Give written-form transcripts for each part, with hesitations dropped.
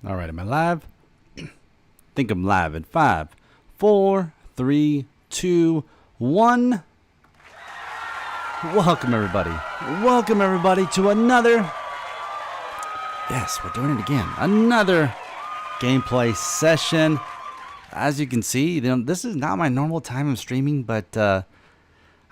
All right, am I live? Think I'm live in 5, 4, 3, 2, 1. Welcome everybody. Welcome everybody to another. Yes, we're doing it again. Another gameplay session. As you can see, this is not my normal time of streaming, but I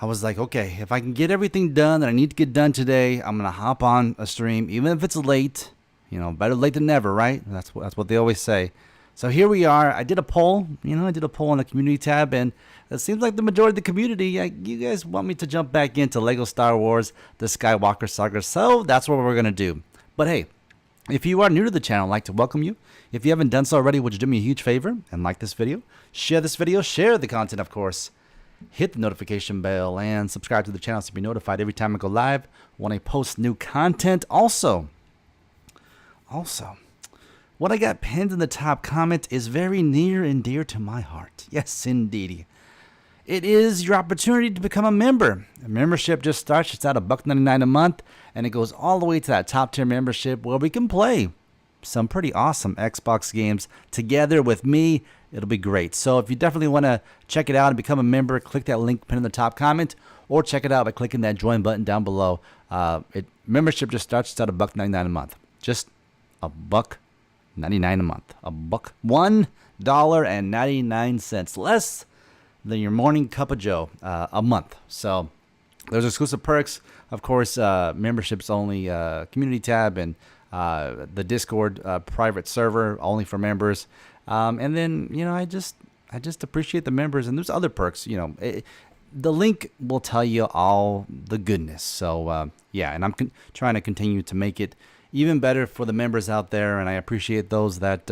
was like, okay, if I can get everything done that I need to get done today, I'm gonna hop on a stream, even if it's late. You know, better late than never, right? That's what they always say. So here we are. I did a poll. I did a poll on the community tab, and it seems like the majority of the community, you guys want me to jump back into Lego Star Wars, the Skywalker Saga. So that's what we're gonna do. But hey, if you are new to the channel, I'd like to welcome you. If you haven't done so already, would you do me a huge favor and like this video, share the content, of course. Hit the notification bell and subscribe to the channel to be notified every time I go live when I post new content. Also, what I got pinned in the top comment is very near and dear to my heart. Yes, indeed. It is your opportunity to become a member. A membership just starts. It's at $1.99 a month, and it goes all the way to that top tier membership where we can play some pretty awesome Xbox games together with me. It'll be great. So if you definitely want to check it out and become a member, click that link pinned in the top comment, or check it out by clicking that join button down below. Membership just starts. It's at $1.99 a month. Just $1.99 a month. $1.99, less than your morning cup of Joe a month. So there's exclusive perks, of course. Memberships only, community tab, and the Discord private server only for members. And then I just appreciate the members, and there's other perks. The link will tell you all the goodness. So yeah, and I'm trying to continue to make it even better for the members out there, and I appreciate those that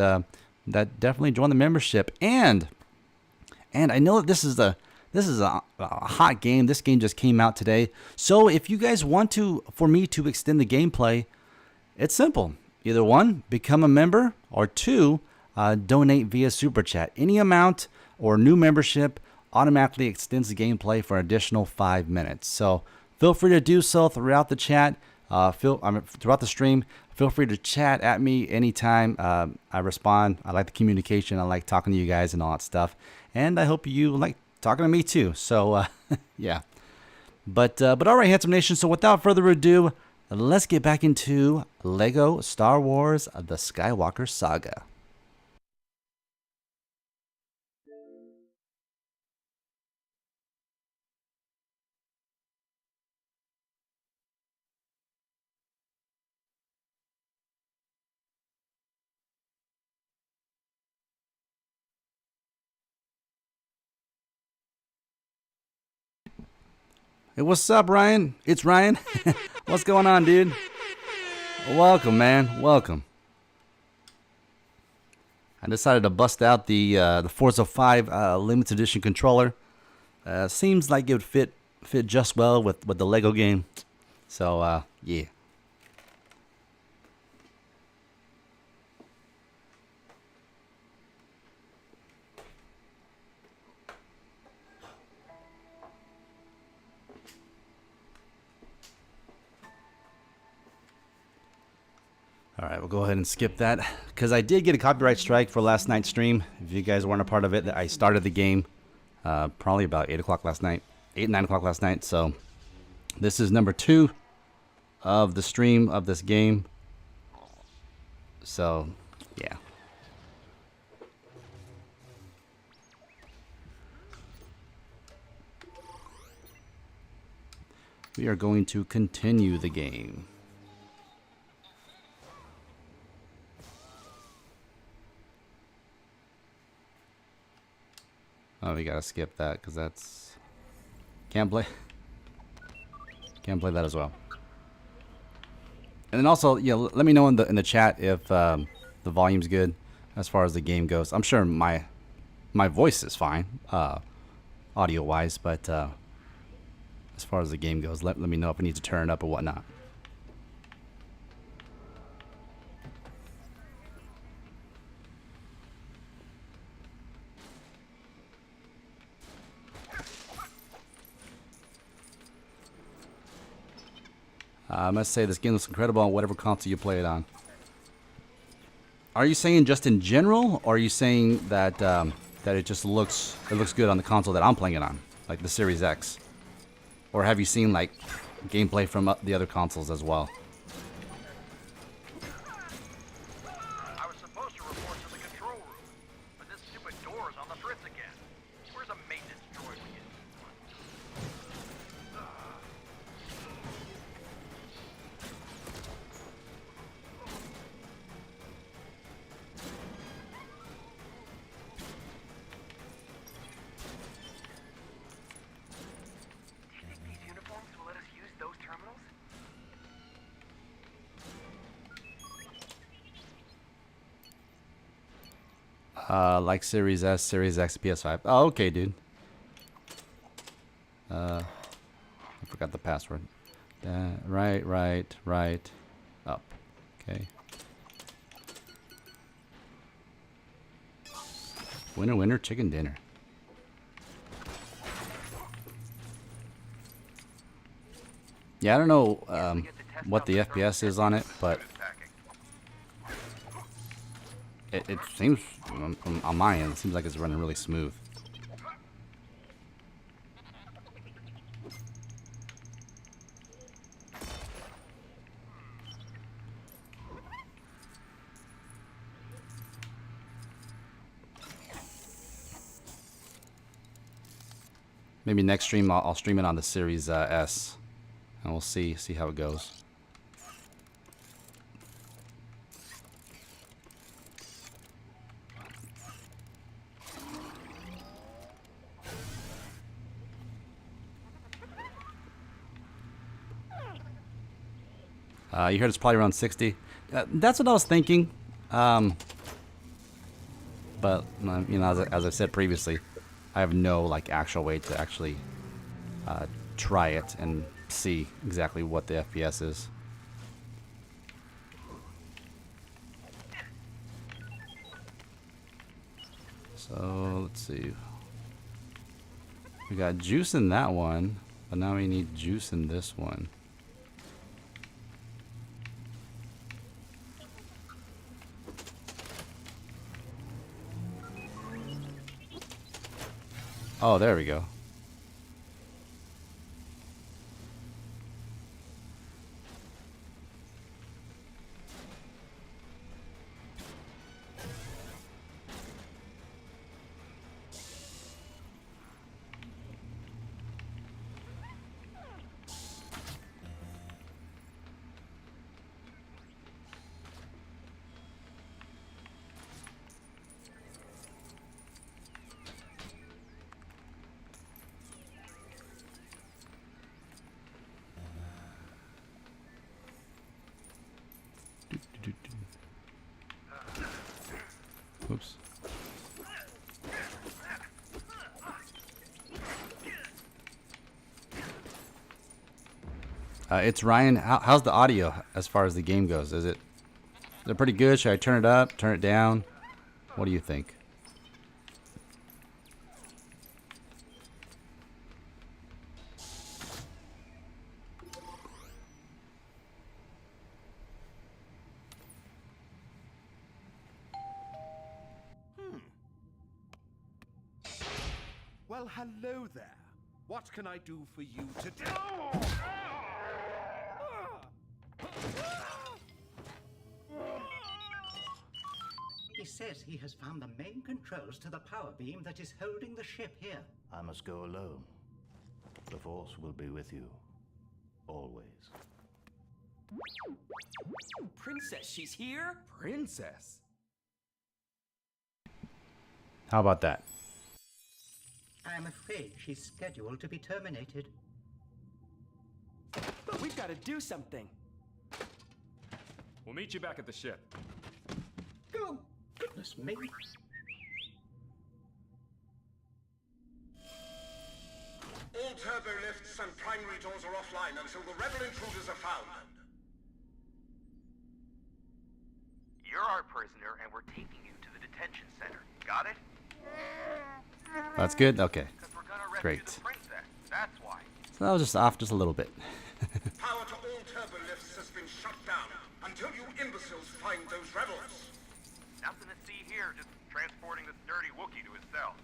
definitely join the membership. And I know that this is a hot game. This game just came out today. So if you guys want for me to extend the gameplay, it's simple. Either one, become a member, or two, donate via super chat. Any amount or new membership automatically extends the gameplay for an additional 5 minutes. So feel free to do so throughout the chat. Throughout the stream, feel free to chat at me anytime. I respond. I like the communication. I like talking to you guys and all that stuff. And I hope you like talking to me too. So yeah. But all right, Handsome Nation. So without further ado, let's get back into Lego Star Wars: The Skywalker Saga. Hey, what's up, Ryan? It's Ryan. What's going on, dude? Welcome, man. Welcome. I decided to bust out the Forza 5 limited edition controller. Seems like it would fit just well with the Lego game. So yeah. All right, we'll go ahead and skip that because I did get a copyright strike for last night's stream. If you guys weren't a part of it, I started the game probably about 8 o'clock last night, 9 o'clock last night. So this is number 2 of the stream of this game. So yeah. We are going to continue the game. Oh, we gotta skip that because that's can't play that as well. And then also, yeah, let me know in the chat if the volume's good as far as the game goes. I'm sure my voice is fine, audio wise, but as far as the game goes, let me know if I need to turn it up or whatnot. I must say this game looks incredible on whatever console you play it on. Are you saying just in general, or are you saying that that it looks good on the console that I'm playing it on, like the Series X? Or have you seen like gameplay from the other consoles as well? I was supposed to report to the control room, but this stupid door is on the fritz again. Where's a maintenance droid we get? Do you think these uniforms will let us use those terminals? Like Series S, Series X, PS5. Oh, okay, dude. I forgot the password. Right. Up. Okay. Winner, chicken dinner. Yeah, I don't know what the FPS is on it, but it seems, on my end, it seems like it's running really smooth. Maybe next stream I'll stream it on the Series S, and we'll see how it goes. You heard it's probably around 60. That's what I was thinking. But you know, as I said previously, I have no like actual way to actually try it and see exactly what the FPS is. So let's see. We got juice in that one, but now we need juice in this one. Oh, there we go. Oops. It's Ryan. How's the audio as far as the game goes? Is it pretty good? Should I turn it up, turn it down? What do you think? Well, hello there. What can I do for you today? He says he has found the main controls to the power beam that is holding the ship here. I must go alone. The Force will be with you. Always. Princess, she's here? Princess? How about that? I'm afraid she's scheduled to be terminated. But we've got to do something. We'll meet you back at the ship. Oh, goodness me. All turbo lifts and primary doors are offline until the rebel intruders are found. You're our prisoner, and we're taking you to the detention center. Got it? That's good. Okay. We're gonna rescue Great. the princess. That's why. So that was just off just a little bit. Power to all turbo lifts has been shut down until you imbeciles find those rebels. Nothing to see here, just transporting this dirty Wookiee to his cell.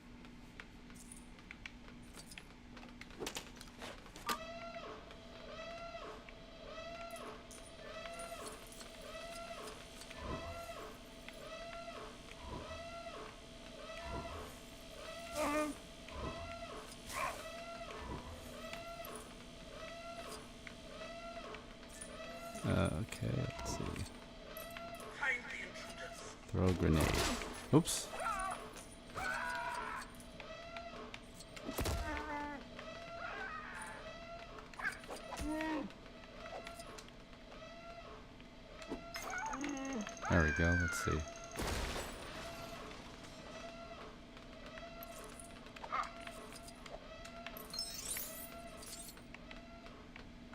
Okay, let's see. Throw a grenade. Oops. There we go, let's see.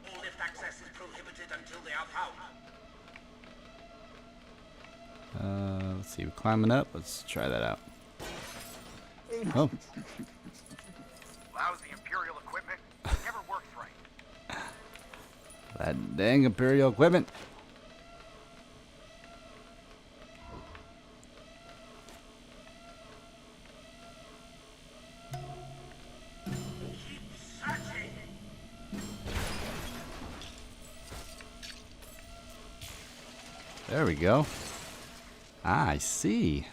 All lift access is prohibited until they are found. Let's see, we're climbing up. Let's try that out. Oh, Lousy Imperial equipment never works right. that dang Imperial equipment. There we go. Ah, I see.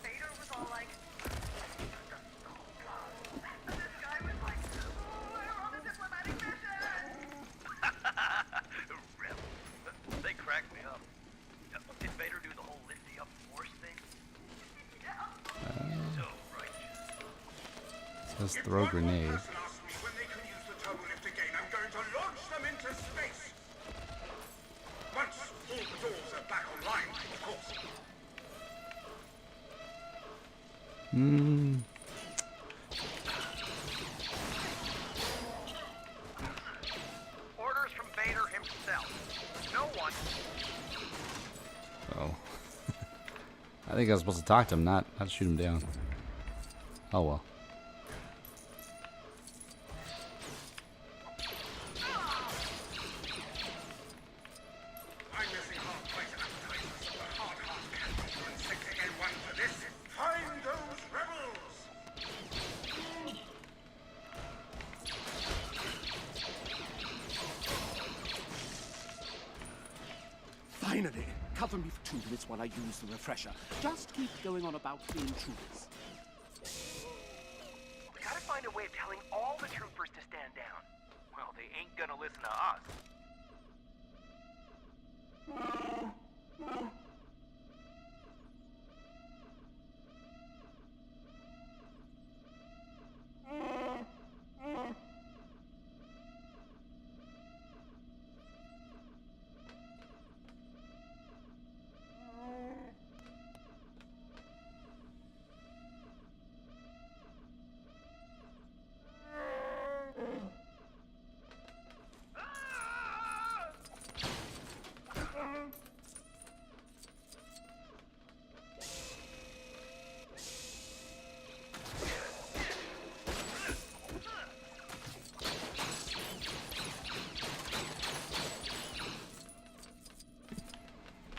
Vader was all like, this guy was like, we're on a diplomatic mission. Rebels. They cracked me up. Did Vader do the whole lifty up force thing? So righteous. Let's throw a grenade. Ask me when they can use the turbo lift again. I'm going to launch them into space. Once all the doors are back online, of course. Orders from Vader himself. No one. Oh. I think I was supposed to talk to him, not shoot him down. Oh well. I'm missing half-plate appetizers, but hard can't be sick again one for this. Find those rebels! Finally! Cover me for 2 minutes while I use the refresher. Just keep going on about the intruders. We gotta find a way of telling all the troopers to stand down. Well, they ain't gonna listen to us.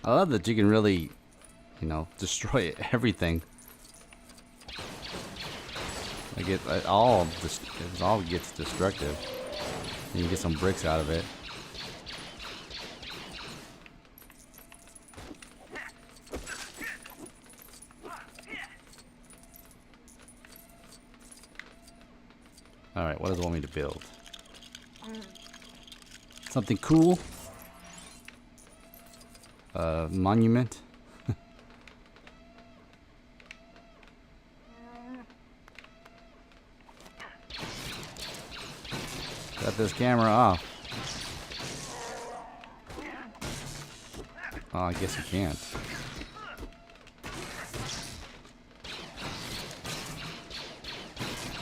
I love that you can really, destroy everything. Like it all gets destructive. And you get some bricks out of it. All right, what does it want me to build? Something cool? Monument? Got this camera off. Oh, I guess you can't.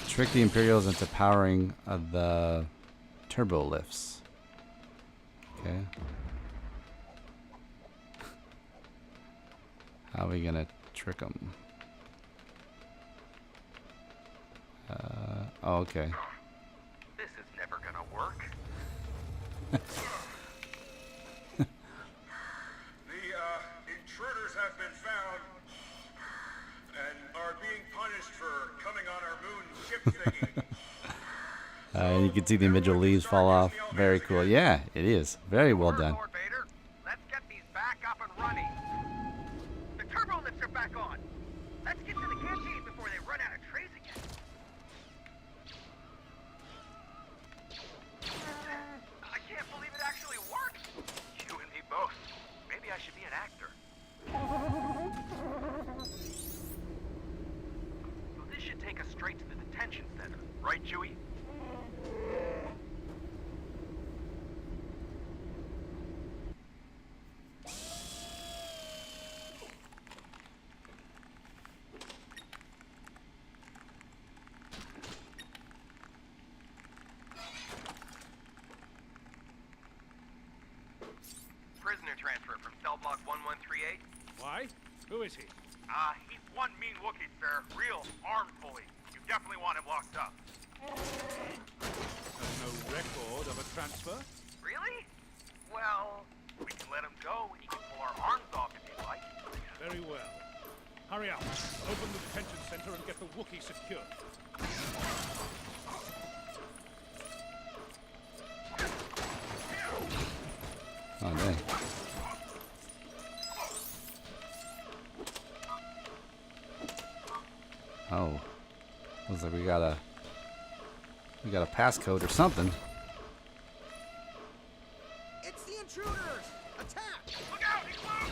Trick the Imperials into powering the turbo lifts. Okay. How are we gonna trick them? Oh, okay. This is never gonna work. Intruders have been found and are being punished for coming on our moon ship thingy. And you can see the individual leaves fall off. Very cool. Yeah, it is. Very well done. Lord Vader, let's get these back up and running. The turbo lifts are back on. Let's get to the canteen before they run out of trays again. I can't believe it actually works. You and me both. Maybe I should be an actor. So this should take us straight to the detention center, right, Chewie? Prisoner transfer from cell block 1138. Why? Who is he? He's one mean Wookiee, sir. Real armed bully. You definitely want him locked up. There's no record of a transfer? Really? Well, we can let him go and he can pull our arms off if you like. Very well. Hurry up. Open the detention center and get the Wookiee secured. Oh, dang. Oh. Looks like we got a passcode or something. It's the intruders! Attack! Look out! He's loose!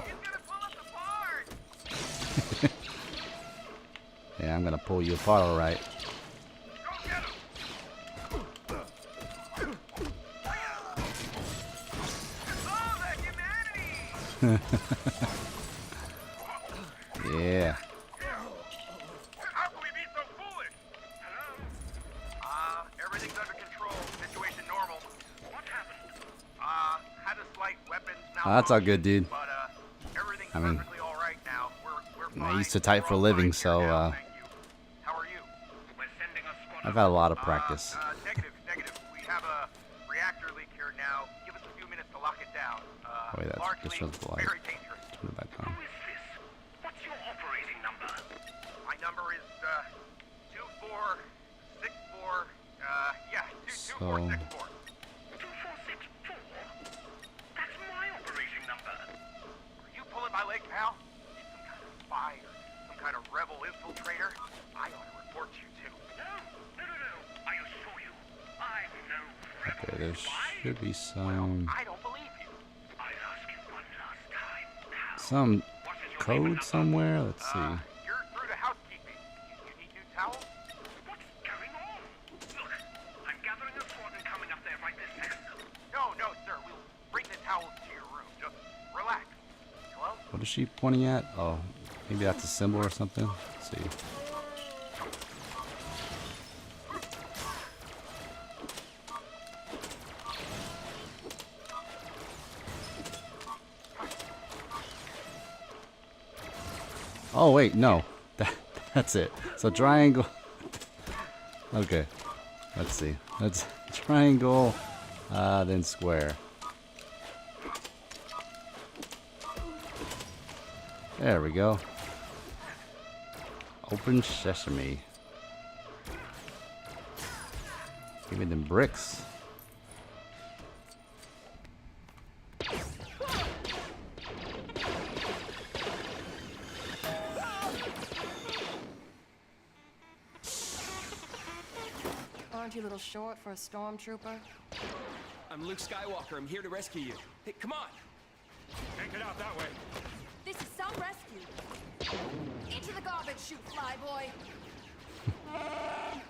He's gonna pull us apart! Yeah, I'm gonna pull you apart, all right. Go get him! Oh, the humanity! Yeah. How can we be so foolish? Hello? Everything's under control. Situation normal. What happened? Had a slight weapons malfunction. Oh, that's all good, dude. But, everything's I mean, perfectly all right now. We're I fine. used to type for a We're all living, fine so, here now, thank you. How are you? We're sending a squad. I've had a lot of practice. Negative. We have a reactor leak here now. Give us a few minutes to lock it down. Wait, that's large just leak, shows the light. very dangerous. Turn it back on. What's your operating number? My number is 2464. Yeah, 2464. 2464? That's my operating number. Are you pulling my leg, pal? Some kind of spy or some kind of rebel infiltrator? I ought to report you too. No. I assure you, I'm no rebel. Okay, there should be some I don't believe you. I'll ask you one last time, pal. some code somewhere. Let's see. You're through to housekeeping. You need new towels? What's going on? Look, I'm gathering a squad and coming up there right this second. No, sir. We'll bring the towels to your room. Just relax. Hello? What is she pointing at? Oh, maybe that's a symbol or something. Let's see. Oh wait, no, that's it. So triangle. Okay, let's see. That's triangle, then square. There we go. Open sesame. Give me them bricks. Aren't you a little short for a stormtrooper? I'm Luke Skywalker. I'm here to rescue you. Hey, come on! Can't get out that way. This is some rescue. Into the garbage chute, flyboy.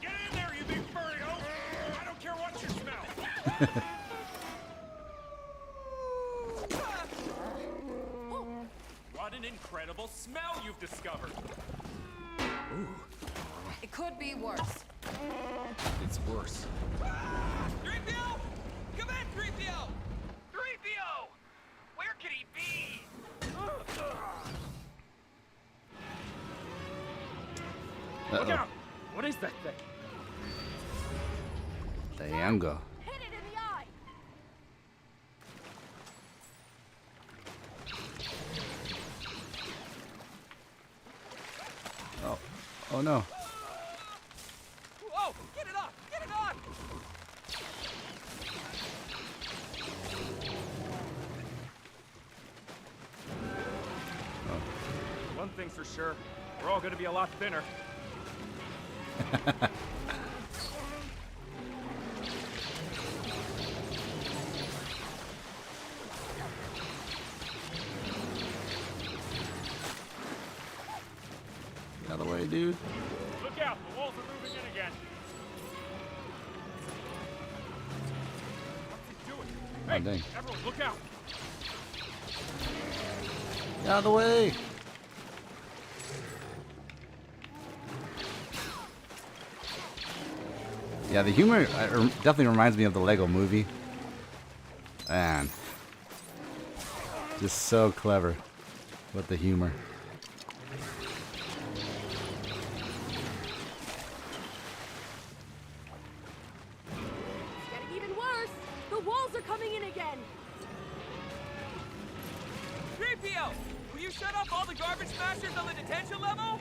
Get in there, you big furry oaf! I don't care what you smell! What an incredible smell you've discovered! It could be worse. It's worse. 3PO! Come in, 3PO! 3PO! Where could he be? Look out! What What is that thing? The Yango. Hit it in the eye. Oh. Oh no. Whoa! Get it off! Get it off! One thing's for sure, we're all gonna be a lot thinner. Get out of the way, dude. Look out, the walls are moving in again. What's he doing? Hey, dang. everyone, look out! Get out of the way. Yeah, the humor definitely reminds me of the Lego movie. Man. Just so clever with the humor. It's getting even worse. The walls are coming in again. 3PO! Will you shut off all the garbage smashers on the detention level?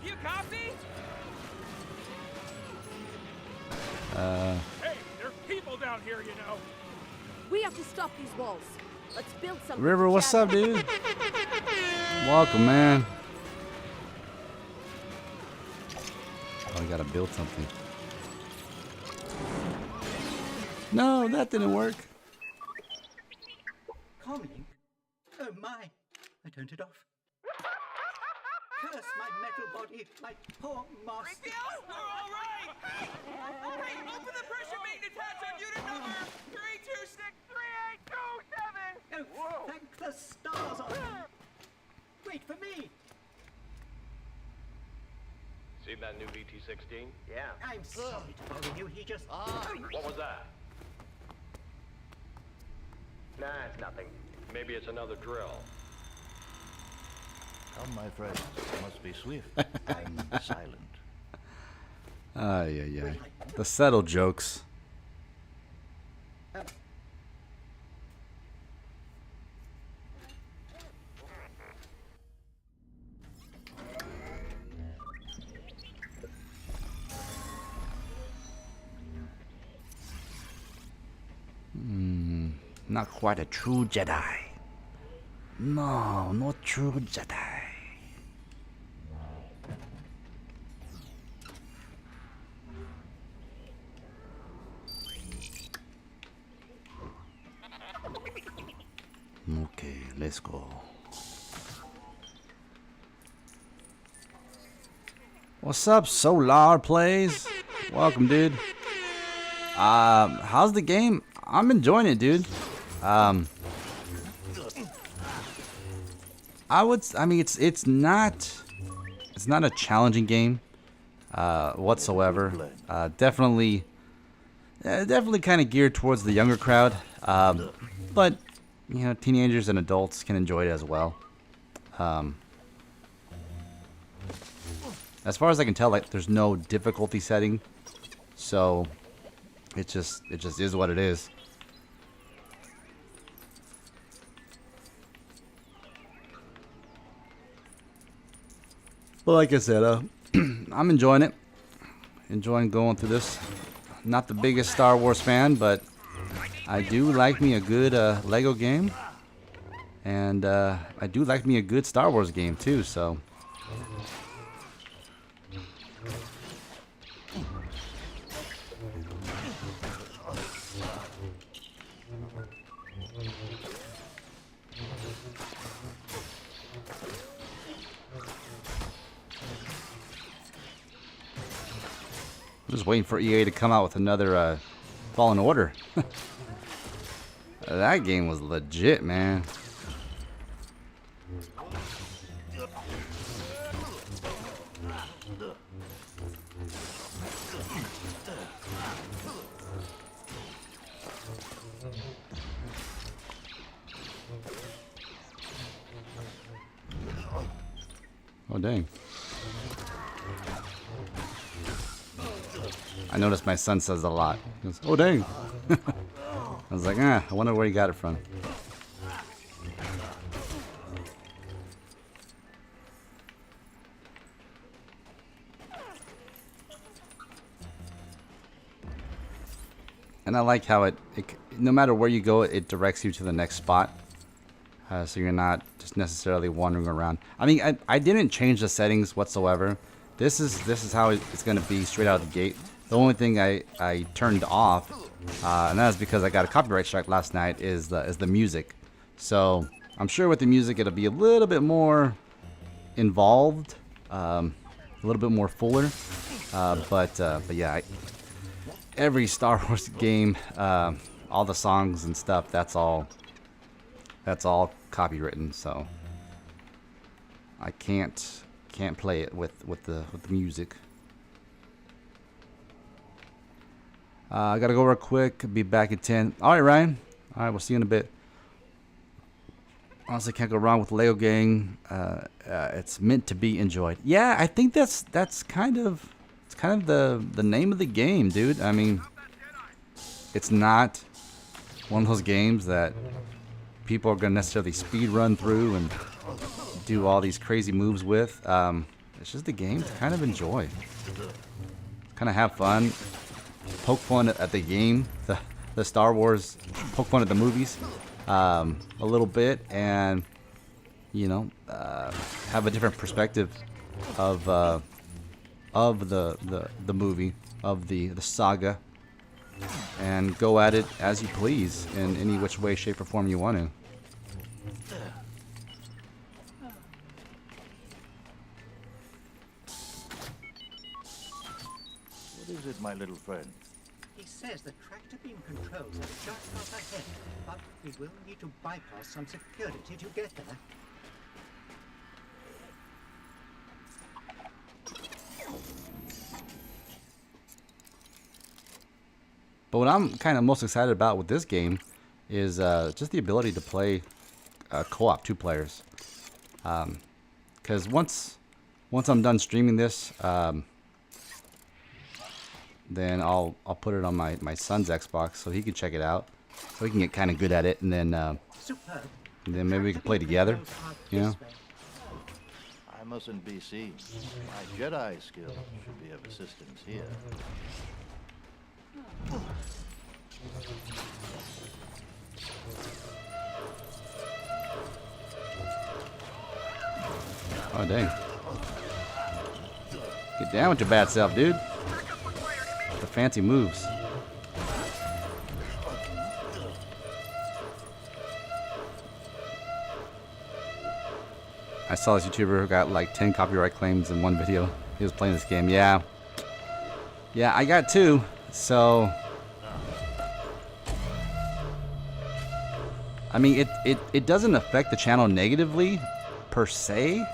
Do you copy? Hey, there's people down here, you know. We have to stop these walls. Let's build something. River, what's up, together. dude? Welcome, man. Oh, we gotta build something. No, that didn't work. Comlink? Oh my! I turned it off. Curse my metal body, my poor master. 3PO, we're all right! Hey, open the pressure maintenance hatch on unit number 3263827! Oh, thank the stars on me. Wait for me. Seen that new VT-16? Yeah. I'm sorry to bother you. He just. What was that? Nah, it's nothing. Maybe it's another drill. Come, my friends. Must be swift and silent. Yeah. The subtle jokes. Not quite a true Jedi. No, not true Jedi. Okay, let's go. What's up, Solar Plays? Welcome, dude. How's the game? I'm enjoying it, dude. I mean, it's not a challenging game whatsoever. Definitely kind of geared towards the younger crowd. But you know, teenagers and adults can enjoy it as well. As far as I can tell, like, there's no difficulty setting, so it just is what it is. But like I said, I'm enjoying it. Enjoying going through this. Not the biggest Star Wars fan, but I do like me a good Lego game. And I do like me a good Star Wars game too, so. I'm just waiting for EA to come out with another Fallen Order. That game was legit, man. Oh, dang. I noticed my son says a lot. He goes, oh, dang. I was like, I wonder where he got it from. And I like how it no matter where you go, it directs you to the next spot. So you're not just necessarily wandering around. I mean, I didn't change the settings whatsoever. This is how it's going to be straight out of the gate. The only thing I turned off, and that is because I got a copyright strike last night, is the music. So I'm sure with the music it'll be a little bit more involved, a little bit more fuller. But yeah, every Star Wars game, all the songs and stuff, that's all copywritten. So I can't play it with the music. I gotta go real quick. Be back at 10. All right, Ryan. All right, we'll see you in a bit. Honestly, can't go wrong with Lego Gang. It's meant to be enjoyed. Yeah, I think that's kind of the name of the game, dude. I mean, it's not one of those games that people are gonna necessarily speed run through and do all these crazy moves with. It's just a game to kind of enjoy, kind of have fun, poke fun at the game, the Star Wars, poke fun at the movies, a little bit, and you know, have a different perspective of the movie, of the saga, and go at it as you please in any which way, shape, or form you want to. What is it, my little friend? He says the tractor beam controls are just up ahead, but we will need to bypass some security to get there. But what I'm kind of most excited about with this game is just the ability to play co-op, 2 players. Because once I'm done streaming this, then I'll put it on my son's Xbox so he can check it out, so he can get kind of good at it, and then maybe we can play together. You know. I mustn't be seen. My Jedi skills should be of assistance here. Oh, dang. Get down with your bad self, dude. The fancy moves. I saw this YouTuber who got like 10 copyright claims in one video. He was playing this game. Yeah, I got 2. So, I mean, it doesn't affect the channel negatively per se,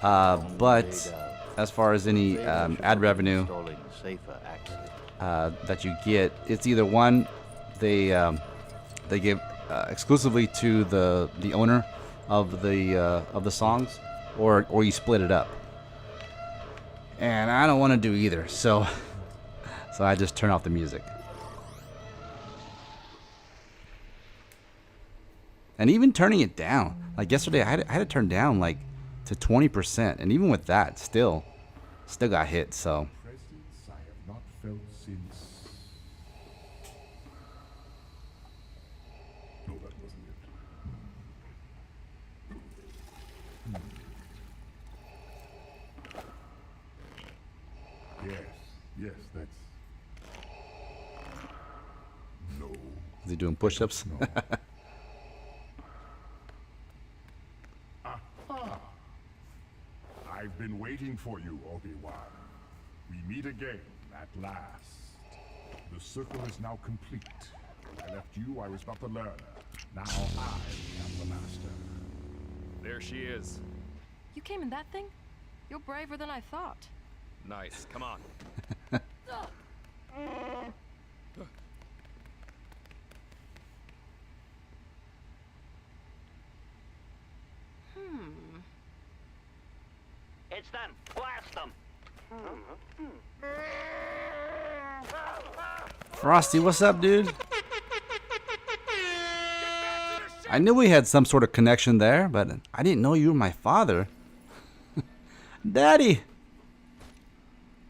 but as far as any ad revenue that you get, it's either one, they give exclusively to the owner of the songs, or you split it up. And I don't want to do either, so I just turn off the music. And even turning it down, like yesterday, I had to turn down like to 20%, and even with that, still got hit. So. Presence I have not felt since. No, that wasn't it. Yes, that's. No. Is he doing push-ups? No. I've been waiting for you, Obi-Wan. We meet again, at last. The circle is now complete. When I left you, I was but the learner. Now I am the master. There she is. You came in that thing? You're braver than I thought. Nice. Come on. It's done. Blast them. Frosty, what's up, dude? I knew we had some sort of connection there, but I didn't know you were my father. Daddy!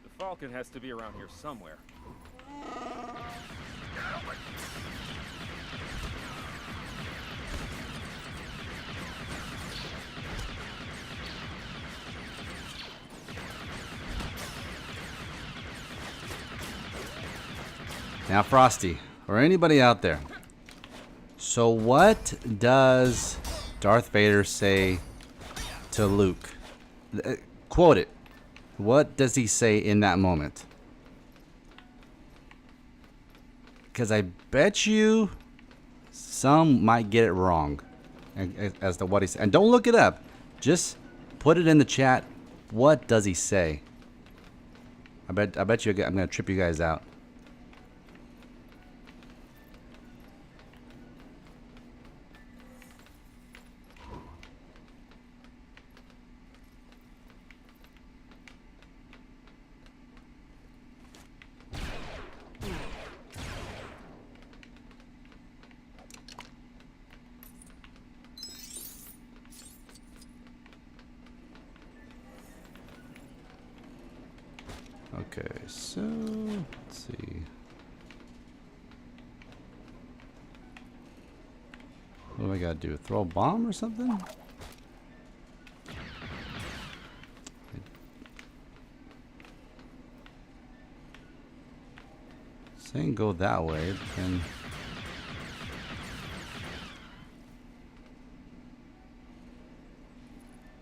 The Falcon has to be around here somewhere. Now, Frosty, or anybody out there, so what does Darth Vader say to Luke? Quote it. What does he say in that moment? Because I bet you some might get it wrong as to what he said. And don't look it up. Just put it in the chat. What does he say? I bet you I'm going to trip you guys out. Okay, so let's see. What do I gotta do? Throw a bomb or something? Saying go that way, then.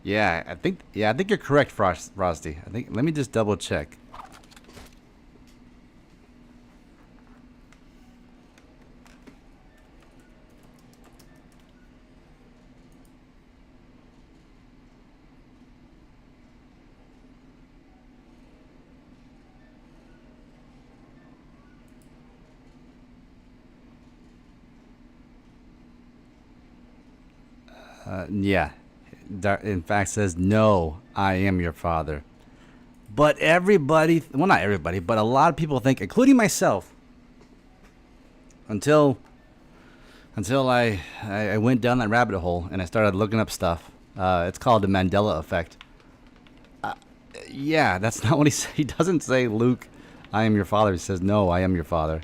Yeah, I think you're correct, Frosty. I think let me just double check. Yeah, in fact says, no, I am your father. But everybody, well, not everybody, but a lot of people think, including myself, until I went down that rabbit hole and I started looking up stuff. It's called the Mandela effect. Yeah, that's not what he said. He doesn't say, Luke, I am your father. He says, no, I am your father.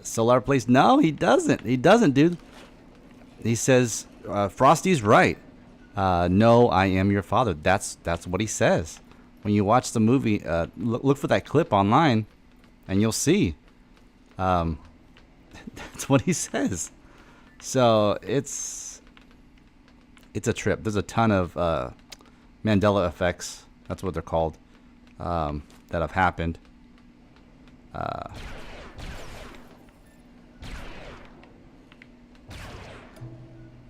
Solar Place, no, he doesn't. He doesn't, dude. He says, Frosty's right. No, I am your father. That's what he says. When you watch the movie, look for that clip online, and you'll see. That's what he says. So it's a trip. There's a ton of Mandela effects. That's what they're called. That have happened.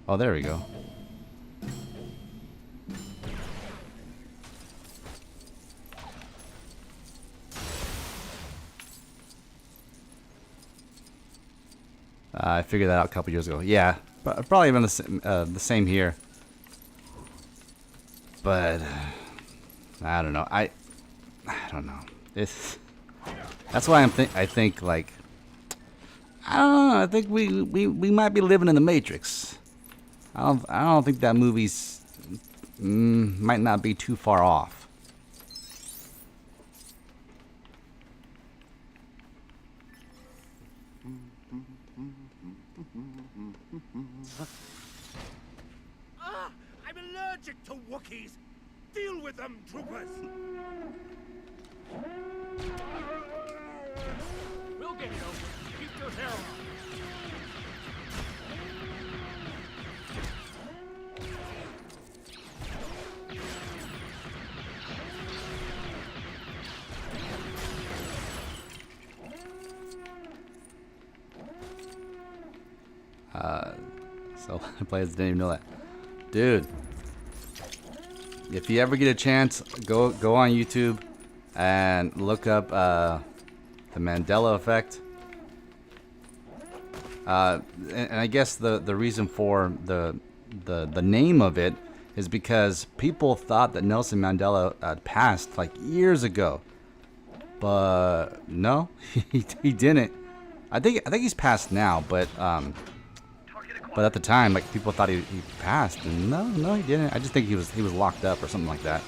Oh, there we go. I figured that out a couple years ago. Yeah, probably even the same here. But I don't know. I don't know. That's why I think like I don't know. I think we might be living in the Matrix. I don't think that movie's might not be too far off. I'm allergic to Wookiees. Deal with them, troopers. We'll get it over. Keep your hair on. So players didn't even know that, dude. If you ever get a chance, go on YouTube and look up the Mandela effect. And I guess the reason for the name of it is because people thought that Nelson Mandela had passed like years ago, but no, he didn't. I think he's passed now, but at the time, like people thought he passed, and no, he didn't. I just think he was locked up or something like that.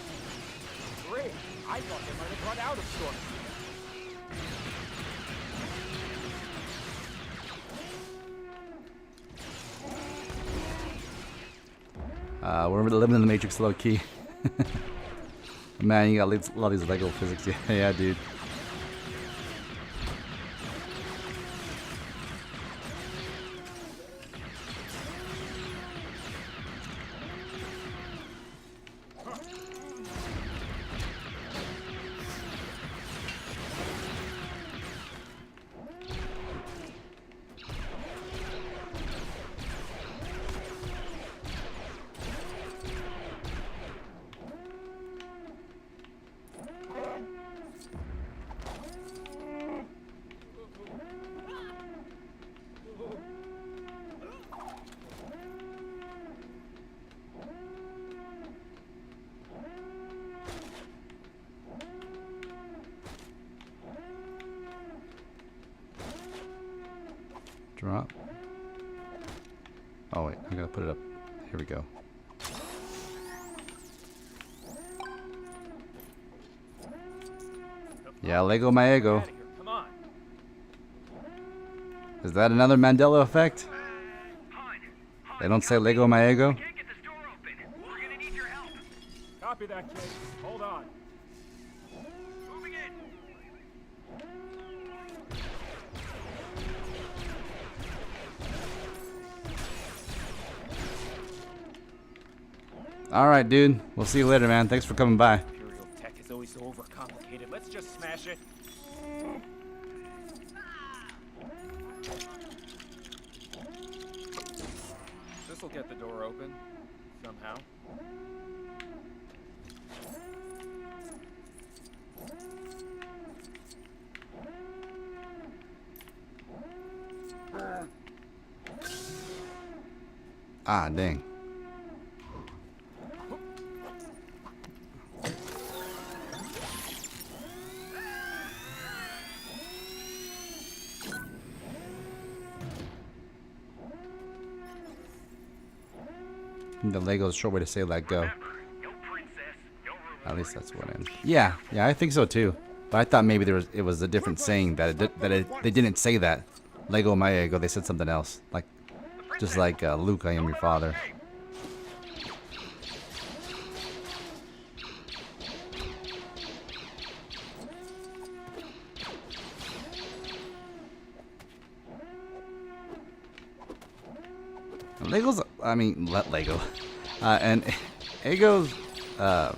Great. I thought they might have run out of storm. We're living in the Matrix low key. Man, you got a lot of these Lego physics. Yeah, dude. Drop. Oh wait, I gotta put it up. Here we go. Yeah, Lego my ego. Come on. Is that another Mandela effect? They don't say Lego my ego? Can't get this door open. We're gonna need your help. Copy that, kid. Hold on. Moving in. Alright, dude. We'll see you later, man. Thanks for coming by. Imperial tech is always so overcomplicated. Let's just smash it. This'll get the door open. Somehow. Ah, dang. The Lego's a short way to say let go. No princess, no reward. At least that's what it is. Yeah, I think so too. But I thought maybe it was a different saying that they didn't say that. Lego my ego. They said something else, like just like Luke, I am your father. Lego's, I mean, Lego, and Ego's, I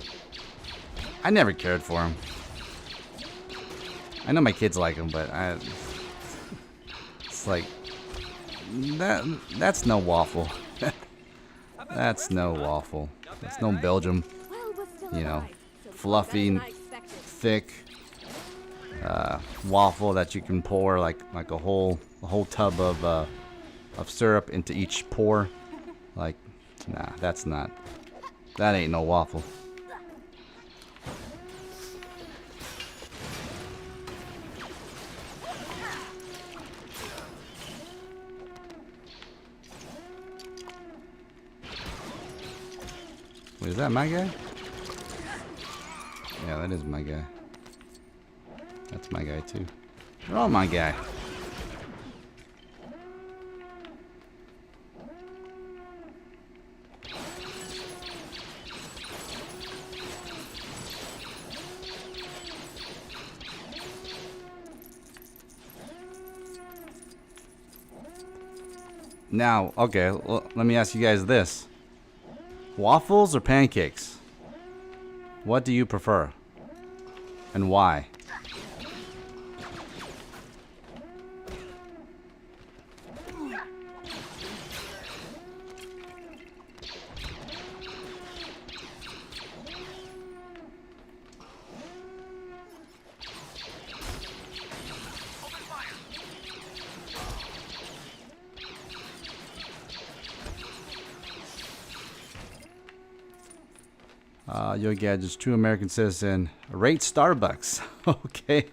never cared for him. I know my kids like him, but it's like, that's no waffle. That's no waffle. That's no Belgium, you know, fluffy and thick, waffle that you can pour like a whole tub of syrup into each pour. Like, nah, that ain't no waffle. Wait, is that my guy? Yeah, that is my guy. That's my guy too. They're all my guy. Now, okay, well, let me ask you guys this. Waffles or pancakes? What do you prefer? And why? Yo Gadget's true American citizen. Rate Starbucks. Okay.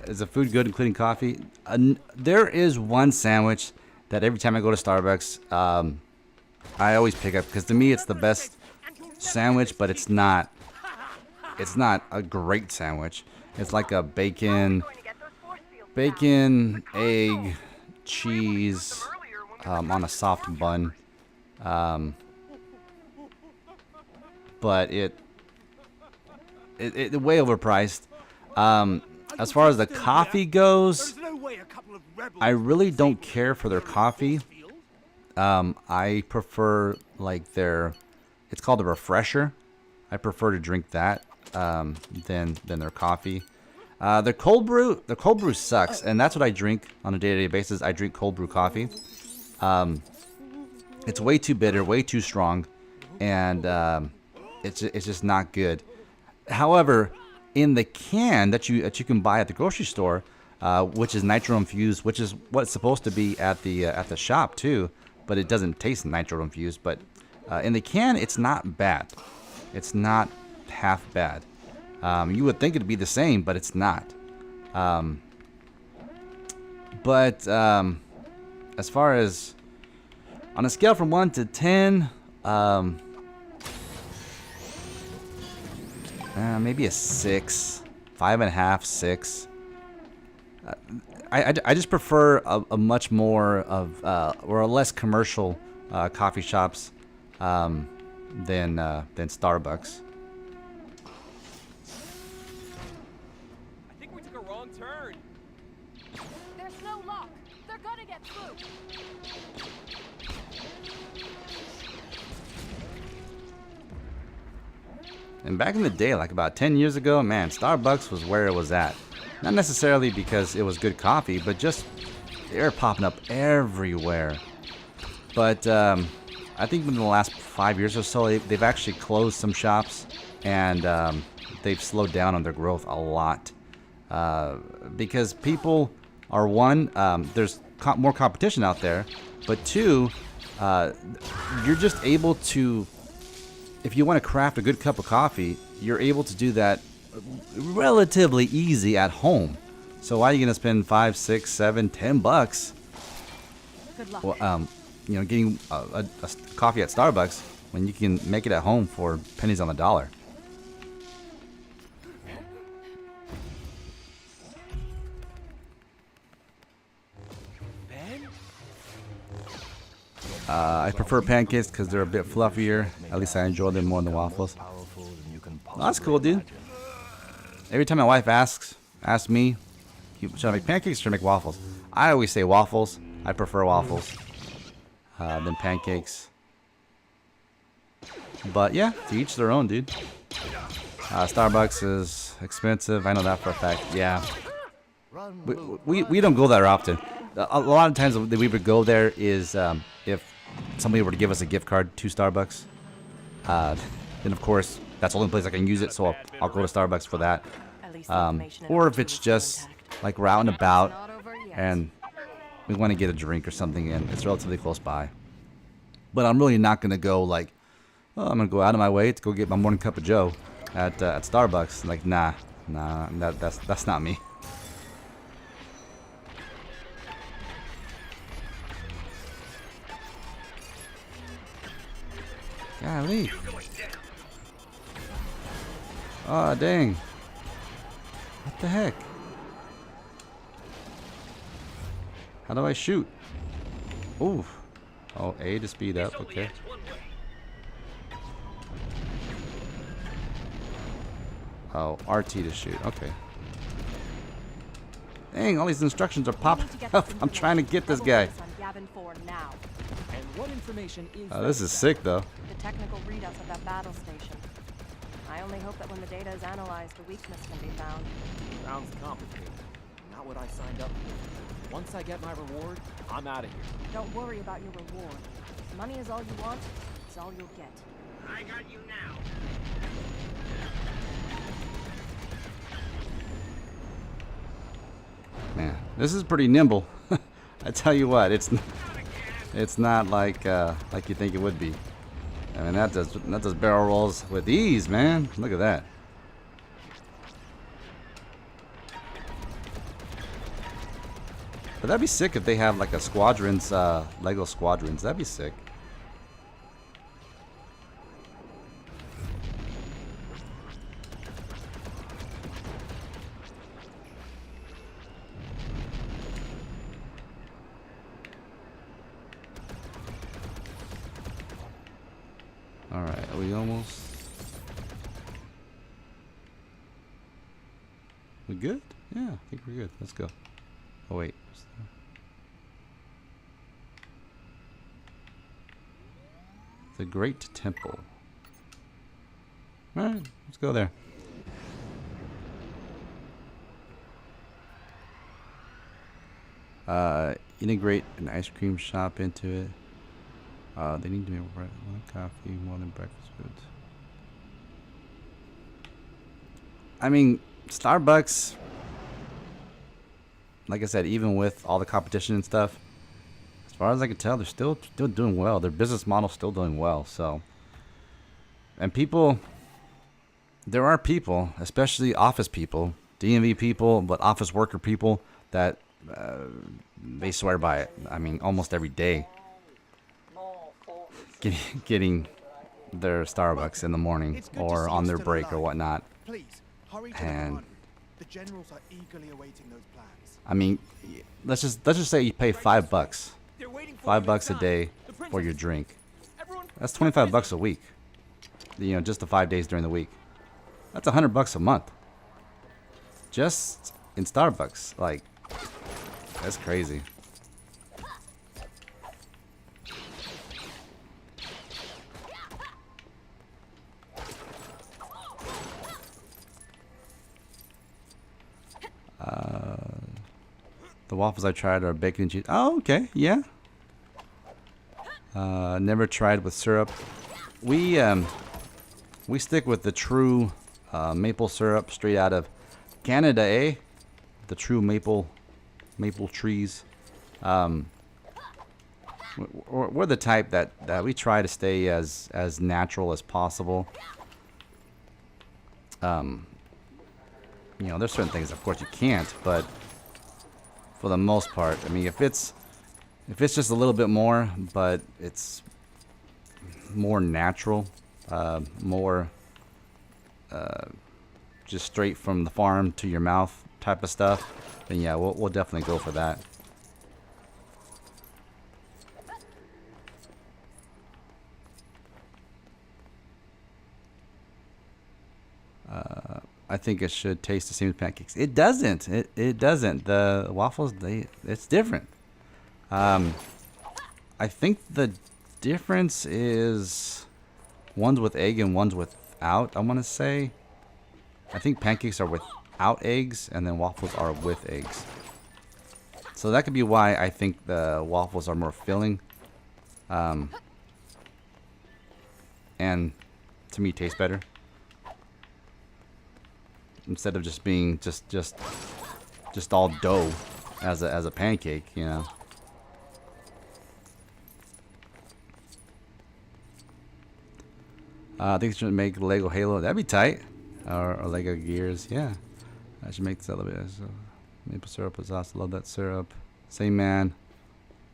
Is the food good, including coffee? There is one sandwich that every time I go to Starbucks, I always pick up because to me it's the best sandwich, but it's not. It's not a great sandwich. It's like a bacon, egg, cheese on a soft bun. But it's way overpriced. As far as the coffee goes, I really don't care for their coffee. I prefer like it's called a refresher. I prefer to drink that than their coffee. Their cold brew sucks, and that's what I drink on a day-to-day basis. I drink cold brew coffee. It's way too bitter, way too strong, and it's just not good. However, in the can that you can buy at the grocery store, which is nitro infused, which is what's supposed to be at the shop too, but it doesn't taste nitro infused. But in the can, it's not bad. It's not half bad. You would think it'd be the same, but it's not. As far as on a scale from 1 to 10, maybe a 6, 5.5, 6. I just prefer a much more of or a less commercial coffee shops than Starbucks. I think we took a wrong turn. There's no lock. They're gonna get through. And back in the day, like about 10 years ago, man, Starbucks was where it was at. Not necessarily because it was good coffee, but just they were popping up everywhere. But I think in the last 5 years or so, they've actually closed some shops, and they've slowed down on their growth a lot. Because people are, one, there's more competition out there, but two, you're just able to, if you want to craft a good cup of coffee, you're able to do that relatively easy at home. So why are you going to spend $5, $6, $7, $10? Good luck. Well, getting a coffee at Starbucks when you can make it at home for pennies on the dollar. Ben? I prefer pancakes because they're a bit fluffier. At least I enjoy them more than waffles. That's cool, dude. Every time my wife asks me, should I make pancakes or should I make waffles? I always say waffles. I prefer waffles than pancakes. But yeah, to each their own, dude. Starbucks is expensive. I know that for a fact. Yeah. We don't go there often. A lot of times that we would go there is if somebody were to give us a gift card to Starbucks. Then of course that's the only place I can use it, so I'll go to Starbucks for that. Or if it's just like we're out and about and we want to get a drink or something and it's relatively close by. But I'm really not gonna go like, oh, I'm gonna go out of my way to go get my morning cup of Joe at Starbucks. Like, nah, that's not me. Golly. Oh, dang. What the heck? How do I shoot? Ooh. Oh, A to speed up. Okay. Oh, RT to shoot. Okay. Dang, all these instructions are popping up. I'm trying to get this guy. Oh, this is sick, though. The technical readouts of that battle station. I only hope that when the data is analyzed, a weakness can be found. Sounds complicated. Not what I signed up for. Once I get my reward, I'm out of here. Don't worry about your reward. Money is all you want, it's all you'll get. I got you now. Man, this is pretty nimble. I tell you what, it's not like you think it would be. I mean, that does barrel rolls with ease, man. Look at that. But that'd be sick if they have like a squadrons, Lego squadrons. That'd be sick. Alright, are we almost... We good? Yeah, I think we're good. Let's go. Oh wait. The Great Temple. Alright, let's go there. Integrate an ice cream shop into it. They need to make one coffee more than breakfast foods. I mean, Starbucks, like I said, even with all the competition and stuff, as far as I can tell, they're still doing well. Their business model's still doing well. So, and people, there are people, especially office people, DMV people, but office worker people that they swear by it. I mean, almost every day. Getting their Starbucks in the morning or on their break or whatnot. Please, hurry to And the generals are eagerly awaiting those plans. I mean, let's just say you pay $5, $5 a day for your drink. That's $25 a week. You know, just the 5 days during the week. That's $100 a month. Just in Starbucks, like, that's crazy. The waffles I tried are bacon and cheese. Oh, okay, yeah. Never tried with syrup. We stick with the true maple syrup straight out of Canada, eh? The true maple trees. We're the type that we try to stay as natural as possible. You know, there's certain things, of course, you can't, but for the most part, I mean, if it's just a little bit more, but it's more natural, more just straight from the farm to your mouth type of stuff, then yeah, we'll definitely go for that. I think it should taste the same as pancakes. It doesn't. It doesn't. The waffles, it's different. I think the difference is one's with egg and one's without, I want to say. I think pancakes are without eggs and then waffles are with eggs. So that could be why I think the waffles are more filling. And to me taste better. Instead of just being just all dough as a pancake, you know. I think it should make Lego Halo. That'd be tight. Or Lego Gears. Yeah. I should make this elevator. So, maple syrup is awesome. Love that syrup. Same man.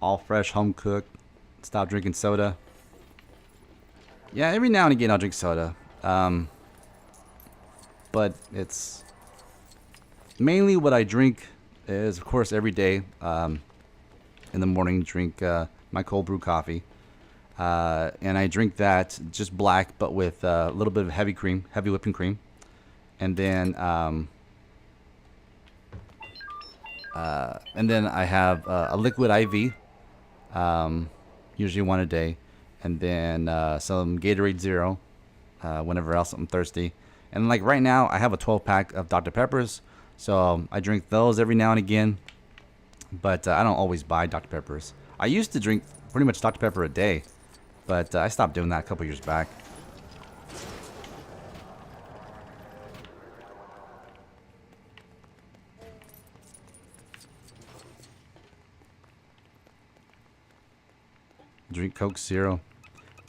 All fresh, home cooked. Stop drinking soda. Yeah, every now and again I'll drink soda. But it's mainly what I drink is, of course, every day in the morning, drink my cold brew coffee. And I drink that just black, but with a little bit of heavy whipping cream. And then I have a liquid IV, usually one a day. And then some Gatorade Zero whenever else I'm thirsty. And like right now, I have a 12-pack of Dr. Peppers, so I drink those every now and again. But I don't always buy Dr. Peppers. I used to drink pretty much Dr. Pepper a day, but I stopped doing that a couple years back. Drink Coke Zero.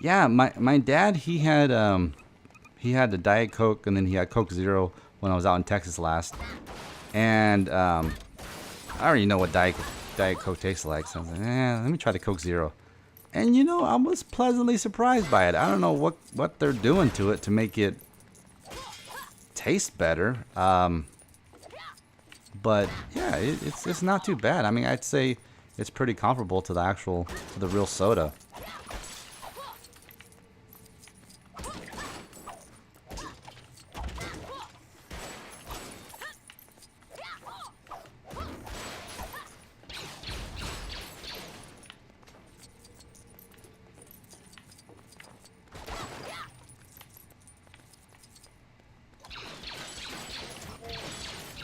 yeah, my dad, he had the Diet Coke, and then he had Coke Zero when I was out in Texas last. And I already know what Diet Coke tastes like, so I was like, let me try the Coke Zero. And you know, I was pleasantly surprised by it. I don't know what they're doing to it to make it taste better. But yeah, it's not too bad. I mean, I'd say it's pretty comparable to the real soda.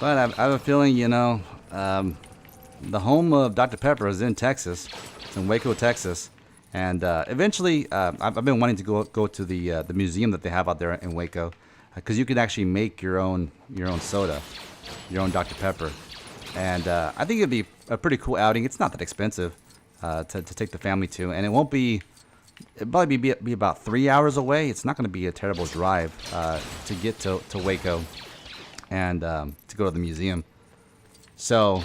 But I have a feeling, you know, the home of Dr. Pepper is in Texas. It's in Waco, Texas. And eventually, I've been wanting to go to the museum that they have out there in Waco, because you can actually make your own soda, your own Dr. Pepper. And I think it'd be a pretty cool outing. It's not that expensive to take the family to, and it'll probably be about 3 hours away. It's not going to be a terrible drive to get to Waco and to go to the museum. So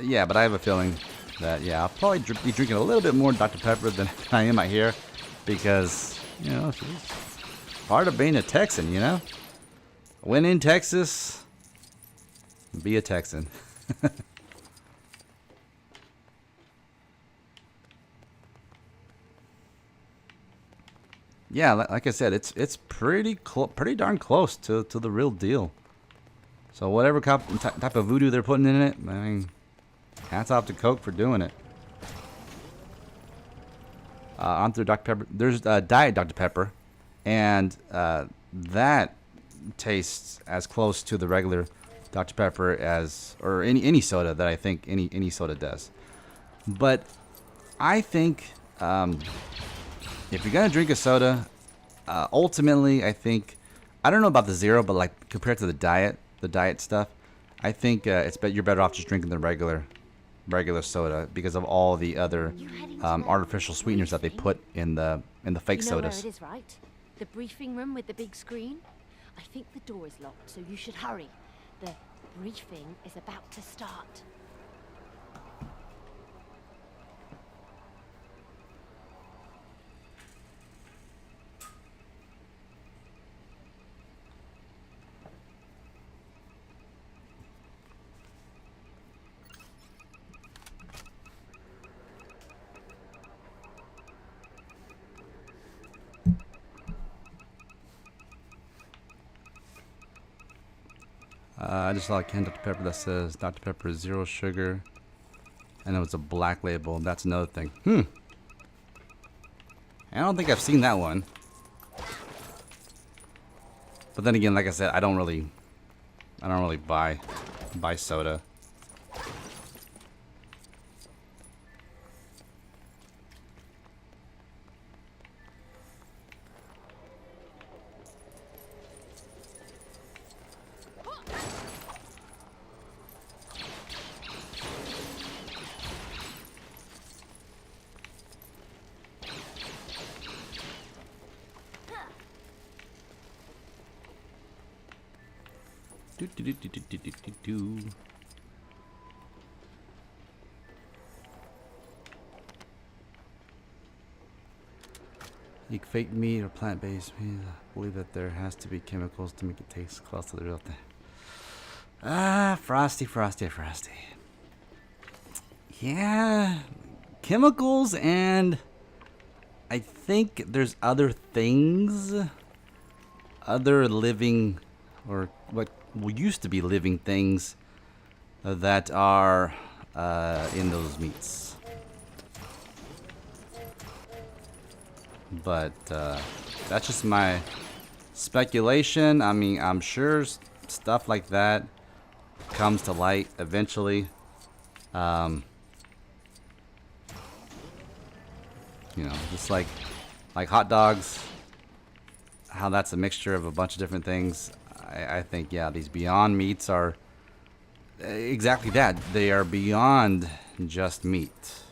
yeah, but I have a feeling that I'll probably be drinking a little bit more Dr. Pepper than I am out here, because you know, it's part of being a Texan. You know, when in Texas, be a Texan. Yeah, like I said, it's pretty darn close to the real deal. So whatever type of voodoo they're putting in it, I mean, hats off to Coke for doing it. Onto Dr. Pepper. There's Diet Dr. Pepper, and that tastes as close to the regular Dr. Pepper or any soda that I think any soda does. But I think if you're gonna drink a soda, ultimately I think, I don't know about the Zero, but like compared to the diet stuff, I think you're better off just drinking the regular soda, because of all the other artificial sweeteners that they put in the fake sodas. Where it is, right? The briefing room with the big screen? I think the door is locked, so you should hurry. The briefing is about to start. I just saw a can of Dr. Pepper that says Dr. Pepper Zero Sugar, and it was a black label. That's another thing. I don't think I've seen that one. But then again, like I said, I don't really buy soda. Eat fake meat or plant-based meat. I believe that there has to be chemicals to make it taste close to the real thing. Frosty. Yeah, chemicals, and I think there's other things, other living, or what used to be living things, that are in those meats. But that's just my speculation. I mean, I'm sure stuff like that comes to light eventually. You know, just like hot dogs, how that's a mixture of a bunch of different things. I think, yeah, these Beyond Meats are exactly that. They are beyond just meat.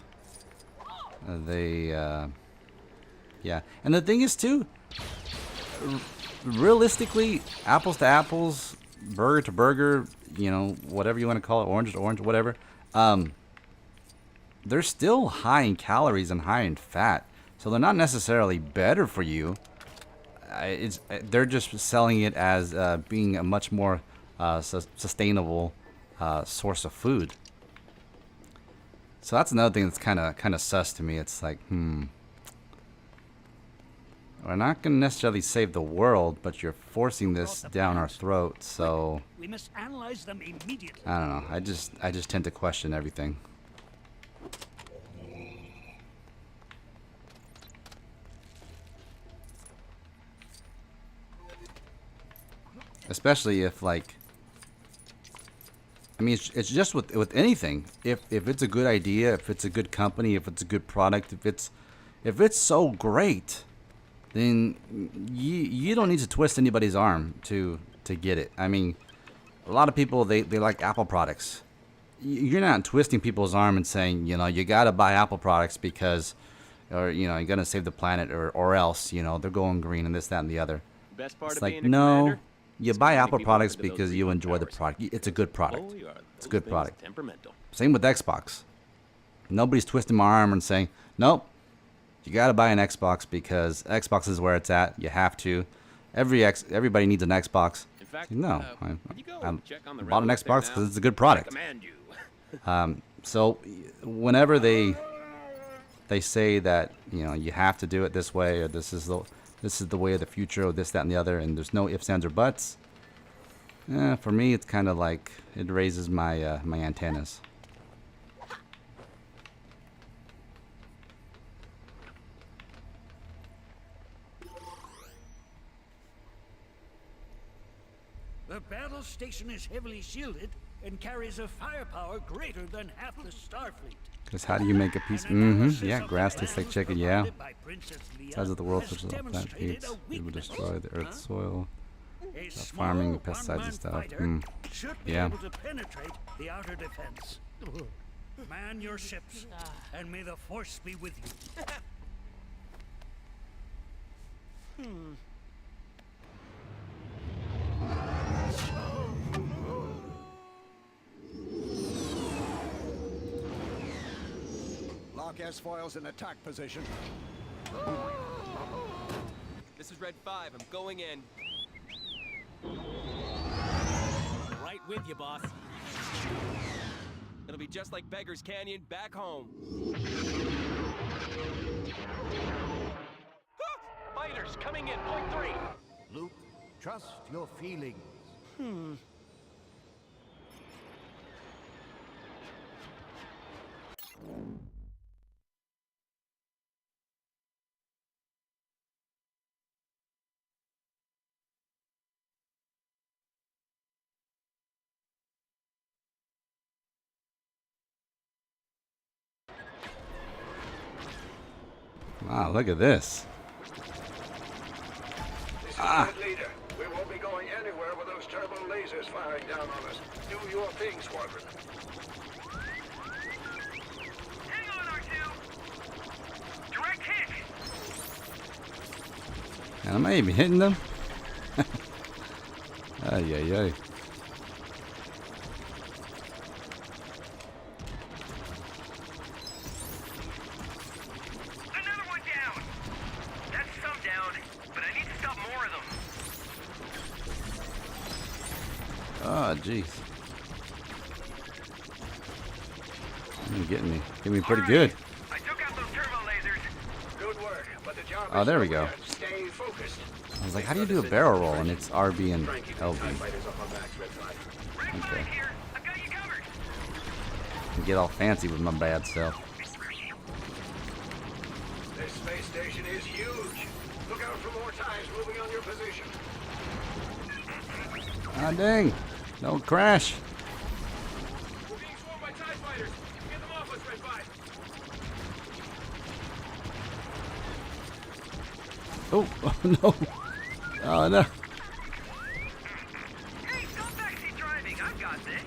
Yeah, and the thing is too, realistically, apples to apples, burger to burger, you know, whatever you want to call it, orange to orange, whatever. They're still high in calories and high in fat, so they're not necessarily better for you. They're just selling it as being a much more sustainable source of food. So that's another thing that's kind of sus to me. It's like, we're not going to necessarily save the world, but you're forcing this down our throat. So We must analyze them immediately. I don't know. I just tend to question everything. Especially if, like, I mean, it's just with anything. If it's a good idea, if it's a good company, if it's a good product, if it's so great, then you don't need to twist anybody's arm to get it. I mean, a lot of people they like Apple products. You're not twisting people's arm and saying, you know, you gotta buy Apple products because, or you know, you're gonna save the planet, or else, you know, they're going green and this, that, and the other. Best part It's of like, being a no. commander? You buy Apple products because you enjoy the product. It's a good product. It's a good product. Temperamental. Same with Xbox. Nobody's twisting my arm and saying, nope, you got to buy an Xbox because Xbox is where it's at. You have to. Everybody needs an Xbox. In fact, no, I check on the bought an rebels there Xbox now? because it's a good product. I command you. So whenever they say that, you know, you have to do it this way, or this is the way of the future, or this, that, and the other, and there's no ifs, ands, or buts. For me, it's kind of like it raises my my antennas. The battle station is heavily shielded and carries a firepower greater than half the Starfleet. Because how do you make a piece? Yeah, grass tastes like chicken. Yeah. Size of the world, such as plant eats, it will destroy the Earth's soil. Farming, pesticides, and stuff. Should be Yeah. able to penetrate the outer defense. Man your ships, and may the Force be with you. Lock S-foils in attack position. This is Red 5. I'm going in. Right with you, boss. It'll be just like Beggar's Canyon back home. Fighters coming in, point 3. Luke, trust your feelings. Wow, look at this. This is Red Leader. We won't be going anywhere with those turbo lasers firing down on us. Do your thing, Squadron. Hang on, R2. Direct hit. And am I even hitting them? Ay, ay, ay. Another one down. That's some down, but I need to stop more of them. Oh, jeez. You're getting me pretty good. I took out those turbo lasers. Good work, but the job Oh, is there we still go. there. Stay focused. I was like, how do you do a barrel roll? And it's RB and Try and keep LB. the TIE fighters up on max, Red 5. Red Okay. 5 here. I've got you covered. I get all fancy with my bad self. This space station is huge. Look out for more TIEs moving on your position. Ah, dang. Don't crash. We're being swarmed by TIE fighters. Get them off us, Red 5. Oh, oh no. Oh, no. Hey, stop backseat driving. I've got this.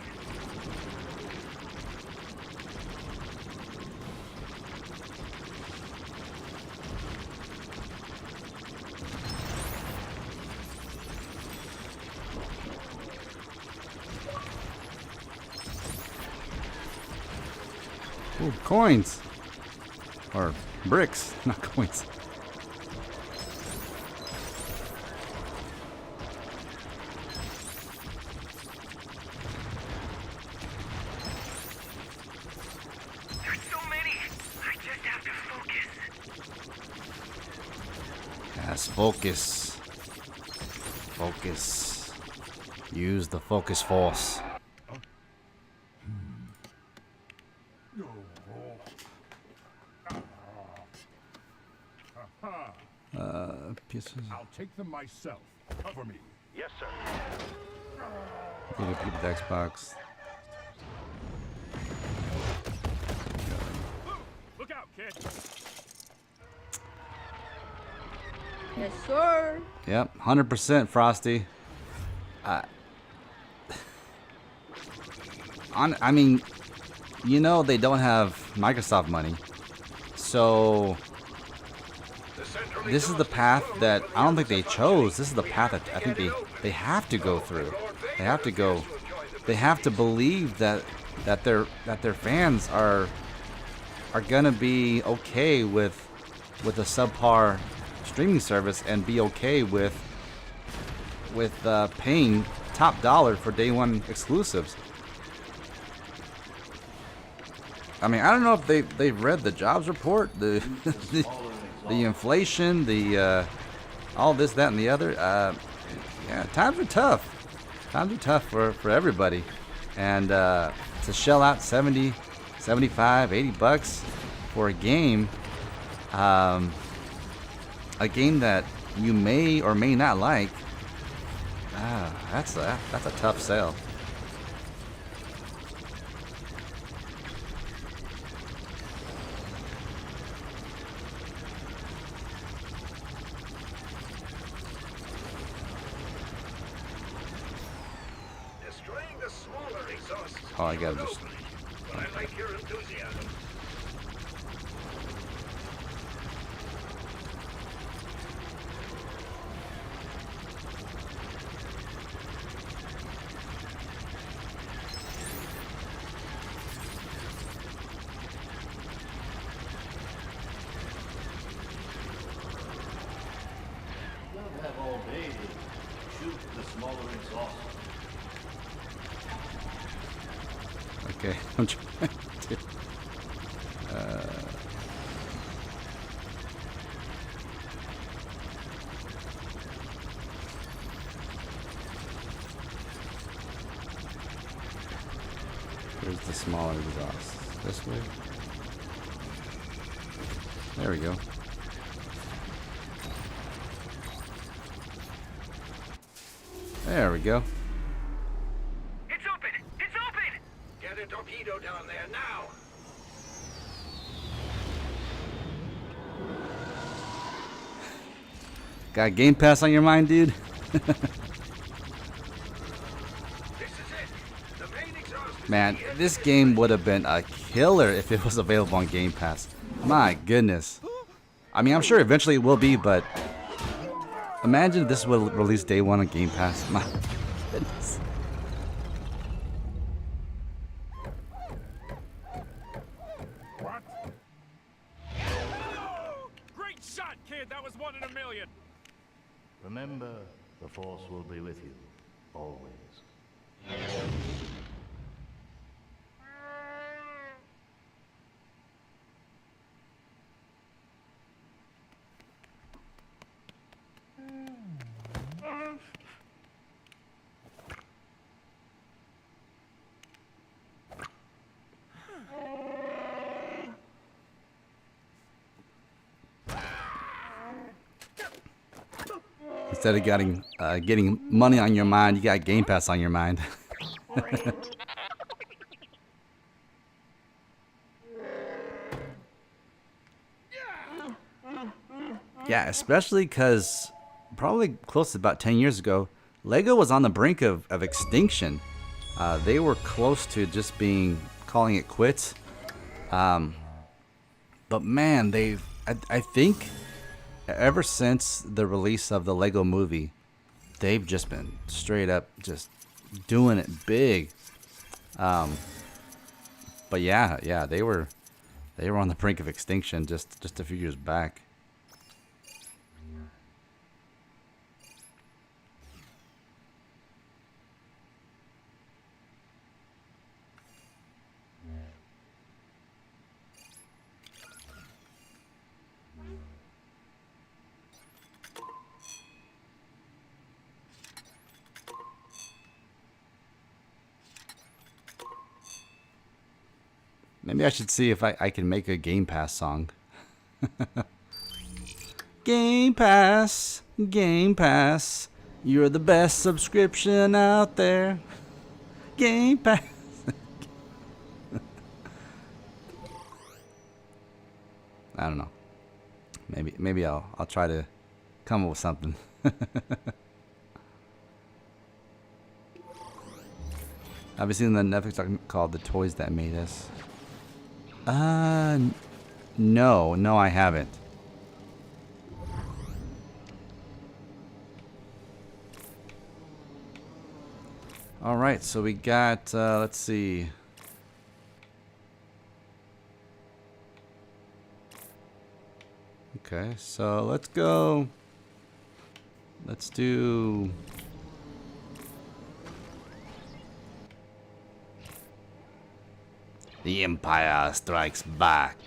Ooh, coins. Or bricks, not coins. There's so many. I just have to focus. Yes, focus. Focus. Use the focus force. Pieces. I'll take them myself. Cover me. Yes, sir. Need to keep the Xbox. Look out, kid. Yes, sir. Yep, 100% Frosty. I mean, you know they don't have Microsoft money, so this is the path that I don't think they chose. This is the path that I think they have to go through. They have to go. They have to believe that their fans are gonna be okay with a subpar streaming service and be okay with paying top dollar for day one exclusives. I mean, I don't know if they've read the jobs report, the inflation, the all this, that, and the other. Yeah, times are tough. Times are tough for everybody, and to shell out 70, 75, 80 bucks for a game that you may or may not like. That's a tough sell. Destroying the smaller exhausts. Oh, I gotta just. But I like your enthusiasm. Don't have all day to shoot the smaller exhaust. Okay, I'm trying to. Here's the smaller exhaust. This way. There we go. There we go. It's open! It's open! Get a torpedo down there now! Got Game Pass on your mind, dude? This is it. The main exhaust is Man, this game would have been a killer if it was available on Game Pass. My goodness. I mean, I'm sure eventually it will be, but imagine if this will release day one on Game Pass. My goodness. What? Great shot, kid. That was 1 in a million. Remember, the Force will be with you, always. Instead of getting money on your mind, you got Game Pass on your mind. Yeah, especially because probably close to about 10 years ago, Lego was on the brink of extinction. They were close to just calling it quits. But man, I think ever since the release of the Lego movie, they've just been straight up just doing it big. But yeah, they were They were on the brink of extinction just a few years back. Maybe I should see if I can make a Game Pass song. Game Pass, Game Pass, you're the best subscription out there. Game Pass. I don't know. Maybe I'll try to come up with something. Have you seen the Netflix documentary called "The Toys That Made Us"? No, I haven't. All right, so we got, let's see. Okay, so let's go. Let's do. The Empire Strikes Back.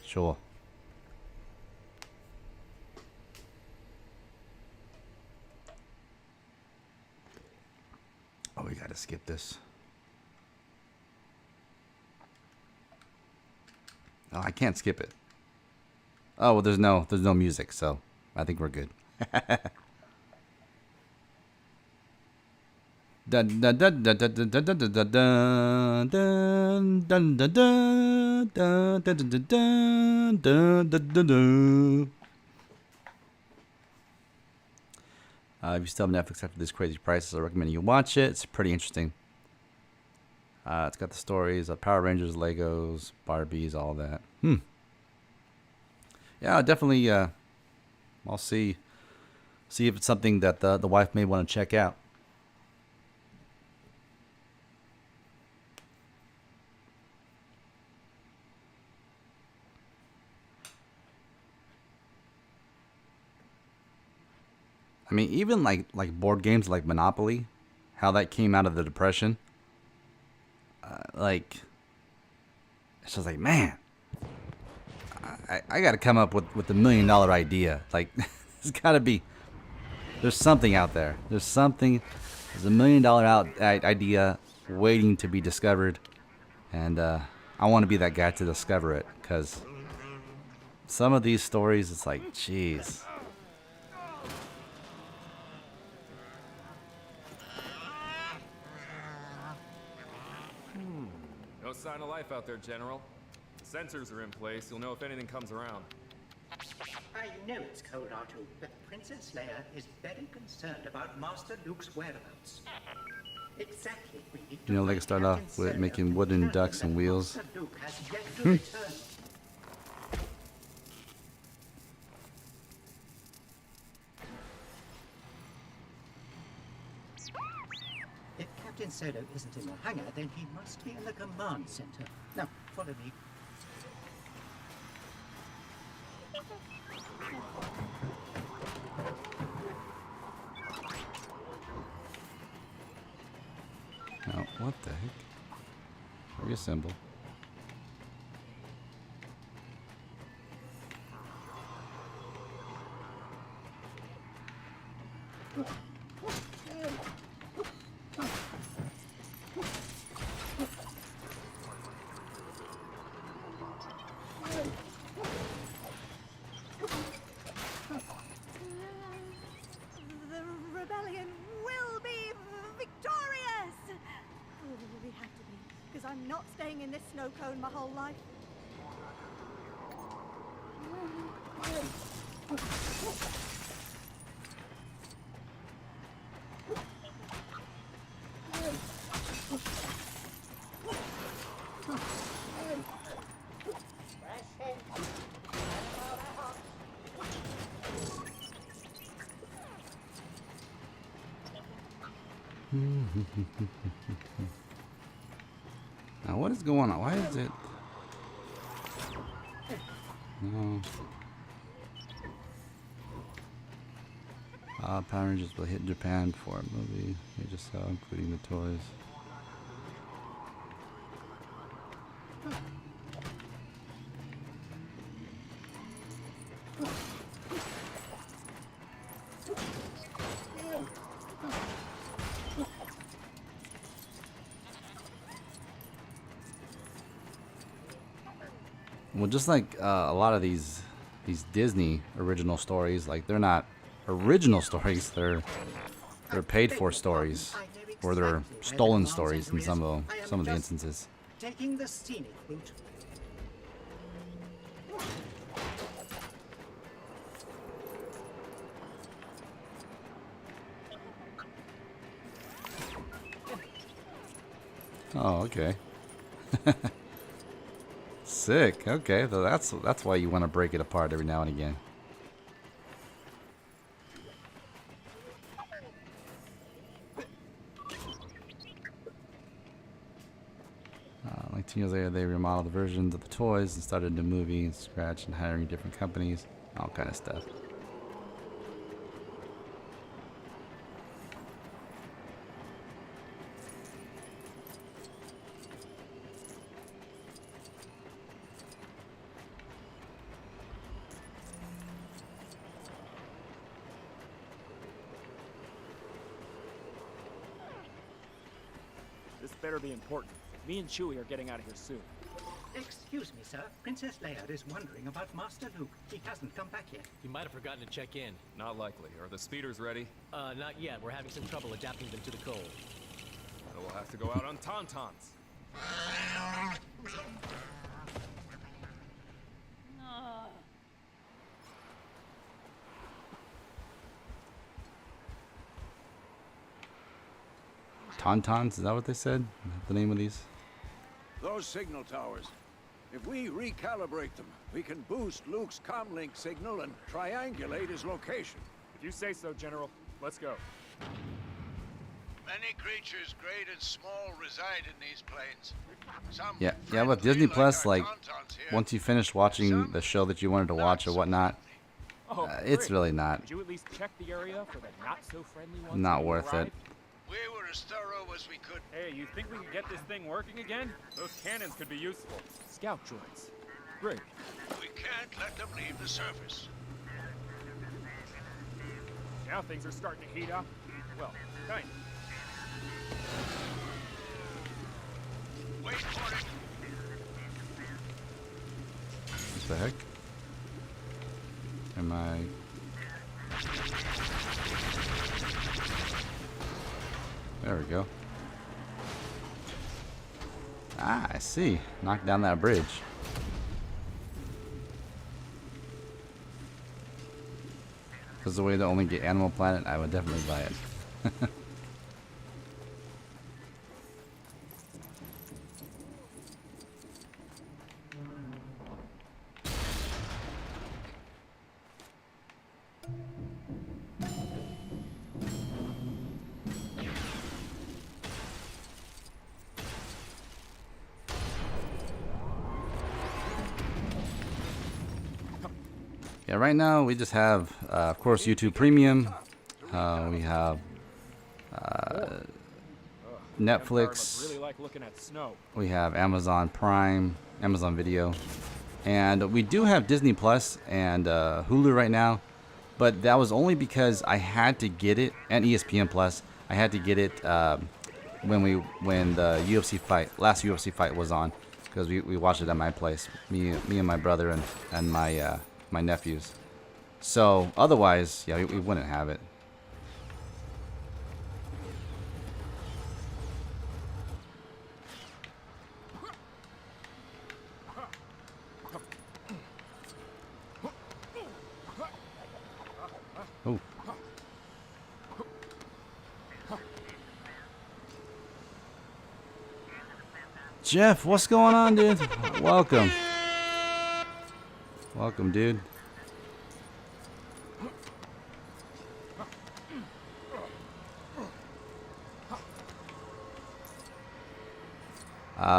Sure. Oh, we gotta skip this. Oh, I can't skip it. Oh, well, there's no music, so I think we're good. Dun dun dun dun dun dun dun dun dun dun dun dun dun dun dun dun dun. If you still have Netflix after these crazy prices, I recommend you watch it. It's pretty interesting. It's got the stories of Power Rangers, Legos, Barbies, all that. Yeah, definitely. I'll see if it's something that the wife may want to check out. I mean, even like board games like Monopoly, how that came out of the Depression. Like, it's just like, man, I got to come up with the $1 million idea. Like, there's got to be, there's something out there. There's a $1 million idea waiting to be discovered, and I want to be that guy to discover it, because some of these stories, it's like, jeez. No sign of life out there, General. The sensors are in place. You'll know if anything comes around. I know it's cold, R2, but Princess Leia is very concerned about Master Luke's whereabouts. Exactly. You know, like start off with making wooden ducks and wheels. Master Luke has yet to return. If Captain Solo isn't in the hangar, then he must be in the command center. Now, follow me. Oh, what the heck? Reassemble. The rebellion will be victorious! Oh, we have to be, because I'm not staying in this snow cone my whole life. Now, what is going on? Why is it? No. Power Rangers will hit Japan for a movie they just saw, including the toys. Well, just like a lot of these Disney original stories, like they're not original stories, they're paid for stories, or they're stolen stories in some of the instances. Taking the scenic route. Oh, okay. Sick. Okay, so that's why you want to break it apart every now and again. Like 2 years later, they remodeled the versions of the toys and started the movie and scratch and hiring different companies, all kind of stuff. This better be important. Me and Chewie are getting out of here soon. Excuse me, sir. Princess Leia is wondering about Master Luke. He hasn't come back yet. You might have forgotten to check in. Not likely. Are the speeders ready? Not yet. We're having some trouble adapting them to the cold. So we'll have to go out on tauntauns. Tauntauns, is that what they said? Is that the name of these? Those signal towers. If we recalibrate them, we can boost Luke's comlink signal and triangulate his location. If you say so, General. Let's go. Many creatures, great and small, reside in these planes. Some Yeah, with Disney Plus, like, tauntauns here. once you finish watching the show that you wanted to watch or whatnot, it's really not Did you at least check the area for the not-so-friendly ones? not when you worth it. arrived? We were as thorough as we could. Hey, you think we can get this thing working again? Those cannons could be useful. Scout droids. Great. We can't let them leave the surface. Now things are starting to heat up. Well, kind of. Wait for it. What the heck? Am I... There we go. Ah, I see. Knock down that bridge. If this is the way to only get Animal Planet, I would definitely buy it. Yeah, right now we just have, of course, YouTube Premium. We have Netflix. Really like looking at snow. We have Amazon Prime, Amazon Video, and we do have Disney Plus and Hulu right now. But that was only because I had to get it, and ESPN Plus. I had to get it when the last UFC fight was on, because we watched it at my place, me and my brother and my nephews. So otherwise, yeah, we wouldn't have it. Oh. Jeff, what's going on, dude? Welcome. Welcome, dude.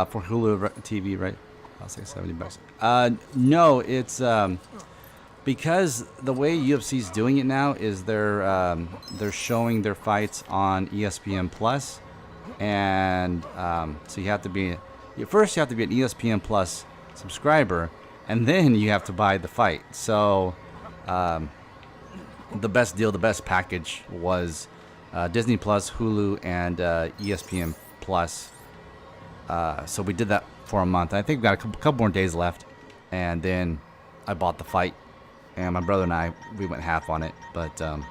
For Hulu TV, right? I'll say $70. No, it's because the way UFC's doing it now is they're showing their fights on ESPN Plus, and so you have to be first you have to be an ESPN Plus subscriber, and then you have to buy the fight. So the best deal, the best package was Disney Plus, Hulu, and ESPN Plus. So we did that for a month. I think we got a couple more days left, and then I bought the fight, and my brother and I, we went half on it, but well,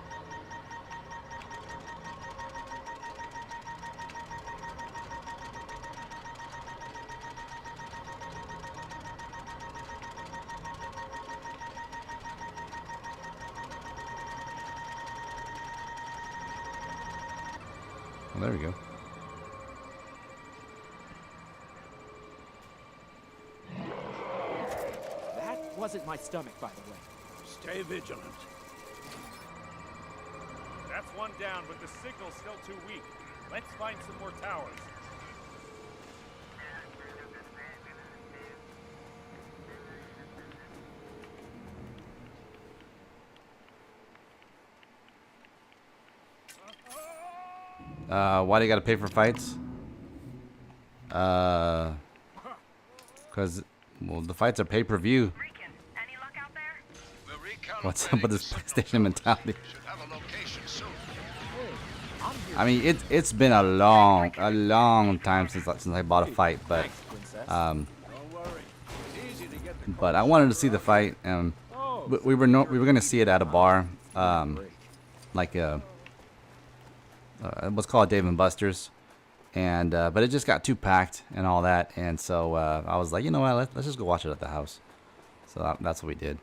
there we go. Wasn't my stomach, by the way. Stay vigilant. That's one down, but the signal's still too weak. Let's find some more towers. Why do you gotta pay for fights? Because, well, the fights are pay-per-view. What's up with this PlayStation mentality? I mean, it's been a long time since I bought a fight, but I wanted to see the fight, and we were gonna see it at a bar, like what's called Dave and Buster's, and but it just got too packed and all that, and so I was like, you know what, let's just go watch it at the house. So that's what we did.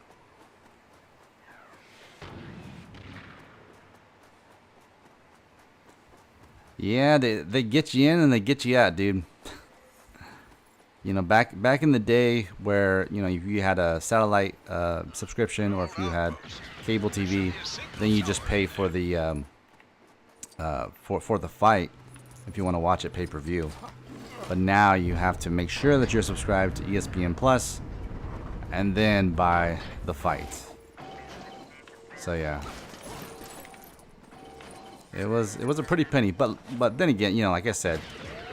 Yeah, they get you in and they get you out, dude. You know, back in the day where, you know, if you had a satellite subscription or if you had cable TV, then you just pay for the for the fight if you want to watch it pay-per-view. But now you have to make sure that you're subscribed to ESPN Plus and then buy the fight. So yeah. It was a pretty penny, but then again, you know, like I said,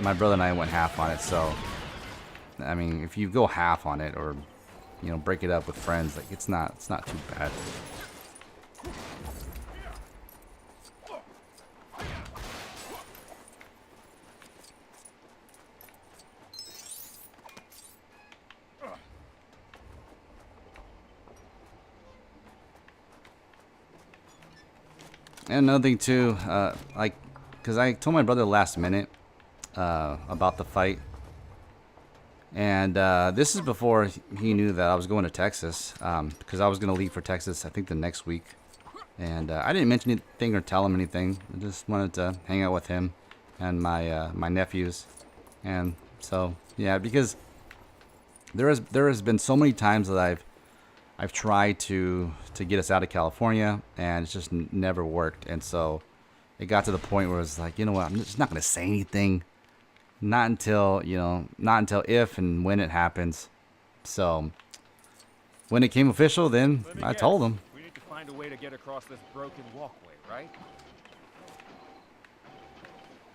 my brother and I went half on it, so I mean, if you go half on it or, you know, break it up with friends, like it's not too bad. And another thing too, like, because I told my brother last minute about the fight, and this is before he knew that I was going to Texas, because I was going to leave for Texas, I think, the next week, and I didn't mention anything or tell him anything. I just wanted to hang out with him and my nephews, and so yeah, because there has been so many times that I've tried to get us out of California, and it's just never worked. And so it got to the point where it's like, you know what, I'm just not going to say anything. Not until if and when it happens. So when it came official, then I told him. We need to find a way to get across this broken walkway, right?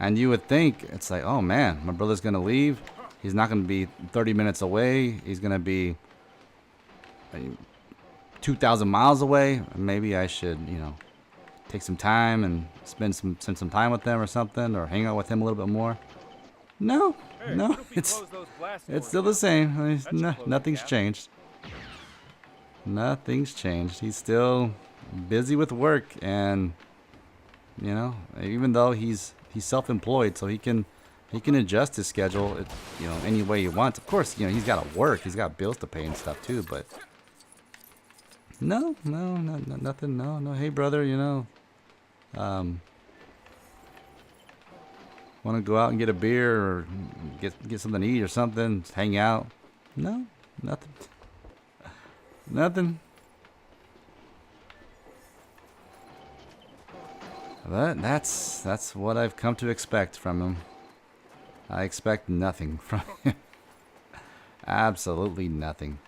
And you would think, it's like, oh man, my brother's going to leave. He's not going to be 30 minutes away. He's going to be 2,000 miles away. Maybe I should, you know, take some time and spend some time with them or something, or hang out with him a little bit more. No, hey, no, it's still the same. I mean, nothing's changed. Nothing's changed. He's still busy with work, and you know, even though he's self-employed, so he can adjust his schedule, you know, any way he wants. Of course, you know, he's got to work. He's got bills to pay and stuff too, but. No, nothing. No. Hey, brother, you know, want to go out and get a beer or get something to eat or something, hang out? No, nothing. But that's what I've come to expect from him. I expect nothing from him. Absolutely nothing.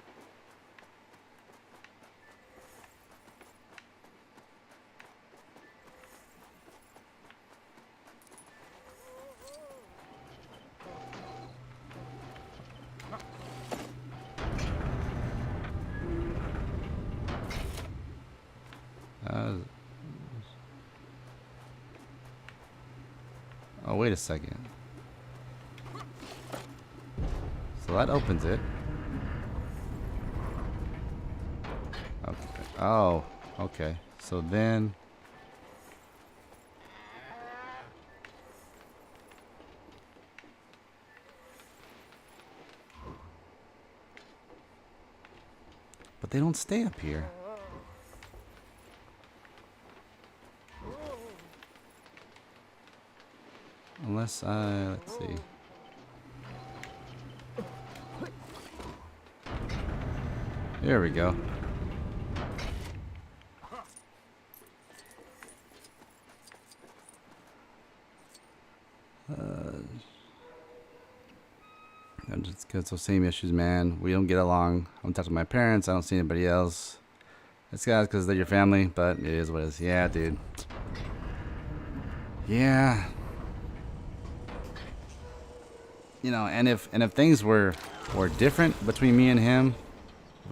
Oh, wait a second. So that opens it. Okay. Oh, okay. So then... But they don't stay up here. Unless let's see. There we go. I'm just got those same issues, man. We don't get along. I don't talk to my parents. I don't see anybody else. It's guys because they're your family, but it is what it is. Yeah, dude. Yeah. You know, and if things were different between me and him,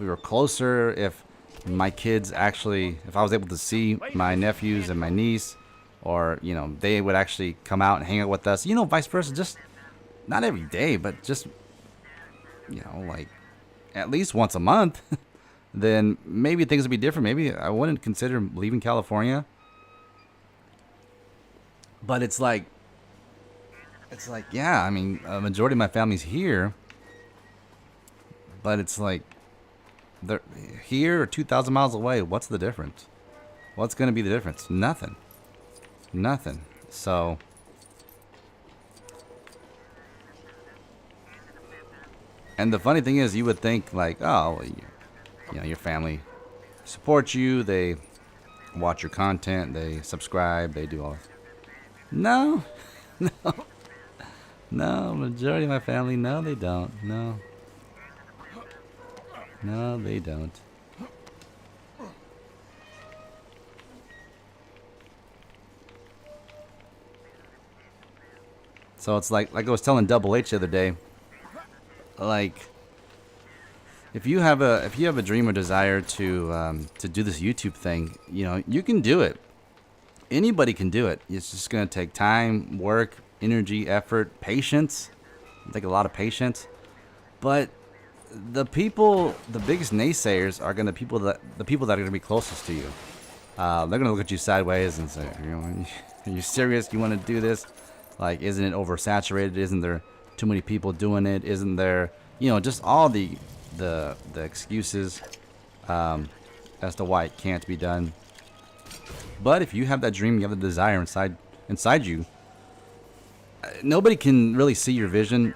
we were closer. If my kids actually, if I was able to see my nephews and my niece, or you know, they would actually come out and hang out with us. You know, vice versa. Just not every day, but just you know, like at least once a month. Then maybe things would be different. Maybe I wouldn't consider leaving California. But it's like, yeah, I mean, a majority of my family's here. But it's like, they're here or 2,000 miles away. What's the difference? What's going to be the difference? Nothing. Nothing. So, and the funny thing is, you would think like, oh, well, you know, your family supports you. They watch your content. They subscribe. They do all. No, no, no. Majority of my family, no, they don't. No, no, they don't. So it's like I was telling Double H the other day, like if you have a dream or desire to do this YouTube thing, you know, you can do it. Anybody can do it. It's just gonna take time, work, energy, effort, patience. It'll take a lot of patience. But the biggest naysayers are the people that are gonna be closest to you. They're gonna look at you sideways and say, you know, are you serious? You want to do this? Like, isn't it oversaturated? Isn't there too many people doing it? Isn't there, you know, just all the excuses as to why it can't be done. But if you have that dream, you have the desire inside you, nobody can really see your vision.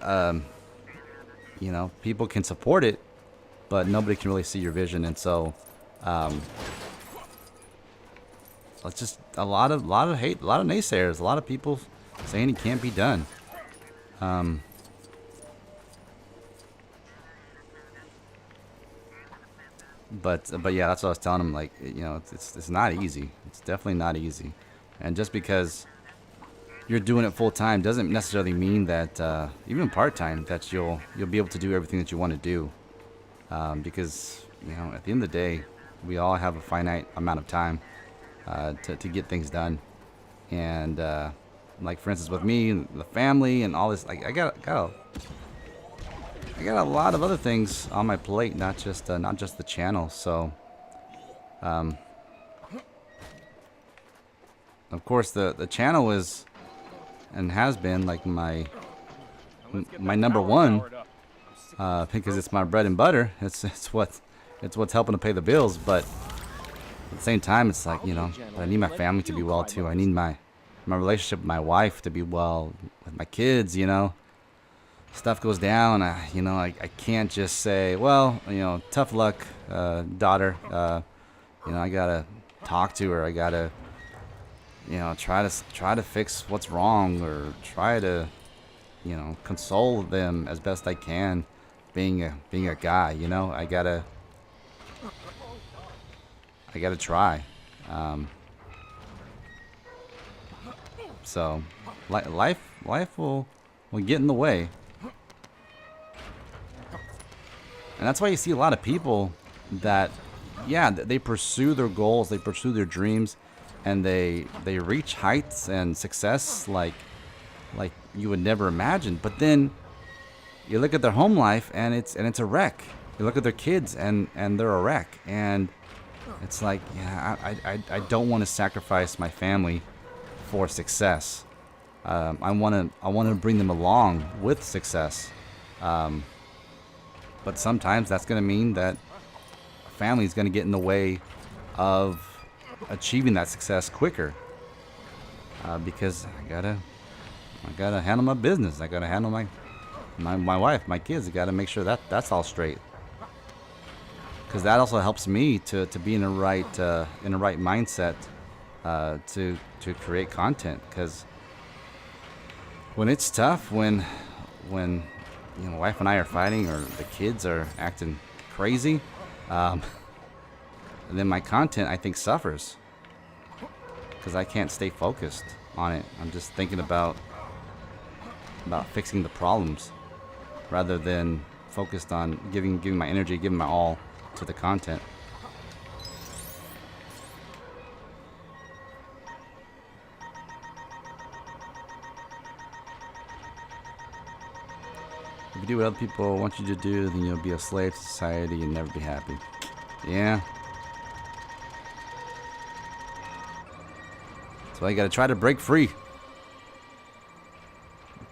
You know, people can support it, but nobody can really see your vision. And so, it's just a lot of hate, a lot of naysayers, a lot of people saying it can't be done. But yeah, that's what I was telling him. Like, you know, it's not easy. It's definitely not easy. And just because you're doing it full time doesn't necessarily mean that even part time that you'll be able to do everything that you want to do. Because you know, at the end of the day, we all have a finite amount of time to get things done. And like for instance, with me and the family and all this, like I got a lot of other things on my plate, not just the channel. So, of course, the channel is and has been like my number one, because it's my bread and butter. It's what's helping to pay the bills. But at the same time, it's like, you know, I need my family to be well too. I need my relationship with my wife to be well, with my kids. You know. Stuff goes down, you know, I can't just say, well, you know, tough luck, daughter. You know, I gotta talk to her. I gotta, you know, try to fix what's wrong, or try to, you know, console them as best I can. being a guy, you know. I gotta try. So life will get in the way, and that's why you see a lot of people that, yeah, they pursue their goals, they pursue their dreams, and they reach heights and success like you would never imagine. But then you look at their home life and it's a wreck. You look at their kids and they're a wreck. And it's like, yeah, I don't want to sacrifice my family for success. I want to bring them along with success. But sometimes that's going to mean that family is going to get in the way of achieving that success quicker. Because I gotta handle my business. I gotta handle my wife, my kids. I gotta make sure that that's all straight. Because that also helps me to be in the right mindset to create content. Because when it's tough, when you know, my wife and I are fighting, or the kids are acting crazy, and then my content, I think, suffers because I can't stay focused on it. I'm just thinking about fixing the problems rather than focused on giving my energy, giving my all to the content. If you do what other people want you to do, then you'll be a slave to society and never be happy. Yeah. So you gotta try to break free.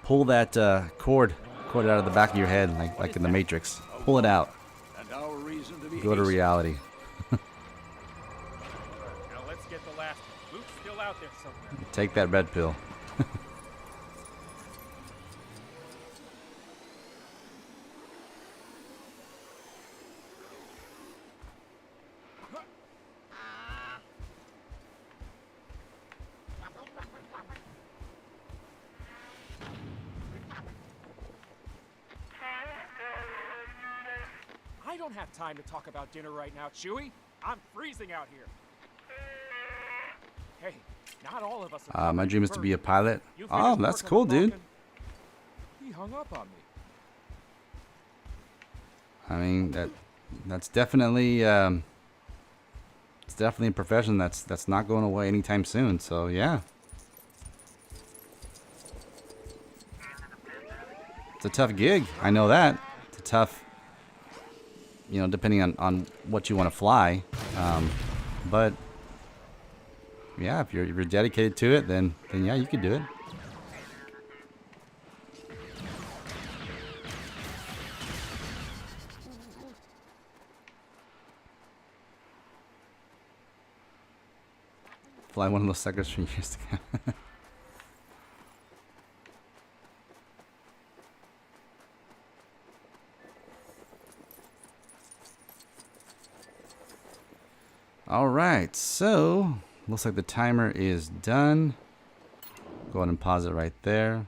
Pull that cord out of the back of your head, like in the Matrix. Pull it out. Go to reality. Now let's get the last one. Luke's still out there somewhere. Take that red pill. I don't have time to talk about dinner right now, Chewie. I'm freezing out here. Hey, not all of us are My dream is to be a pilot. Oh, that's cool, dude. He hung up on me. I mean, that's definitely it's definitely a profession that's not going away anytime soon. So yeah, it's a tough gig. I know that. It's a tough, you know, depending on what you want to fly. But yeah, if you're dedicated to it, then yeah, you could do it. Fly one of those suckers for years to come. All right, so looks like the timer is done. Go ahead and pause it right there.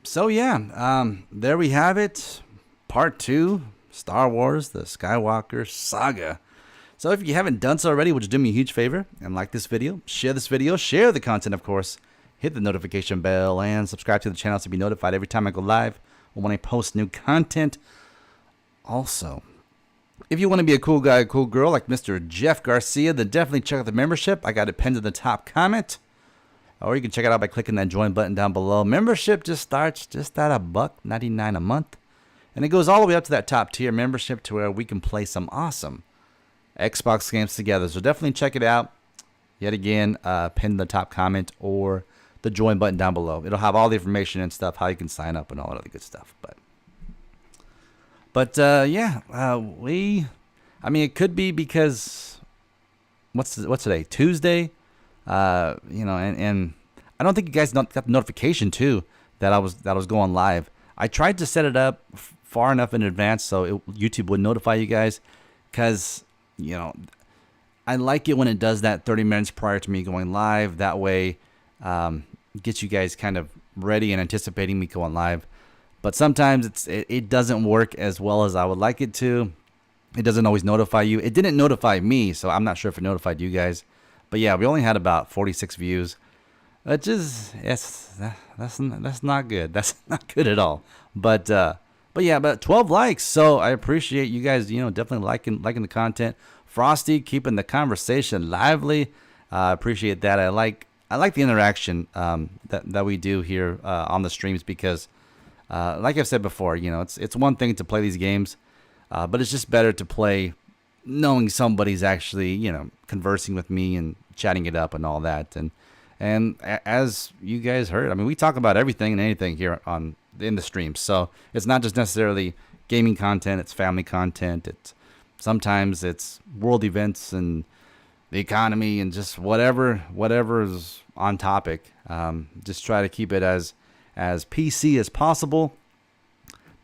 So yeah, there we have it. Part 2, Star Wars, the Skywalker Saga. So if you haven't done so already, would you do me a huge favor and like this video, share the content, of course, hit the notification bell, and subscribe to the channel to be notified every time I go live or when I post new content. Also, if you want to be a cool guy, cool girl like Mr. Jeff Garcia, then definitely check out the membership. I got it pinned in the top comment. Or you can check it out by clicking that join button down below. Membership just starts just at $1.99 a month. And it goes all the way up to that top tier membership to where we can play some awesome Xbox games together. So definitely check it out. Yet again, pin the top comment or the join button down below. It'll have all the information and stuff, how you can sign up and all that other good stuff. But yeah, I mean, it could be because what's today? Tuesday. You know, and I don't think you guys got the notification too that I was going live. I tried to set it up far enough in advance so YouTube would notify you guys, because you know, I like it when it does that 30 minutes prior to me going live. That way, gets you guys kind of ready and anticipating me going live. But sometimes it doesn't work as well as I would like it to. It doesn't always notify you. It didn't notify me, so I'm not sure if it notified you guys. But yeah, we only had about 46 views. That's not good. That's not good at all. But yeah, but 12 likes. So I appreciate you guys, definitely liking the content. Frosty keeping the conversation lively. Appreciate that. I like the interaction that we do here on the streams because, like I've said before, it's one thing to play these games, but it's just better to play knowing somebody's actually conversing with me and chatting it up and all that. And as you guys heard, I mean, we talk about everything and anything here in the streams. So it's not just necessarily gaming content; it's family content. Sometimes it's world events and the economy and just whatever is on topic. Just try to keep it as PC as possible.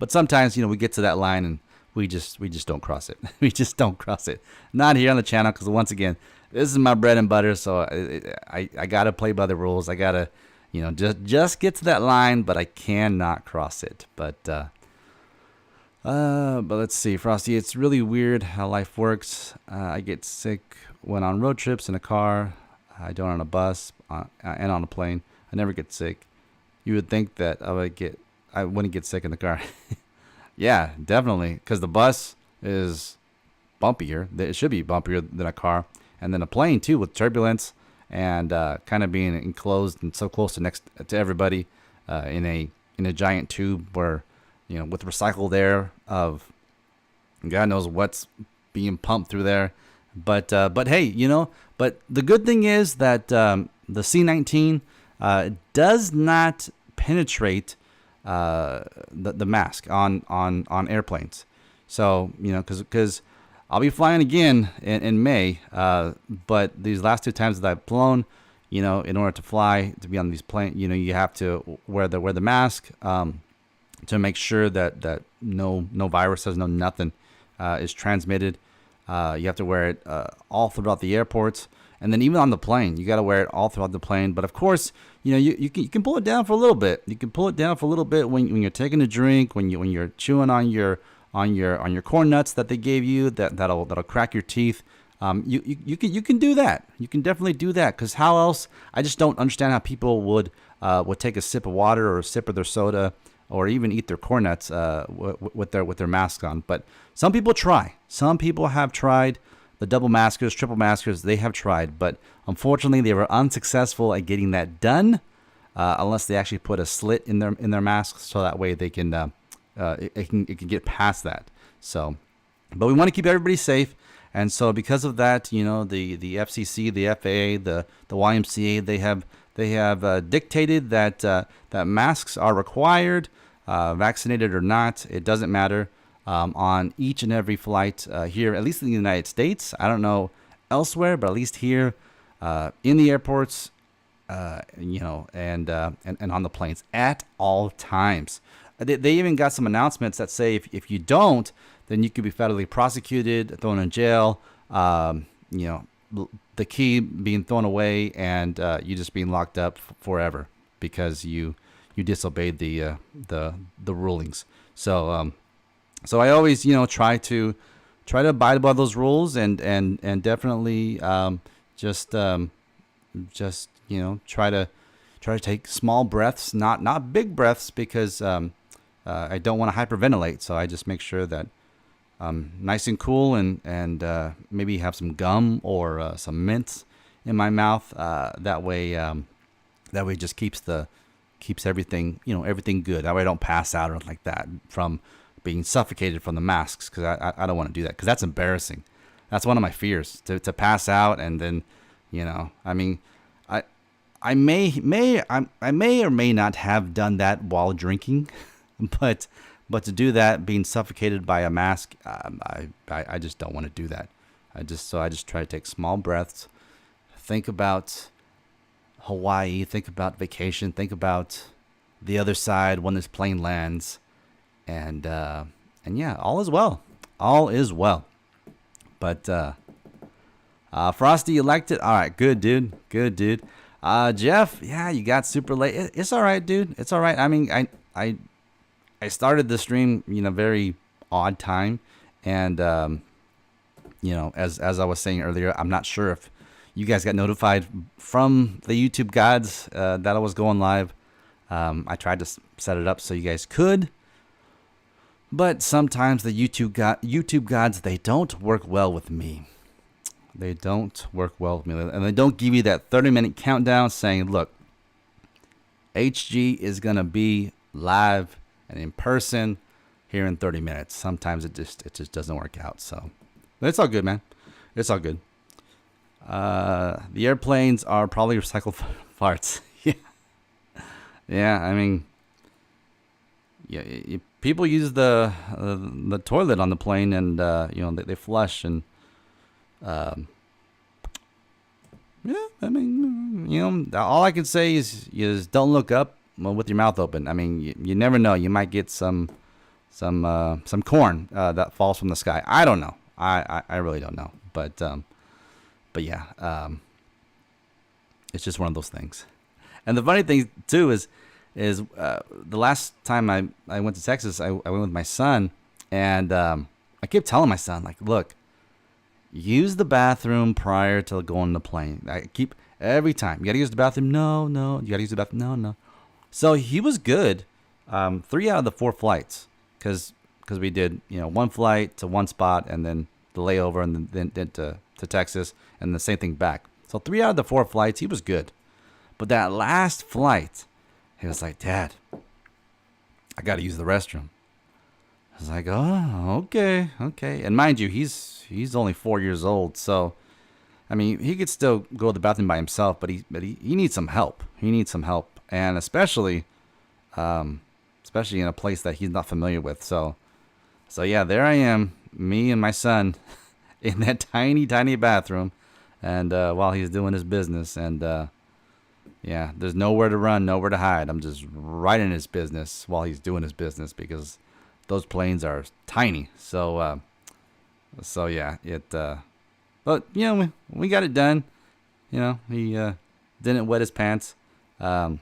But sometimes, we get to that line and we just don't cross it. We just don't cross it. Not here on the channel because once again, this is my bread and butter. So I gotta play by the rules. I gotta, just get to that line, but I cannot cross it. But let's see, Frosty. It's really weird how life works. I get sick when on road trips in a car. I don't on a bus and on a plane. I never get sick. You would think that I wouldn't get sick in the car. Yeah, definitely, because the bus is bumpier. It should be bumpier than a car, and then a plane too with turbulence and kind of being enclosed and so close to everybody in a giant tube where with recycled air of God knows what's being pumped through there. But hey, but the good thing is that the C-19 does not penetrate the mask on airplanes. So because I'll be flying again in May, but these last two times that I've flown, in order to fly, to be on these planes, you have to wear the mask to make sure that no viruses, nothing is transmitted. You have to wear it all throughout the airports, and then even on the plane, you got to wear it all throughout the plane. But of course, you can pull it down for a little bit. You can pull it down for a little bit when you're taking a drink, when you're chewing on your corn nuts that they gave you that'll crack your teeth. You can do that. You can definitely do that, because how else? I just don't understand how people would take a sip of water or a sip of their soda or even eat their corn nuts with their mask on. But some people try. Some people have tried. The double maskers, triple maskers, they have tried, but unfortunately they were unsuccessful at getting that done, unless they actually put a slit in their masks, so that way they can it can get past that. So, but we want to keep everybody safe, and so because of that, the FCC, the FAA, the YMCA, they have dictated that masks are required, vaccinated or not, it doesn't matter. On each and every flight here, at least in the United States. I don't know elsewhere, but at least here in the airports, and on the planes at all times. They even got some announcements that say if you don't, then you could be federally prosecuted, thrown in jail, the key being thrown away, and you just being locked up forever because you disobeyed the rulings. So I always, try to abide by those rules and definitely just try to take small breaths, not big breaths, because I don't want to hyperventilate. So I just make sure that I'm nice and cool and maybe have some gum or some mints in my mouth. That way it just keeps everything everything good. That way I don't pass out or anything like that from being suffocated from the masks, because I don't want to do that, because that's embarrassing. That's one of my fears, to pass out, and then I mean, I may or may not have done that while drinking, but to do that, being suffocated by a mask, I just don't want to do that. I just try to take small breaths, think about Hawaii, think about vacation, think about the other side when this plane lands. And yeah, all is well. All is well. But Frosty, you liked it? All right, good, dude. Good, dude. Jeff, yeah, you got super late. It's all right, dude. It's all right. I mean, I started the stream, very odd time, and as I was saying earlier, I'm not sure if you guys got notified from the YouTube gods that I was going live. I tried to set it up so you guys could, but sometimes the YouTube gods, they don't work well with me. They don't work well with me, and they don't give you that 30-minute countdown saying, "Look, HG is gonna be live and in person here in 30 minutes." Sometimes it just doesn't work out. So, but it's all good, man. It's all good. The airplanes are probably recycled parts. Yeah. I mean, people use the toilet on the plane, and they flush, and I mean, all I can say is don't look up with your mouth open. I mean, you never know. You might get some corn that falls from the sky. I don't know. I really don't know. But yeah, it's just one of those things. And the funny thing too is the last time I went to Texas, I went with my son, and I kept telling my son, like, look, use the bathroom prior to going on the plane. I keep every time, you gotta use the bathroom. No, you gotta use the bathroom. No. So he was good. 3 out of the 4 flights, because we did one flight to one spot, and then the layover, and then to Texas, and the same thing back. So 3 out of the 4 flights, he was good. But that last flight, he was like, "Dad, I got to use the restroom." I was like, "Oh, okay." And mind you, he's only 4 years old, so I mean, he could still go to the bathroom by himself, but he needs some help. He needs some help, and especially in a place that he's not familiar with. So yeah, there I am, me and my son, in that tiny bathroom, and while he's doing his business, and yeah, there's nowhere to run, nowhere to hide. I'm just right in his business while he's doing his business, because those planes are tiny. So yeah, but we got it done. He didn't wet his pants, and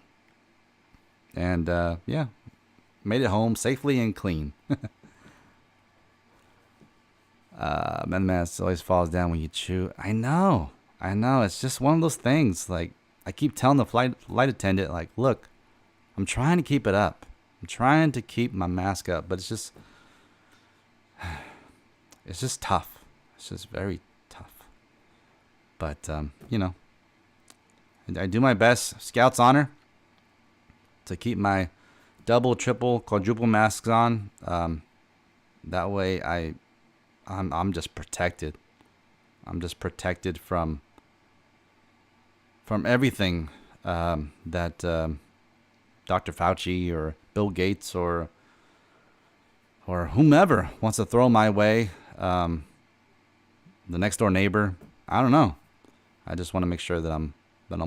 yeah, made it home safely and clean. Man, mask always falls down when you chew. I know. It's just one of those things. Like, I keep telling the flight attendant, like, look, I'm trying to keep it up. I'm trying to keep my mask up, but it's just tough. It's just very tough. But I do my best. Scout's honor to keep my double, triple, quadruple masks on. That way I'm just protected. I'm just protected from everything that Dr. Fauci or Bill Gates or whomever wants to throw my way. The next door neighbor. I don't know. I just want to make sure that I'm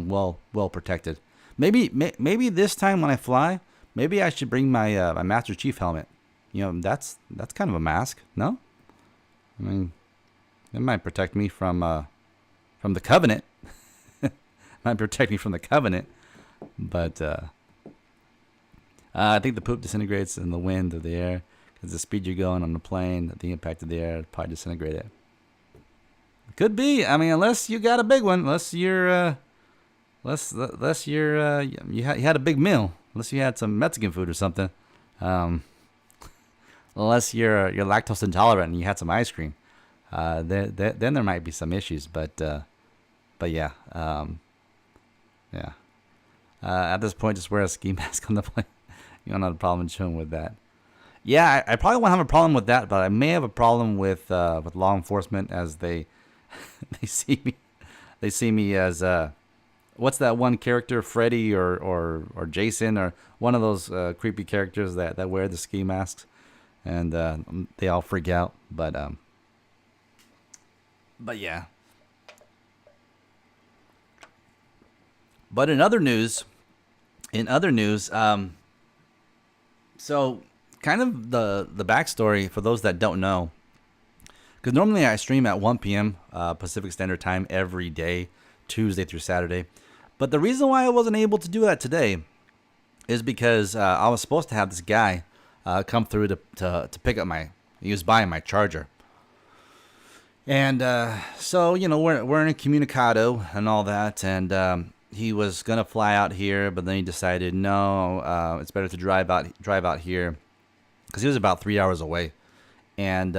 well protected. Maybe this time when I fly, maybe I should bring my my Master Chief helmet. That's kind of a mask, no? I mean, it might protect me from the Covenant. Might protect me from the Covenant, but I think the poop disintegrates in the wind of the air, because the speed you're going on the plane, the impact of the air probably disintegrate it. Could be. I mean, unless you got a big one, unless you're you had a big meal, unless you had some Mexican food or something. Unless you're lactose intolerant and you had some ice cream, then there might be some issues. But yeah, yeah. At this point, just wear a ski mask on the plane. You don't have a problem chewing with that. Yeah, I probably won't have a problem with that, but I may have a problem with law enforcement, as they see me. They see me as what's that one character, Freddy or Jason, or one of those creepy characters that wear the ski masks, and they all freak out. But yeah. But in other news, so kind of the backstory for those that don't know, because normally I stream at 1 p.m. Pacific Standard Time every day, Tuesday through Saturday. But the reason why I wasn't able to do that today is because I was supposed to have this guy come through to pick up he was buying my charger. And so, we're in a communicado and all that, and he was gonna fly out here, but then he decided no, it's better to drive out here, because he was about 3 hours away, and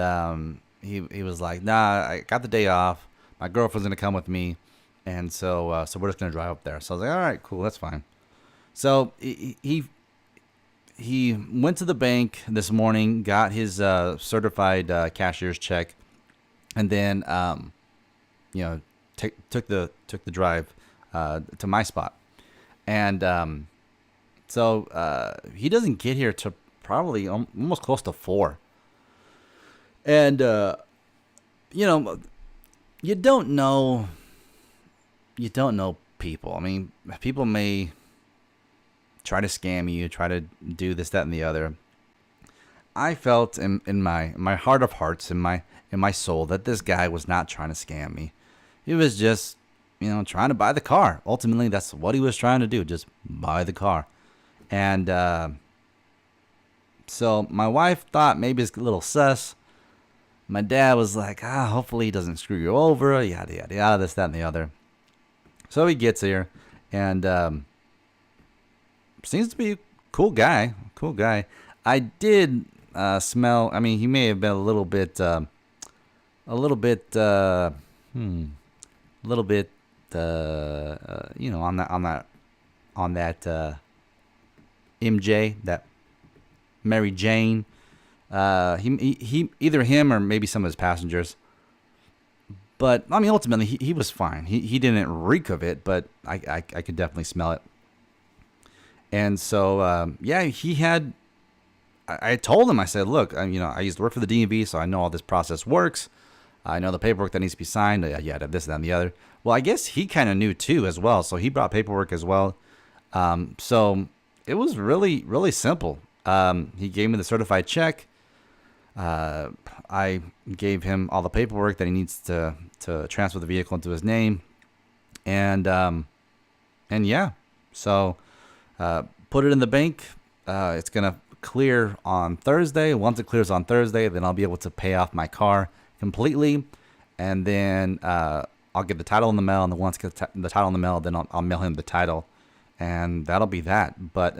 he was like, nah, I got the day off, my girlfriend's gonna come with me, and so we're just gonna drive up there. So I was like, all right, cool, that's fine. So he went to the bank this morning, got his certified cashier's check, and then took the drive to my spot. And so he doesn't get here to probably almost close to 4. And you don't know people. I mean, people may try to scam you, try to do this, that, and the other. I felt in my heart of hearts, in my soul, that this guy was not trying to scam me. He was just, trying to buy the car. Ultimately, that's what he was trying to do, just buy the car. And so my wife thought maybe it's a little sus. My dad was like, hopefully he doesn't screw you over, yada, yada, yada, this, that, and the other. So he gets here, and seems to be a cool guy. I did smell, he may have been a little bit on that MJ, that Mary Jane. He either him or maybe some of his passengers. But ultimately he was fine. He didn't reek of it, but I could definitely smell it. And so he had. I told him, I said, look, I used to work for the DMV, so I know all this process works. I know the paperwork that needs to be signed. This, that, and the other. Well, I guess he kind of knew too as well, so he brought paperwork as well. So it was really, really simple. He gave me the certified check. I gave him all the paperwork that he needs to transfer the vehicle into his name. And yeah, so put it in the bank. It's going to clear on Thursday. Once it clears on Thursday, then I'll be able to pay off my car completely. And then I'll get the title in the mail. And then once I get the title in the mail, then I'll mail him the title. And that'll be that. But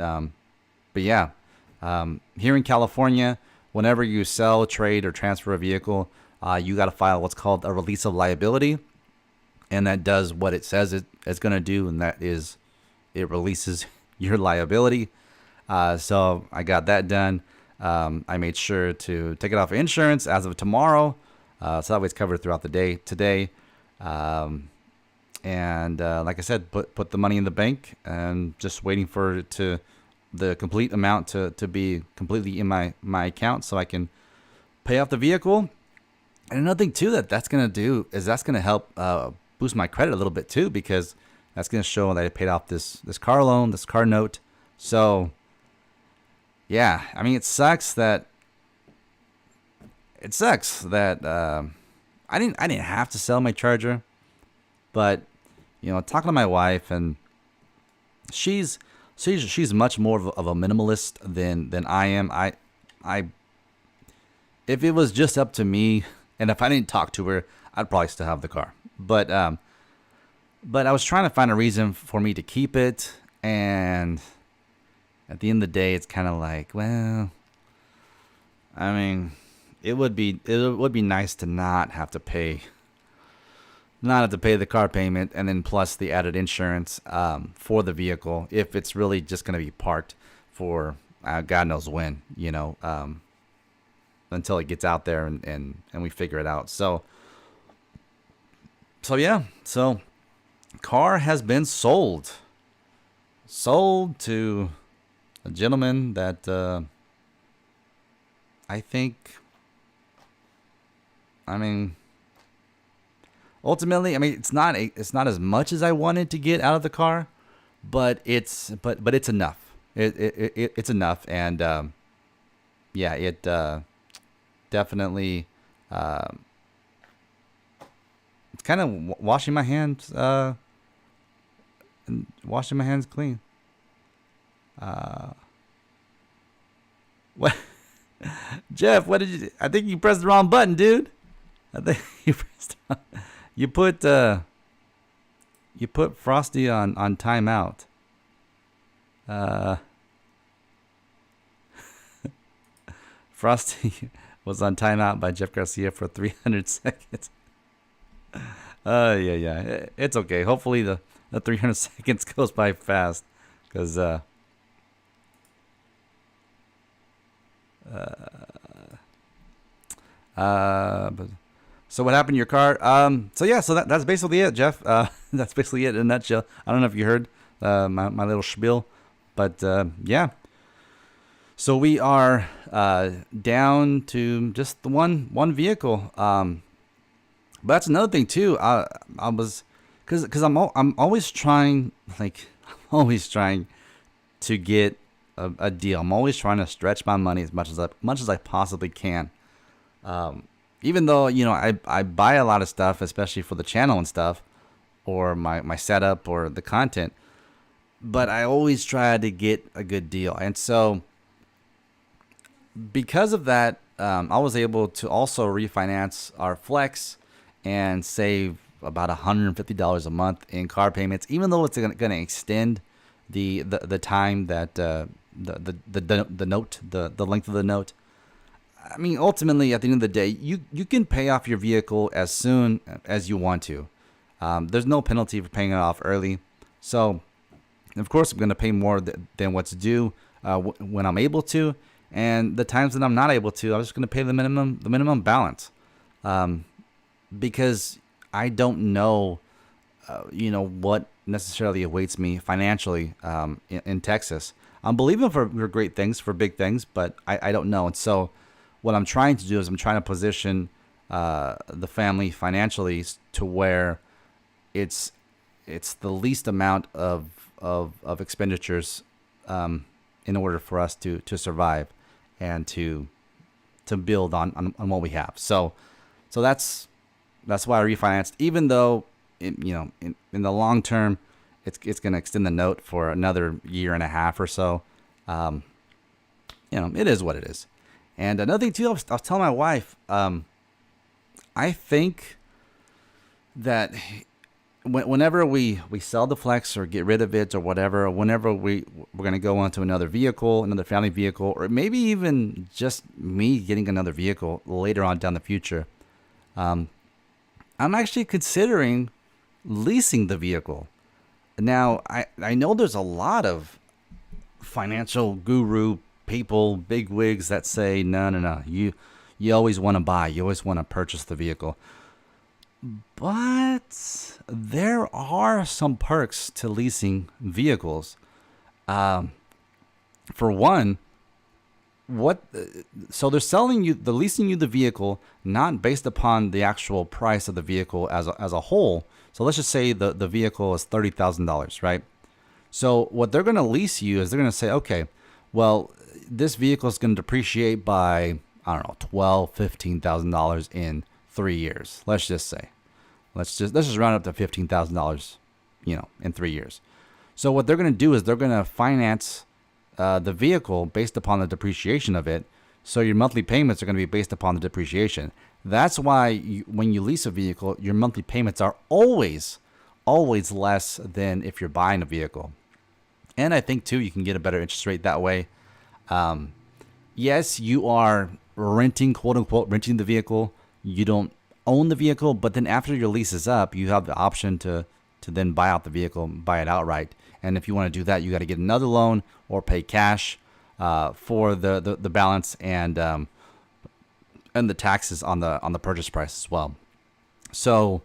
yeah, here in California, whenever you sell, trade, or transfer a vehicle, you got to file what's called a release of liability. And that does what it says it's going to do, and that is it releases your liability. So I got that done. I made sure to take it off of insurance as of tomorrow. So that way it's covered throughout the day today. And like I said, put the money in the bank and just waiting for the complete amount to be completely in my account so I can pay off the vehicle. And another thing too that's going to do is that's going to help boost my credit a little bit too, because that's going to show that I paid off this car loan, this car note. So yeah, it sucks that I didn't have to sell my charger, but talking to my wife, and she's much more of a minimalist than I am. I if it was just up to me, and if I didn't talk to her, I'd probably still have the car. But I was trying to find a reason for me to keep it, and at the end of the day, it's kind of like, well, it would be nice to not have to pay the car payment, and then plus the added insurance for the vehicle if it's really just going to be parked for God knows when, until it gets out there and we figure it out. So yeah, so car has been sold to a gentleman that I think, ultimately, it's not as much as I wanted to get out of the car, but it's enough. It's enough, and yeah, it definitely it's kind of washing my hands. and washing my hands clean. What? Jeff, what did you? I think you pressed the wrong button, dude. I think you pressed. You put Frosty on timeout. Frosty was on timeout by Jeff Garcia for 300 seconds. Yeah. It's okay. Hopefully the 300 seconds goes by fast, because but so what happened to your car? So that's basically it, Jeff. That's basically it in a nutshell. I don't know if you heard my little spiel, but yeah. So we are down to just the one vehicle. But that's another thing too. I was, because I'm always trying, to get a deal. I'm always trying to stretch my money as much as I possibly can. Even though, I buy a lot of stuff, especially for the channel and stuff, or my setup or the content, but I always try to get a good deal. And so because of that, I was able to also refinance our Flex and save about $150 a month in car payments, even though it's going to extend the time that the length of the note. I mean, ultimately, at the end of the day, you can pay off your vehicle as soon as you want to. There's no penalty for paying it off early. So, of course, I'm going to pay more than what's due when I'm able to. And the times that I'm not able to, I'm just going to pay the minimum balance. Because I don't know, what necessarily awaits me financially in Texas. I'm believing for great things, for big things, but I don't know. And so what I'm trying to do is I'm trying to position the family financially to where it's the least amount of expenditures in order for us to survive and to build on what we have. So that's why I refinanced, even though in the long term it's going to extend the note for another year and a half or so. It is what it is. And another thing too, I was telling my wife, I think that whenever we sell the Flex or get rid of it or whatever, whenever we're going to go onto another vehicle, another family vehicle, or maybe even just me getting another vehicle later on down the future, I'm actually considering leasing the vehicle. Now, I know there's a lot of financial guru people, big wigs that say, no, you always want to buy, you always want to purchase the vehicle. But there are some perks to leasing vehicles. For one, so they're leasing you the vehicle not based upon the actual price of the vehicle as a whole. So let's just say the vehicle is $30,000, right? So what they're going to lease you is they're going to say, okay, well, this vehicle is going to depreciate by, I don't know, $12,000, $15,000 in 3 years. Let's just say, let's just round up to $15,000, in 3 years. So what they're going to do is they're going to finance the vehicle based upon the depreciation of it. So your monthly payments are going to be based upon the depreciation. That's why when you lease a vehicle, your monthly payments are always less than if you're buying a vehicle. And I think too, you can get a better interest rate that way. Yes, you are renting, quote unquote, renting the vehicle. You don't own the vehicle, but then after your lease is up, you have the option to then buy out the vehicle, buy it outright. And if you want to do that, you got to get another loan or pay cash for the balance and the taxes on the purchase price as well. So,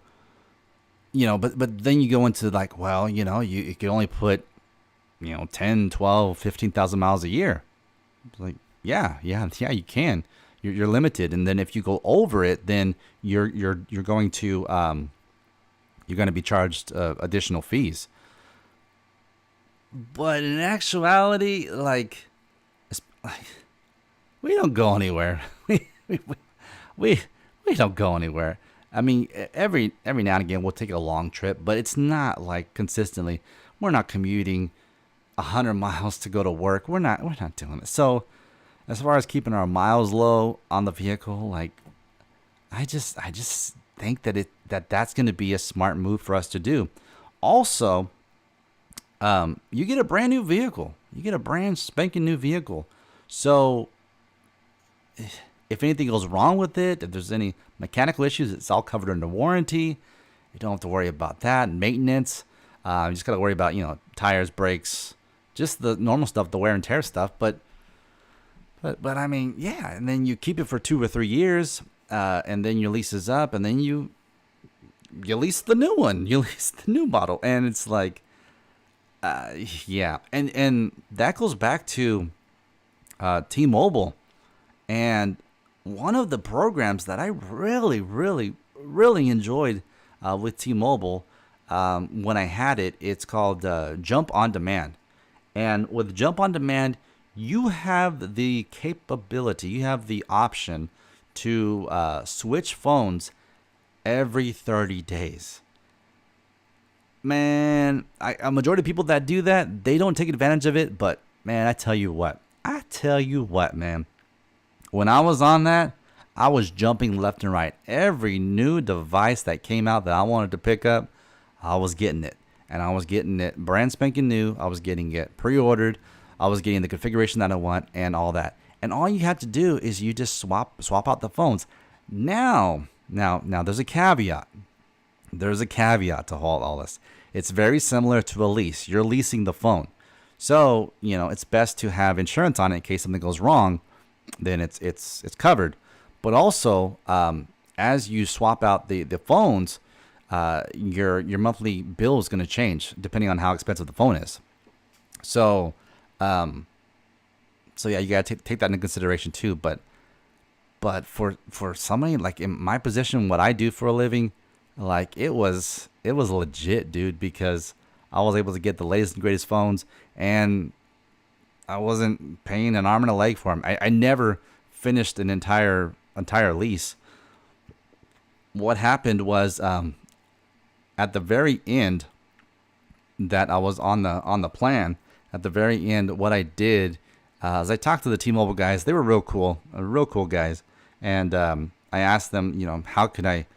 but then you go into like, well, you can only put 10, 12, 15,000 miles a year. It's like, yeah, you can. You're limited, and then if you go over it, then you're going to be charged additional fees. But in actuality, we don't go anywhere. we don't go anywhere. I mean, every now and again we'll take a long trip, but it's not like consistently. We're not commuting 100 miles to go to work. We're not doing it. So as far as keeping our miles low on the vehicle, like I just think that that's going to be a smart move for us to do. Also, you get a brand new vehicle. You get a brand spanking new vehicle. So if anything goes wrong with it, if there's any mechanical issues, it's all covered under warranty. You don't have to worry about that. Maintenance. You just got to worry about, tires, brakes, just the normal stuff, the wear and tear stuff. But I mean, yeah. And then you keep it for 2 or 3 years, and then your lease is up, and then you lease the new one. You lease the new model, and it's like, yeah. And that goes back to T-Mobile, and one of the programs that I really, really, really enjoyed with T-Mobile when I had it, it's called Jump on Demand. And with Jump on Demand, you have the capability, you have the option to switch phones every 30 days. Man, a majority of people that do that, they don't take advantage of it. But man, I tell you what, man. When I was on that, I was jumping left and right. Every new device that came out that I wanted to pick up, I was getting it. And I was getting it brand spanking new. I was getting it pre-ordered. I was getting the configuration that I want and all that. And all you have to do is you just swap out the phones. Now, there's a caveat. There's a caveat to all this. It's very similar to a lease. You're leasing the phone. So, it's best to have insurance on it in case something goes wrong. Then it's covered. But also, as you swap out the phones, your monthly bill is going to change depending on how expensive the phone is. So yeah, you got to take that into consideration too. But for somebody like in my position, what I do for a living, like it was legit, dude, because I was able to get the latest and greatest phones, and I wasn't paying an arm and a leg for them. I never finished an entire lease. What happened was at the very end that I was on the plan, at the very end, what I did is I talked to the T-Mobile guys. They were real cool guys, and I asked them, how could I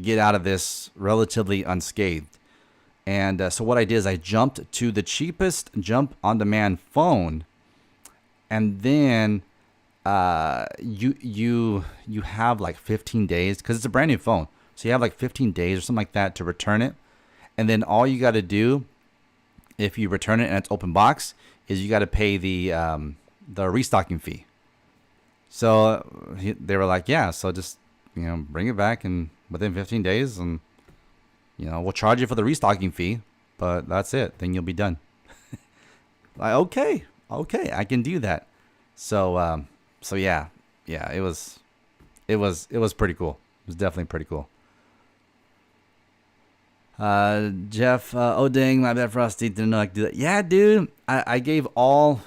get out of this relatively unscathed? And so what I did is I jumped to the cheapest jump on demand phone, and then you have like 15 days because it's a brand new phone. So you have like 15 days or something like that to return it. And then all you got to do if you return it and it's open box is you got to pay the restocking fee. So they were like, yeah, so just, bring it back and within 15 days and, we'll charge you for the restocking fee, but that's it. Then you'll be done. Like, okay, I can do that. So yeah, it was pretty cool. It was definitely pretty cool. Jeff, oh dang, my bad, Frosty, didn't know I could do that. Yeah, dude, I gave all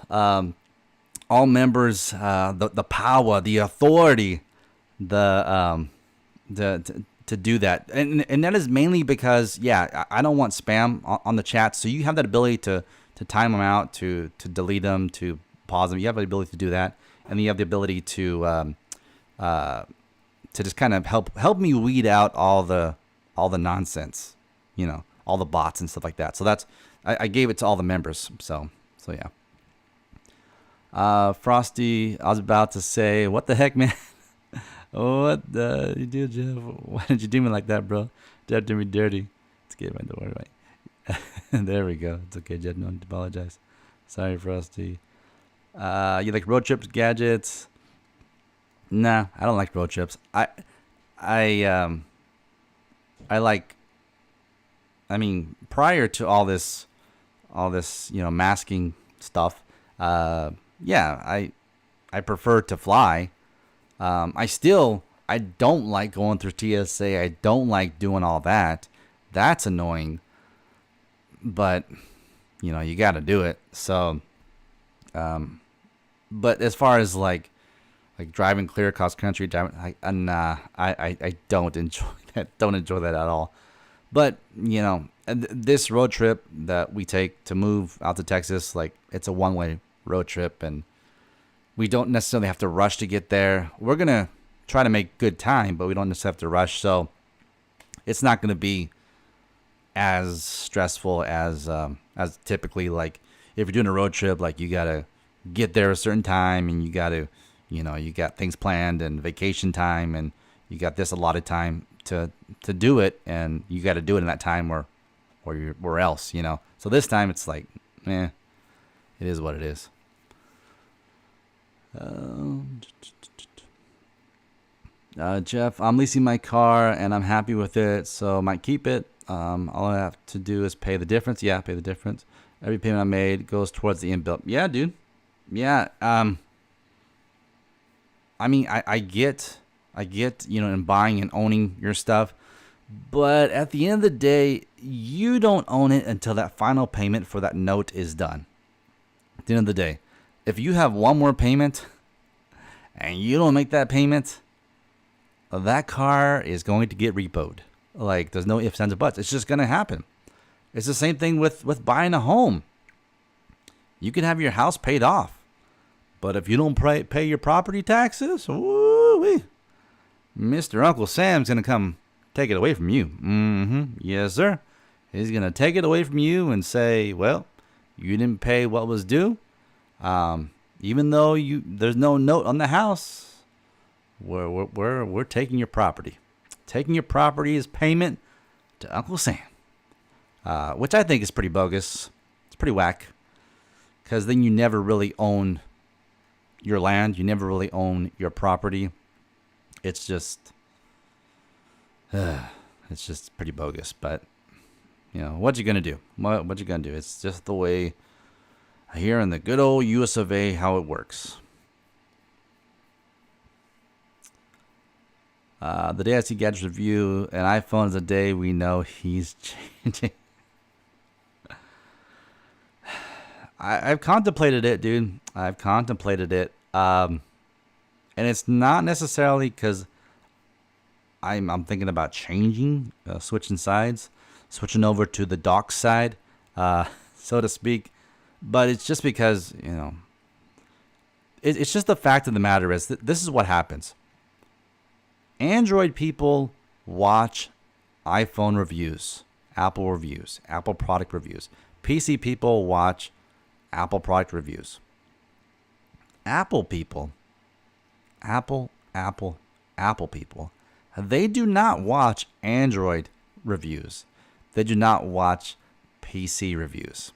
members the power, the authority, to do that, and that is mainly because I don't want spam on the chat. So you have that ability to time them out, to delete them, to pause them. You have the ability to do that, and you have the ability to just kind of help me weed out all the nonsense, all the bots and stuff like that. So that's I gave it to all the members. So yeah. Frosty, I was about to say, what the heck, man? What you do, Jeff? Why did you do me like that, bro? Jeff did me dirty. It's good, man. Don't worry about it. There we go. It's okay, Jeff. No need to apologize. Sorry, Frosty. You like road trips, gadgets? Nah, I don't like road trips. I like. I mean, prior to all this, masking stuff. I prefer to fly. I don't like going through TSA. I don't like doing all that. That's annoying. But, you got to do it. So, but as far as like driving clear across country, I don't enjoy that. Don't enjoy that at all. But, you know, this road trip that we take to move out to Texas, like, it's a one-way road trip, and we don't necessarily have to rush to get there. We're going to try to make good time, but we don't necessarily have to rush. So it's not going to be as stressful as typically, like, if you're doing a road trip, like, you got to get there a certain time, and you got to, you know, you got things planned and vacation time, and you got this allotted time to do it, and you got to do it in that time or else, you know. So this time it's like, it is what it is. Jeff, I'm leasing my car and I'm happy with it, so I might keep it. All I have to do is pay the difference. Yeah, pay the difference. Every payment I made goes towards the inbuilt. Yeah, dude. Yeah. I mean, I get, you know, in buying and owning your stuff, but at the end of the day, you don't own it until that final payment for that note is done. At the end of the day, if you have one more payment and you don't make that payment, that car is going to get repoed. Like, there's no ifs, ands, or buts. It's just going to happen. It's the same thing with buying a home. You can have your house paid off, but if you don't pay your property taxes, woo-wee, Mr. Uncle Sam's going to come take it away from you. Yes, sir. He's going to take it away from you and say, well, you didn't pay what was due. Even though there's no note on the house, we're taking your property. Taking your property is payment to Uncle Sam, which I think is pretty bogus. It's pretty whack, because then you never really own your land. You never really own your property. It's just pretty bogus. But, you know, what you gonna do? What you gonna do? It's just the way here in the good old US of A how it works. The day I see Gadget's review, an iPhone is a day we know he's changing. I've contemplated it, dude. I've contemplated it. And it's not necessarily because I'm thinking about changing, switching sides, switching over to the dock side, so to speak. But it's just because, you know, it's just the fact of the matter is that this is what happens. Android people watch iPhone reviews, Apple reviews, Apple product reviews. PC people watch Apple product reviews. Apple people, Apple people, they do not watch Android reviews. They do not watch PC reviews.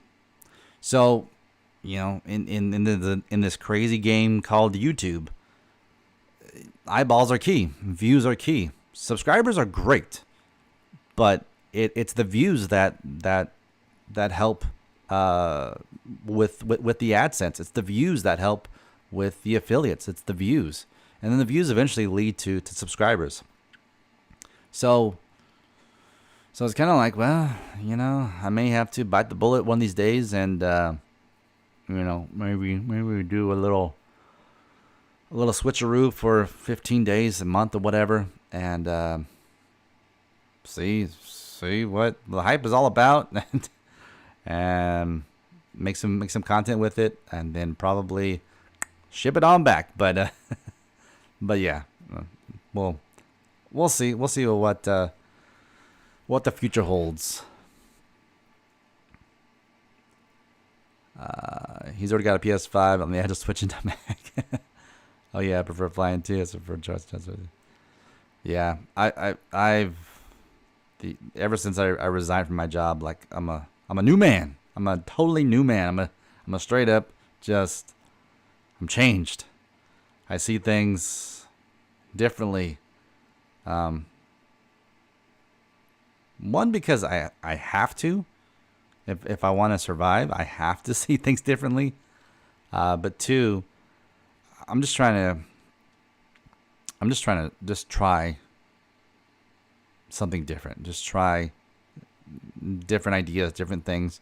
So, you know, in this crazy game called YouTube, eyeballs are key. Views are key. Subscribers are great, but it's the views that help with the AdSense. It's the views that help with the affiliates. It's the views, and then the views eventually lead to subscribers. So it's kind of like, well, you know, I may have to bite the bullet one of these days, and you know, maybe we do a little switcheroo for 15 days, a month, or whatever, and see what the hype is all about, and make some content with it, and then probably ship it on back. But yeah, we'll see what the future holds. He's already got a PS5 on the edge of switching to Mac. Oh yeah, I prefer flying too. I prefer charge. Yeah, I've ever since I resigned from my job, like I'm a new man. I'm a totally new man. I'm a straight up I'm changed. I see things differently. One, because I have to. If I want to survive, I have to see things differently. But two, I'm just trying to try something different. Just try different ideas, different things,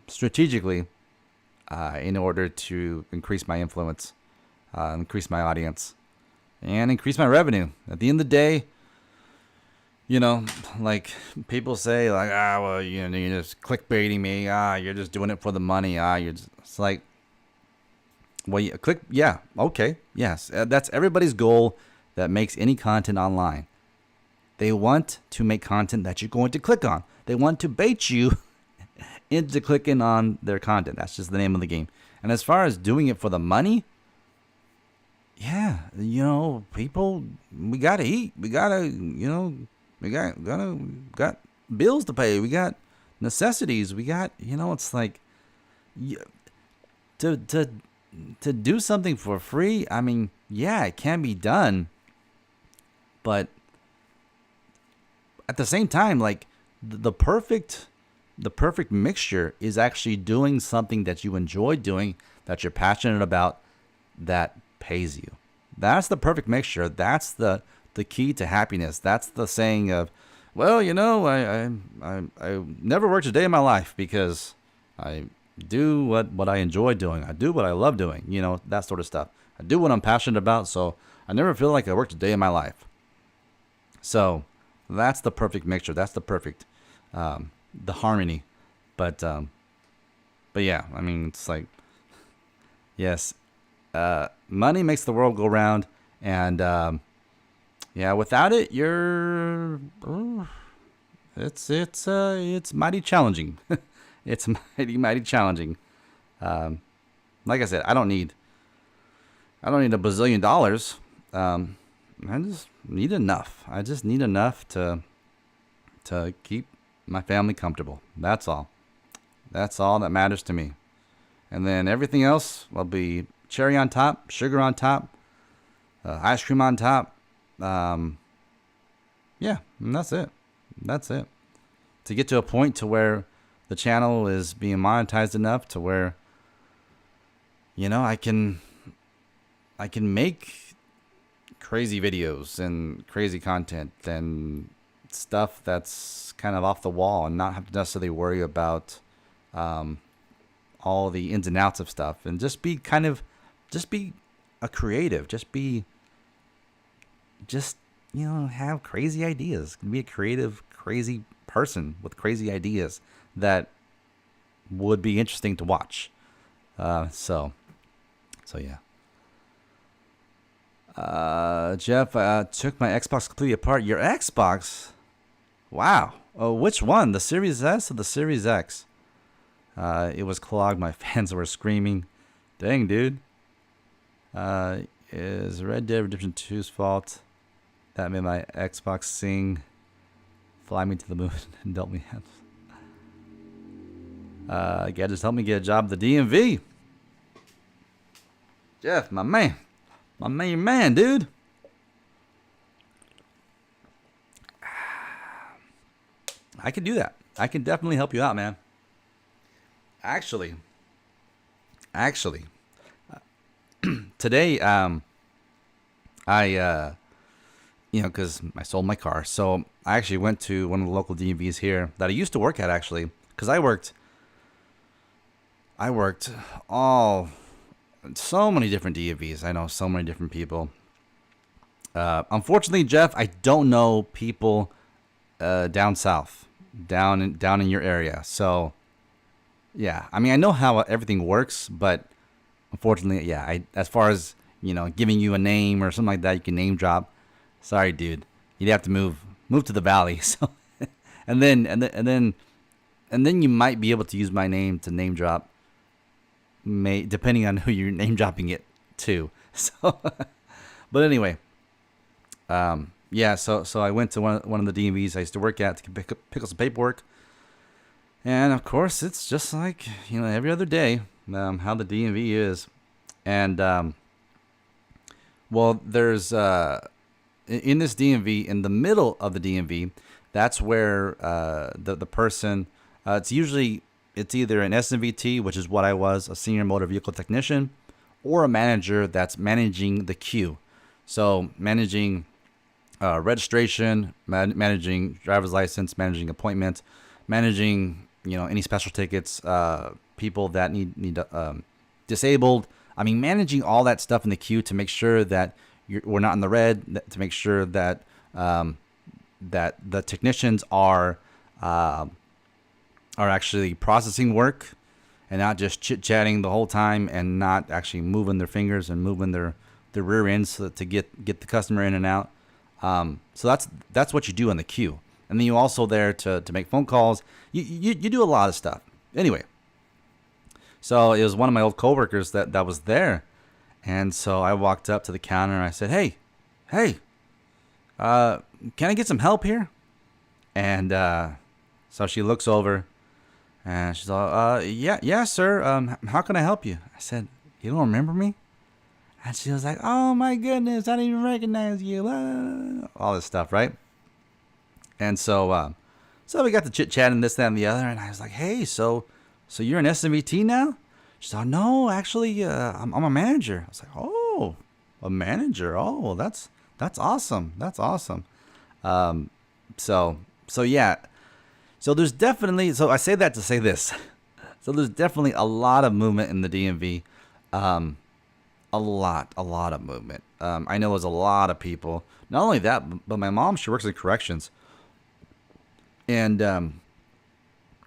strategically, in order to increase my influence, increase my audience, and increase my revenue. At the end of the day, you know, like people say, like, well, you know, you're just clickbaiting me. You're just doing it for the money. It's like, well, yeah, okay, yes, that's everybody's goal that makes any content online. They want to make content that you're going to click on. They want to bait you into clicking on their content. That's just the name of the game. And as far as doing it for the money, yeah, you know, people, we gotta eat. We gotta, you know, we got bills to pay. We got necessities. We got, you know, it's like, to do something for free. I mean, yeah, it can be done, but at the same time, like the perfect mixture is actually doing something that you enjoy doing, that you're passionate about, that pays you. That's the perfect mixture. That's the key to happiness. That's the saying of, well, you know, I never worked a day in my life because I do what I enjoy doing. I do what I love doing. You know, that sort of stuff. I do what I'm passionate about, so I never feel like I worked a day in my life. So that's the perfect mixture. That's the perfect the harmony. But yeah, I mean, it's like, yes, money makes the world go round, and yeah, without it, it's mighty challenging. It's mighty challenging. Like I said, I don't need $1 bazillion. I just need enough. I just need enough to keep my family comfortable. That's all. That's all that matters to me. And then everything else will be cherry on top, sugar on top, ice cream on top. Yeah, and that's it. That's it. To get to a point to where the channel is being monetized enough to where, you know, I can make crazy videos and crazy content and stuff that's kind of off the wall, and not have to necessarily worry about all the ins and outs of stuff, and just be a creative, you know, have crazy ideas, be a creative, crazy person with crazy ideas that would be interesting to watch. So yeah. Jeff, took my Xbox completely apart. Your Xbox? Wow. Oh, which one? The Series S or the Series X? It was clogged. My fans were screaming. Dang, dude. Is Red Dead Redemption 2's fault? That made my Xbox sing "Fly Me to the Moon" and dealt me hands. Yeah, just help me get a job at the DMV. Jeff, my man. My main man, dude. I can do that. I can definitely help you out, man. Actually, today, I, you know, because I sold my car, so I actually went to one of the local DMVs here that I used to work at, actually, because I worked so many different DMVs. I know so many different people. Unfortunately, Jeff, I don't know people down south, down in your area. So, yeah, I mean, I know how everything works, but unfortunately, yeah, as far as, you know, giving you a name or something like that, you can name drop. Sorry, dude, you'd have to move to the valley. So, and then you might be able to use my name to name drop. Depending on who you're name dropping it to. So, but anyway, yeah. So I went to one of the DMVs I used to work at to pick up some paperwork, and of course it's just like, you know, every other day, how the DMV is, and well, there's in this DMV, in the middle of the DMV, that's where the person, it's either an SMVT, which is what I was, a senior motor vehicle technician, or a manager that's managing the queue. So managing registration, managing driver's license, managing appointments, managing, you know, any special tickets, people that need disabled. I mean, managing all that stuff in the queue to make sure that we're not in the red, to make sure that the technicians are actually processing work and not just chit-chatting the whole time and not actually moving their fingers and moving their rear ends to get the customer in and out. So that's what you do in the queue. And then you also there to make phone calls. You do a lot of stuff. Anyway, so it was one of my old coworkers that was there. And so I walked up to the counter and I said, hey, can I get some help here? And so she looks over and she's all, yeah, sir. How can I help you? I said, you don't remember me? And she was like, oh my goodness, I didn't even recognize you. All this stuff, right? And so we got to chit-chatting this, that, and the other. And I was like, hey, so you're an SMVT now? She said, no, actually, I'm a manager. I was like, oh, a manager. Oh, well, that's awesome. That's awesome. So yeah. So there's definitely, so I say that to say this. So there's definitely a lot of movement in the DMV. A lot of movement. I know there's a lot of people. Not only that, but my mom, she works in corrections. And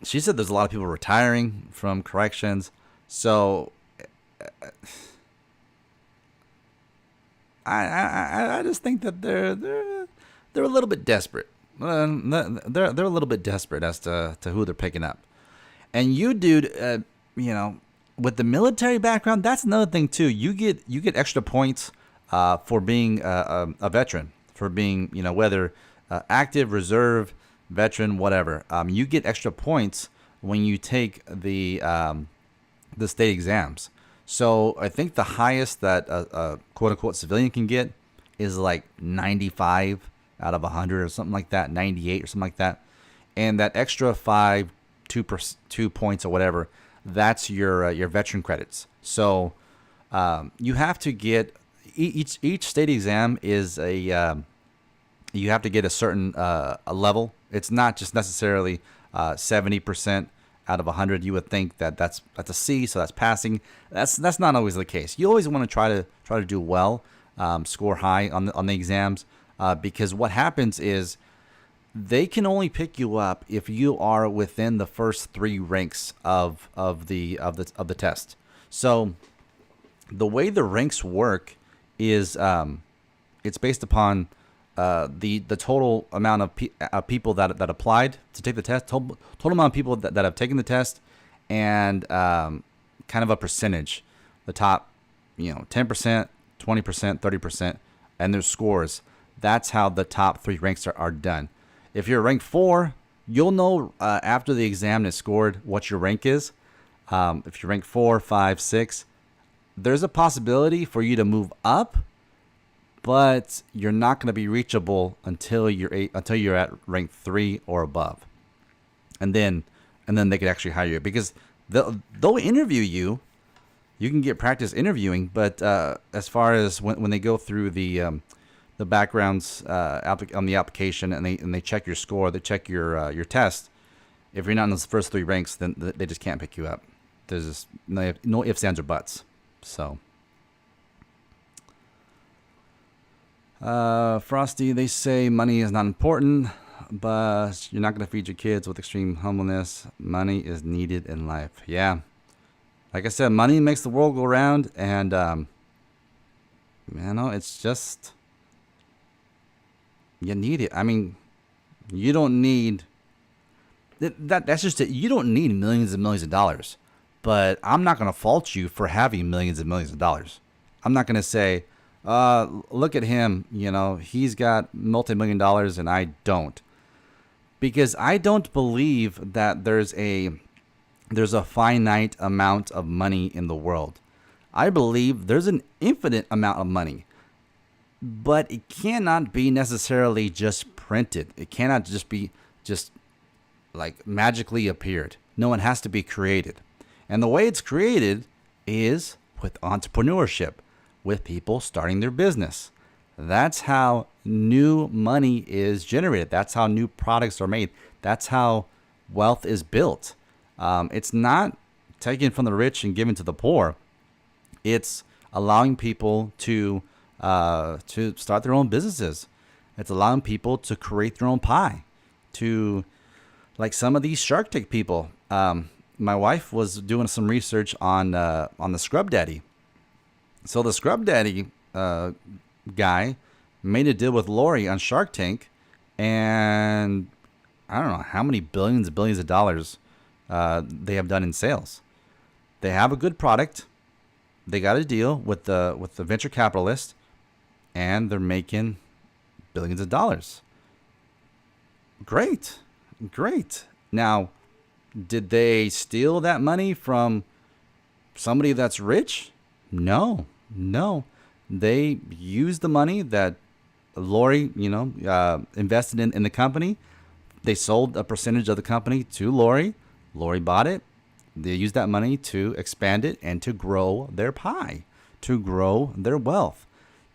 she said there's a lot of people retiring from corrections. So I just think that they're a little bit desperate. They're a little bit desperate as to who they're picking up. And you, dude, with the military background, that's another thing too. You get extra points for being a veteran, for being whether active, reserve, veteran, whatever. You get extra points when you take the state exams. So I think the highest that a quote unquote civilian can get is like 95 out of 100 or something like that, 98 or something like that. And that extra 2 points or whatever, that's your veteran credits. So you have to get each state exam is you have to get a certain a level. It's not just necessarily 70% out of 100. You would think that's a C, so that's passing. That's not always the case. You always want to try to do well, score high on the exams, because what happens is they can only pick you up if you are within the first 3 ranks of the test. So the way the ranks work is it's based upon the total amount of people that applied to take the test, total amount of people that have taken the test, and kind of a percentage, the top 10%, 20%, 30%, and their scores. That's how the top 3 ranks are done. If you're rank 4, you'll know after the exam is scored what your rank is. If you're rank 4, 5, 6, there's a possibility for you to move up, but you're not going to be reachable until you're at rank 3 or above, and then they could actually hire you, because they'll interview you. You can get practice interviewing, but as far as when they go through the backgrounds on the application and they check your score, they check your test. If you're not in those first 3 ranks, then they just can't pick you up. There's just no ifs, ands, or buts. So. Frosty, they say money is not important, but you're not going to feed your kids with extreme humbleness. Money is needed in life. Yeah. Like I said, money makes the world go round, and, it's just, you need it. I mean, you don't need, that's just it. You don't need millions and millions of dollars, but I'm not going to fault you for having millions and millions of dollars. I'm not going to say, look at him, he's got multi-million dollars and I don't. Because I don't believe that there's a finite amount of money in the world. I believe there's an infinite amount of money. But it cannot be necessarily just printed. It cannot just be like magically appeared. No, it has to be created. And the way it's created is with entrepreneurship, with people starting their business. That's how new money is generated. That's how new products are made. That's how wealth is built. It's not taken from the rich and given to the poor. It's allowing people to start their own businesses. It's allowing people to create their own pie. To, like some of these Shark Tank people. My wife was doing some research on the Scrub Daddy. So the Scrub Daddy guy made a deal with Lori on Shark Tank, and I don't know how many billions and billions of dollars they have done in sales. They have a good product. They got a deal with the venture capitalist, and they're making billions of dollars. Great. Now, did they steal that money from somebody that's rich? No. They used the money that Lori, invested in the company. They sold a percentage of the company to Lori. Lori bought it. They used that money to expand it and to grow their pie, to grow their wealth,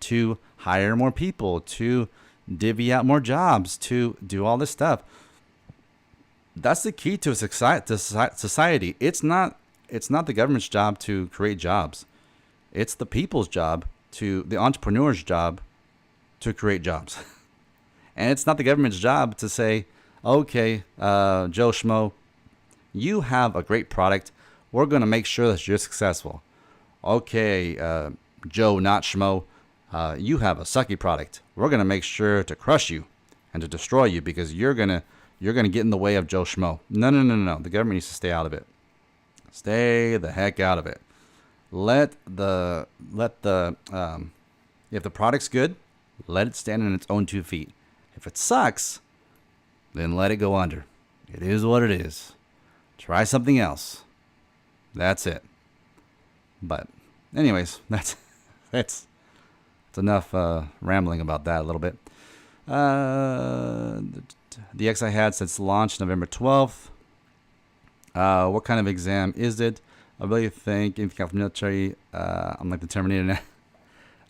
to hire more people, to divvy out more jobs, to do all this stuff. That's the key to society. It's not the government's job to create jobs. It's the people's job, the entrepreneur's job, to create jobs. And it's not the government's job to say, okay, Joe Schmo, you have a great product. We're going to make sure that you're successful. Okay, Joe, not Schmo, you have a sucky product. We're going to make sure to crush you and to destroy you because you're going to get in the way of Joe Schmo. No. The government needs to stay out of it. Stay the heck out of it. If the product's good, let it stand on its own 2 feet. If it sucks, then let it go under. It is what it is. Try something else. That's it. But anyways, that's enough rambling about that a little bit. The X I had since launch November 12th. What kind of exam is it? I really think in the military, I'm like the Terminator now.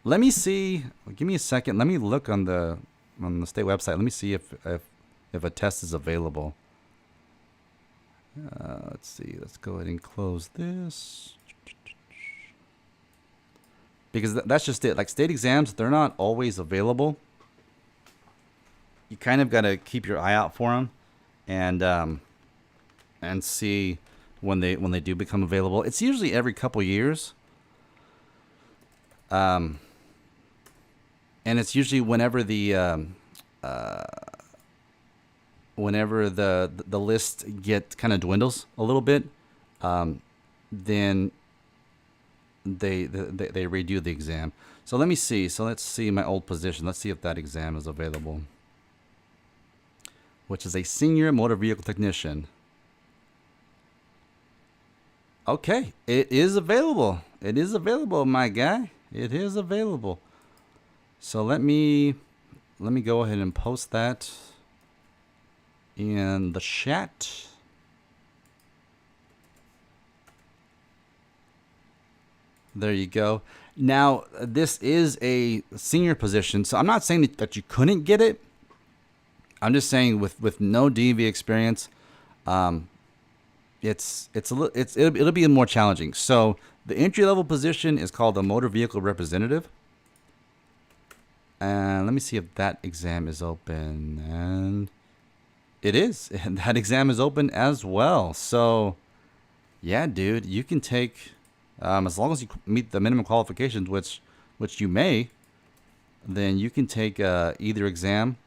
Let me see. Give me a second. Let me look on the state website. Let me see if a test is available. Let's see. Let's go ahead and close this. Because that's just it. Like state exams, they're not always available. You kind of got to keep your eye out for them, and see when they do become available. It's usually every couple years. And it's usually whenever the list kind of dwindles a little bit, then they redo the exam. So let me see. So let's see my old position. Let's see if that exam is available, which is a senior motor vehicle technician. Okay, it is available. It is available, my guy. It is available. So let me go ahead and post that in the chat. There you go. Now, this is a senior position, so I'm not saying that you couldn't get it. I'm just saying with no DV experience, it'll be more challenging. So the entry level position is called a motor vehicle representative. And let me see if that exam is open. And it is. And that exam is open as well. So yeah, dude, you can take, as long as you meet the minimum qualifications, which you may, then you can take either exam.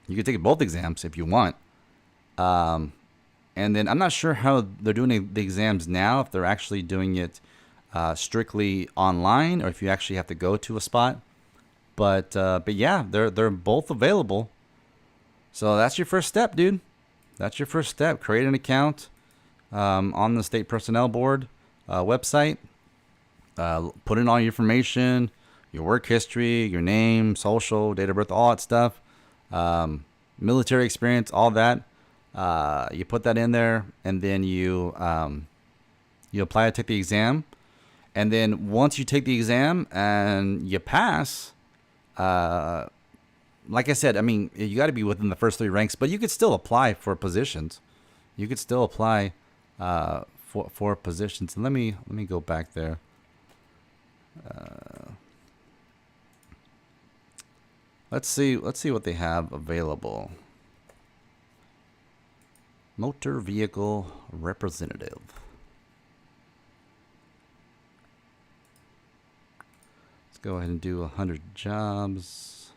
You can take both exams if you want. And then I'm not sure how they're doing the exams now, if they're actually doing it strictly online or if you actually have to go to a spot. But yeah, they're both available. So that's your first step, dude. That's your first step. Create an account on the State Personnel Board website. Put in all your information, your work history, your name, social, date of birth, all that stuff. Military experience, all that. You put that in there, and then you apply to take the exam. And then once you take the exam and you pass, like I said, I mean, you got to be within the first 3 ranks, but you could still apply for positions. You could still apply for positions. And let me go back there. Let's see what they have available. Motor vehicle representative. Let's go ahead and do 100 jobs.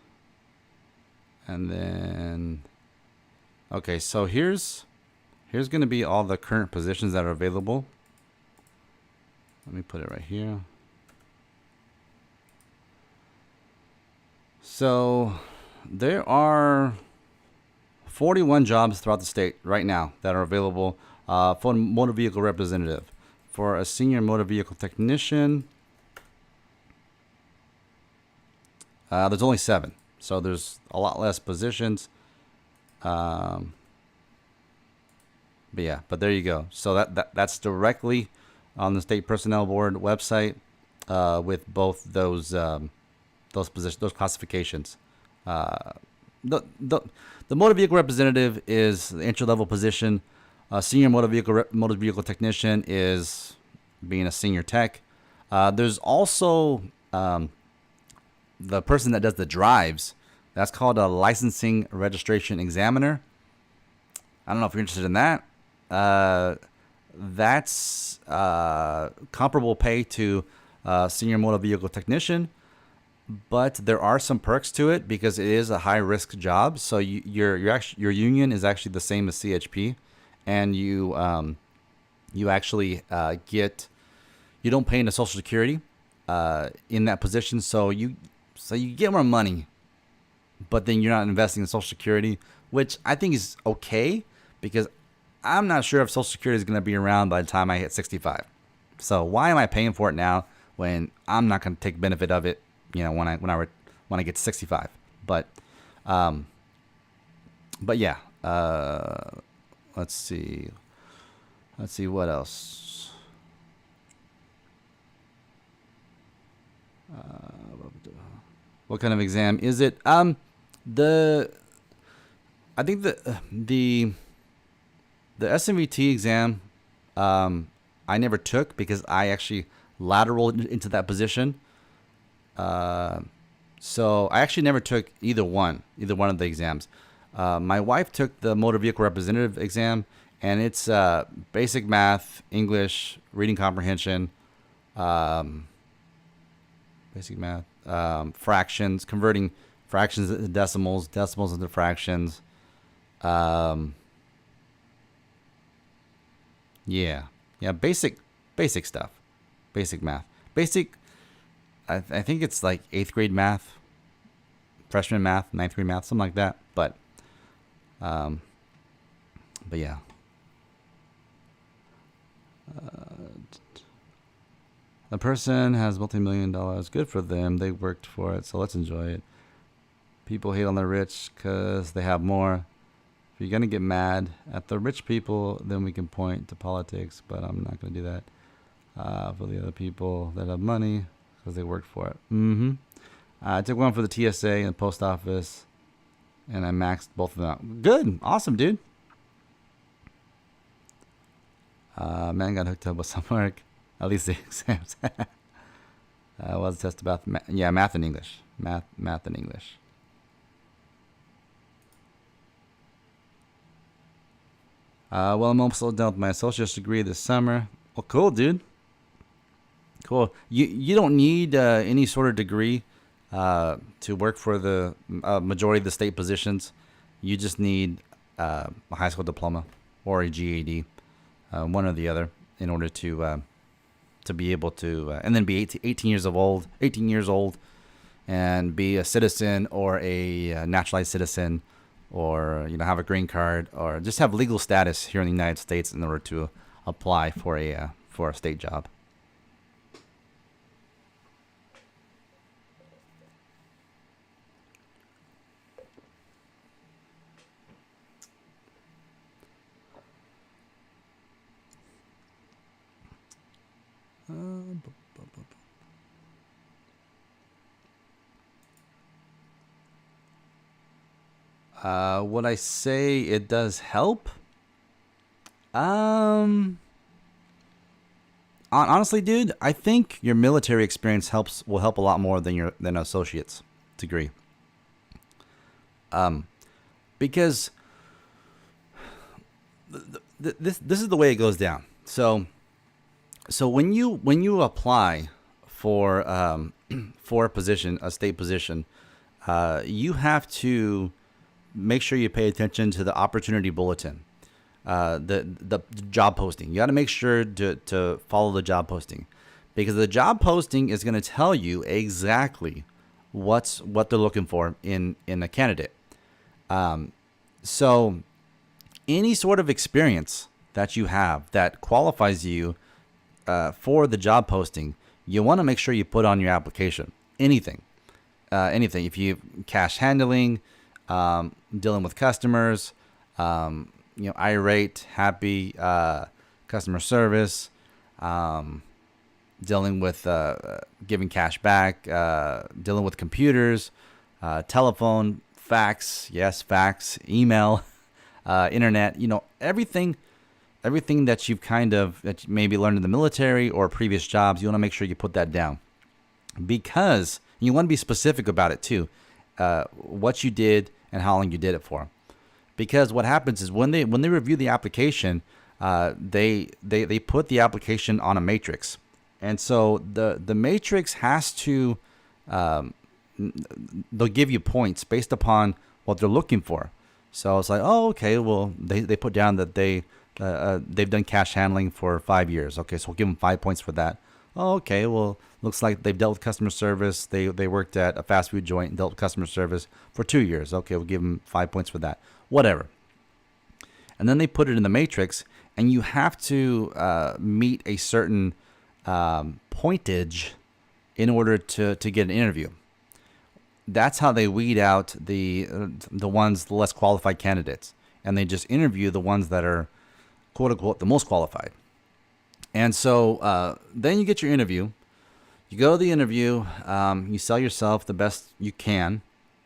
And then, okay, so here's going to be all the current positions that are available. Let me put it right here. So there are 41 jobs throughout the state right now that are available for a motor vehicle representative. For a senior motor vehicle technician, there's only 7. So there's a lot less positions. But yeah, but there you go. So that's directly on the State Personnel Board website with both those positions, those classifications. The motor vehicle representative is the entry level position. Senior motor vehicle technician is being a senior tech. There's also the person that does the drives. That's called a licensing registration examiner. I don't know if you're interested in that. That's comparable pay to senior motor vehicle technician, but there are some perks to it because it is a high risk job. So your union is actually the same as CHP, and you actually you don't pay into Social Security in that position. So you get more money, but then you're not investing in Social Security, which I think is okay because I'm not sure if Social Security is going to be around by the time I hit 65. So why am I paying for it now when I'm not going to take benefit of it, when I get to 65? But yeah. Let's see what else. What kind of exam is it? I think the SMVT exam I never took because I actually lateraled into that position. So I actually never took either one of the exams. My wife took the motor vehicle representative exam, and it's basic math, English, reading comprehension, basic math, fractions, converting fractions into decimals, decimals into fractions. Yeah, basic stuff, basic math, I think it's like 8th grade math, freshman math, 9th grade math, something like that. But yeah. The person has multi-million dollars. Good for them. They worked for it, so let's enjoy it. People hate on the rich because they have more. If you're going to get mad at the rich people, then we can point to politics, but I'm not going to do that. For the other people that have money because they worked for it. I took one for the TSA and the post office, and I maxed both of them out. Good. Awesome, dude. Man got hooked up with some work. At least the exams. Was a test about math and English. Math and English. Well, I'm also done with my associate's degree this summer. Well, cool, dude. Cool. You don't need any sort of degree to work for the majority of the state positions. You just need a high school diploma or a GED, one or the other, in order to be able to, and then be 18 years old, and be a citizen or a naturalized citizen, or have a green card, or just have legal status here in the United States in order to apply for a state job. Would I say it does help? Honestly, dude, I think your military experience will help a lot more than an associate's degree. Because this is the way it goes down. So when you apply for a position, a state position, you have to make sure you pay attention to the opportunity bulletin, the job posting. You got to make sure to follow the job posting, because the job posting is going to tell you exactly what they're looking for in a candidate. So any sort of experience that you have that qualifies you for the job posting, you want to make sure you put on your application. Anything. If you cash handling, dealing with customers, irate, happy, customer service, dealing with giving cash back, dealing with computers, telephone, fax, email, internet, everything that you've that you maybe learned in the military or previous jobs, you want to make sure you put that down, because you want to be specific about it too, what you did and how long you did it for. Because what happens is when they review the application, they put the application on a matrix, and so the matrix has to they'll give you points based upon what they're looking for. So it's like, oh, okay, well they put down that they've done cash handling for 5 years. Okay, so we'll give them 5 points for that. Oh, okay, well, looks like they've dealt with customer service. They worked at a fast food joint and dealt with customer service for 2 years. Okay, we'll give them 5 points for that. Whatever. And then they put it in the matrix, and you have to meet a certain pointage in order to get an interview. That's how they weed out the less qualified candidates, and they just interview the ones that are, quote unquote, the most qualified. And so then you get your interview. You go to the interview. You sell yourself the best you can.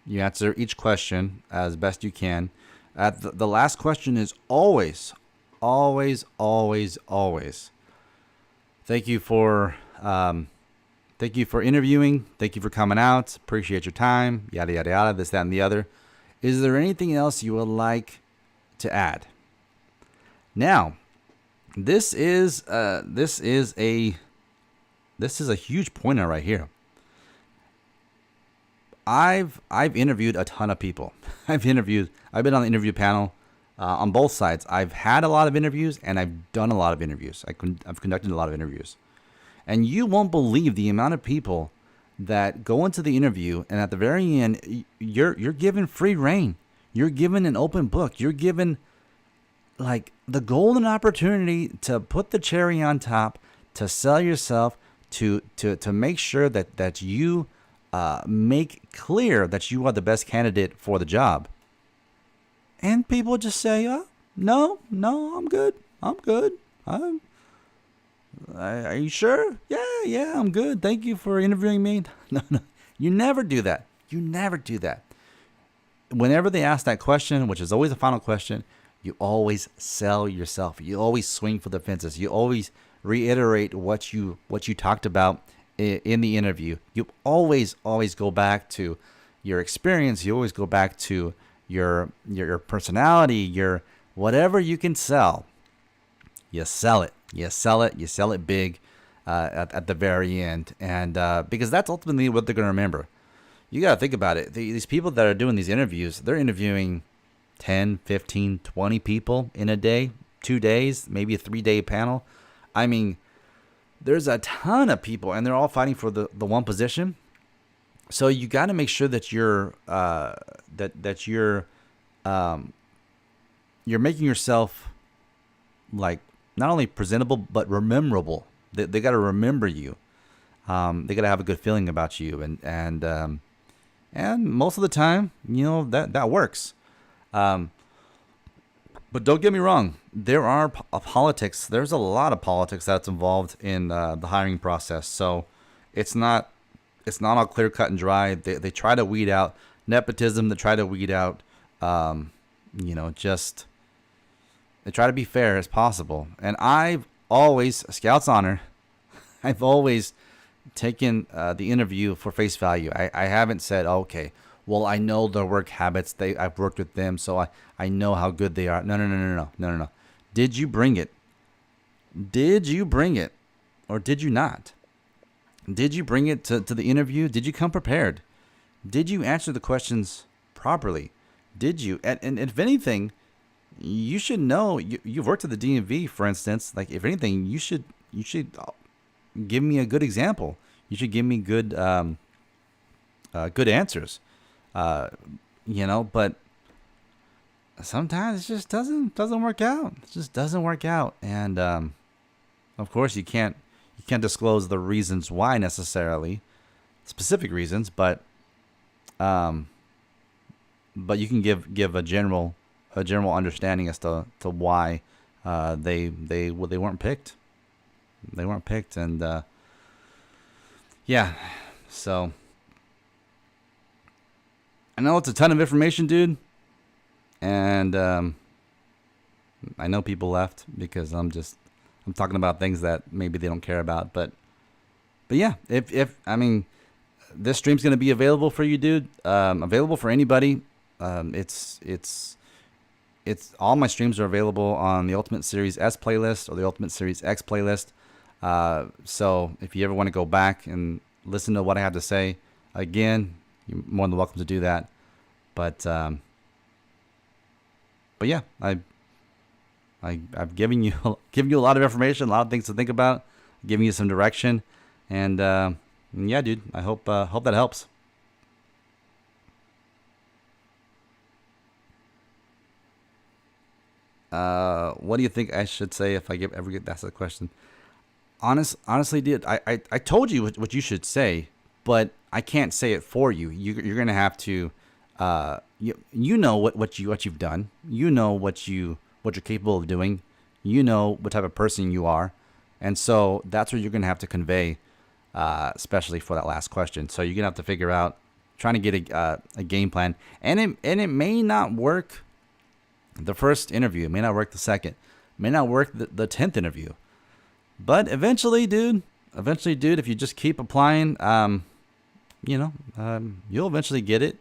You answer each question as best you can. The last question is always, always, always, always, thank you for interviewing. Thank you for coming out. Appreciate your time. Yada, yada, yada, this, that, and the other. Is there anything else you would like to add? Now, this is a huge pointer right here. I've interviewed a ton of people. I've been on the interview panel on both sides. I've had a lot of interviews, and I've done a lot of interviews. I've conducted a lot of interviews. And you won't believe the amount of people that go into the interview, and at the very end, you're given free reign. You're given an open book. You're given like the golden opportunity to put the cherry on top, to sell yourself, to make sure that you make clear that you are the best candidate for the job. And people just say, no, I'm good. Are you sure? Yeah, I'm good. Thank you for interviewing me. No. You never do that. Whenever they ask that question, which is always the final question, you always sell yourself. You always swing for the fences. You always reiterate what you talked about in the interview. You always go back to your experience. You always go back to your personality, your whatever you can sell. You sell it. You sell it big at the very end. And because that's ultimately what they're going to remember. You got to think about it. These people that are doing these interviews, they're interviewing 10, 15, 20 people in a day, 2 days, maybe a 3-day panel. I mean, there's a ton of people, and they're all fighting for the one position. So you got to make sure that you're you're making yourself like not only presentable but rememberable. They got to remember you. They got to have a good feeling about you, and most of the time, that works. But don't get me wrong. There are politics. There's a lot of politics that's involved in the hiring process. So it's not all clear cut and dry. They try to weed out nepotism. They try to weed out, just they try to be fair as possible. And I've always, Scout's honor, I've always taken the interview for face value. I haven't said, okay, well, I know their work habits. I've worked with them, so I know how good they are. No. Did you bring it? Did you bring it? Or did you not? Did you bring it to the interview? Did you come prepared? Did you answer the questions properly? Did you? And if anything, you should know. You've worked at the DMV, for instance. Like, if anything, you should give me a good example. You should give me good good answers. But sometimes it just doesn't work out. It just doesn't work out. And of course, you can't disclose the reasons why necessarily, specific reasons, but you can give a general understanding as to why they weren't picked. They weren't picked, and yeah. So I know it's a ton of information, dude, and I know people left because I'm talking about things that maybe they don't care about, but yeah, if I mean, this stream's gonna be available for you, dude. Available for anybody. It's all my streams are available on the Ultimate Series S playlist or the Ultimate Series X playlist. So if you ever want to go back and listen to what I have to say again, you're more than welcome to do that. But yeah, I've given you a lot of information, a lot of things to think about, giving you some direction, and yeah, dude, I hope that helps. What do you think I should say if I ever get asked that question? Honestly, dude, I told you what you should say, but I can't say it for you. You're gonna have to, you know what you've done. You know what you're capable of doing. You know what type of person you are, and so that's what you're gonna have to convey, especially for that last question. So you're gonna have to figure out, trying to get a game plan, and it may not work. The first interview, it may not work the second, it may not work the 10th interview, but eventually, dude, if you just keep applying, you'll eventually get it.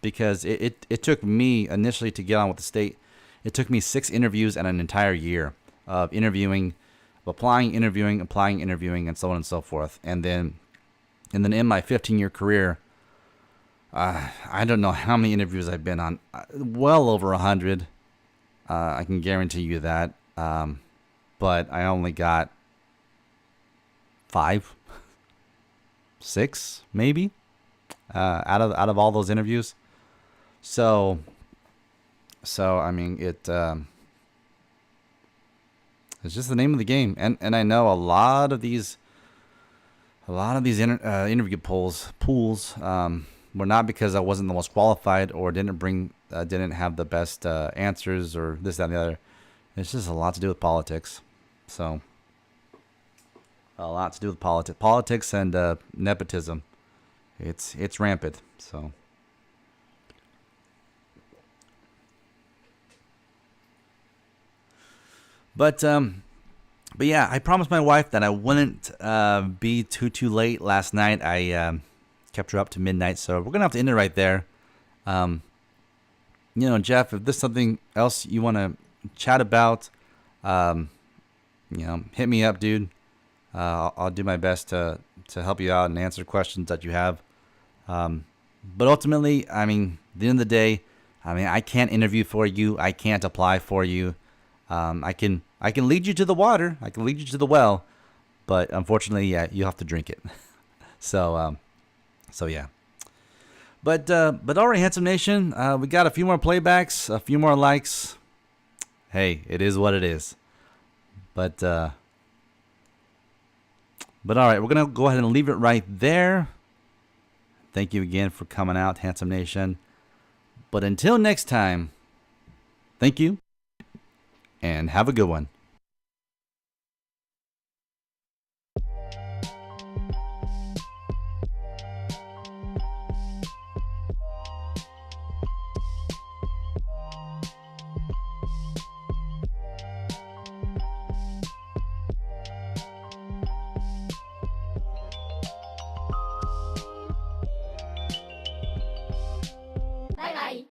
Because it took me initially to get on with the state. It took me 6 interviews and an entire year of interviewing, of applying, interviewing, and so on and so forth. And then in my 15-year career, I don't know how many interviews I've been on. Well over 100. I can guarantee you that. But I only got 5, 6, maybe, out of all those interviews. So I mean, it's just the name of the game. And I know a lot of these interview pools were not because I wasn't the most qualified or didn't have the best answers or this, that, and the other. It's just a lot to do with politics. So a lot to do with politics and nepotism. It's rampant. So. But yeah, I promised my wife that I wouldn't be too late last night. I kept her up to midnight, so we're gonna have to end it right there. Jeff, if there's something else you want to chat about, hit me up, dude. I'll do my best to help you out and answer questions that you have. But ultimately, I mean, at the end of the day, I can't interview for you. I can't apply for you. I can lead you to the water. I can lead you to the well, but unfortunately, yeah, you have to drink it. So yeah. But all right, Handsome Nation, we got a few more playbacks, a few more likes. Hey, it is what it is. But all right, we're gonna go ahead and leave it right there. Thank you again for coming out, Handsome Nation. But until next time, thank you, and have a good one.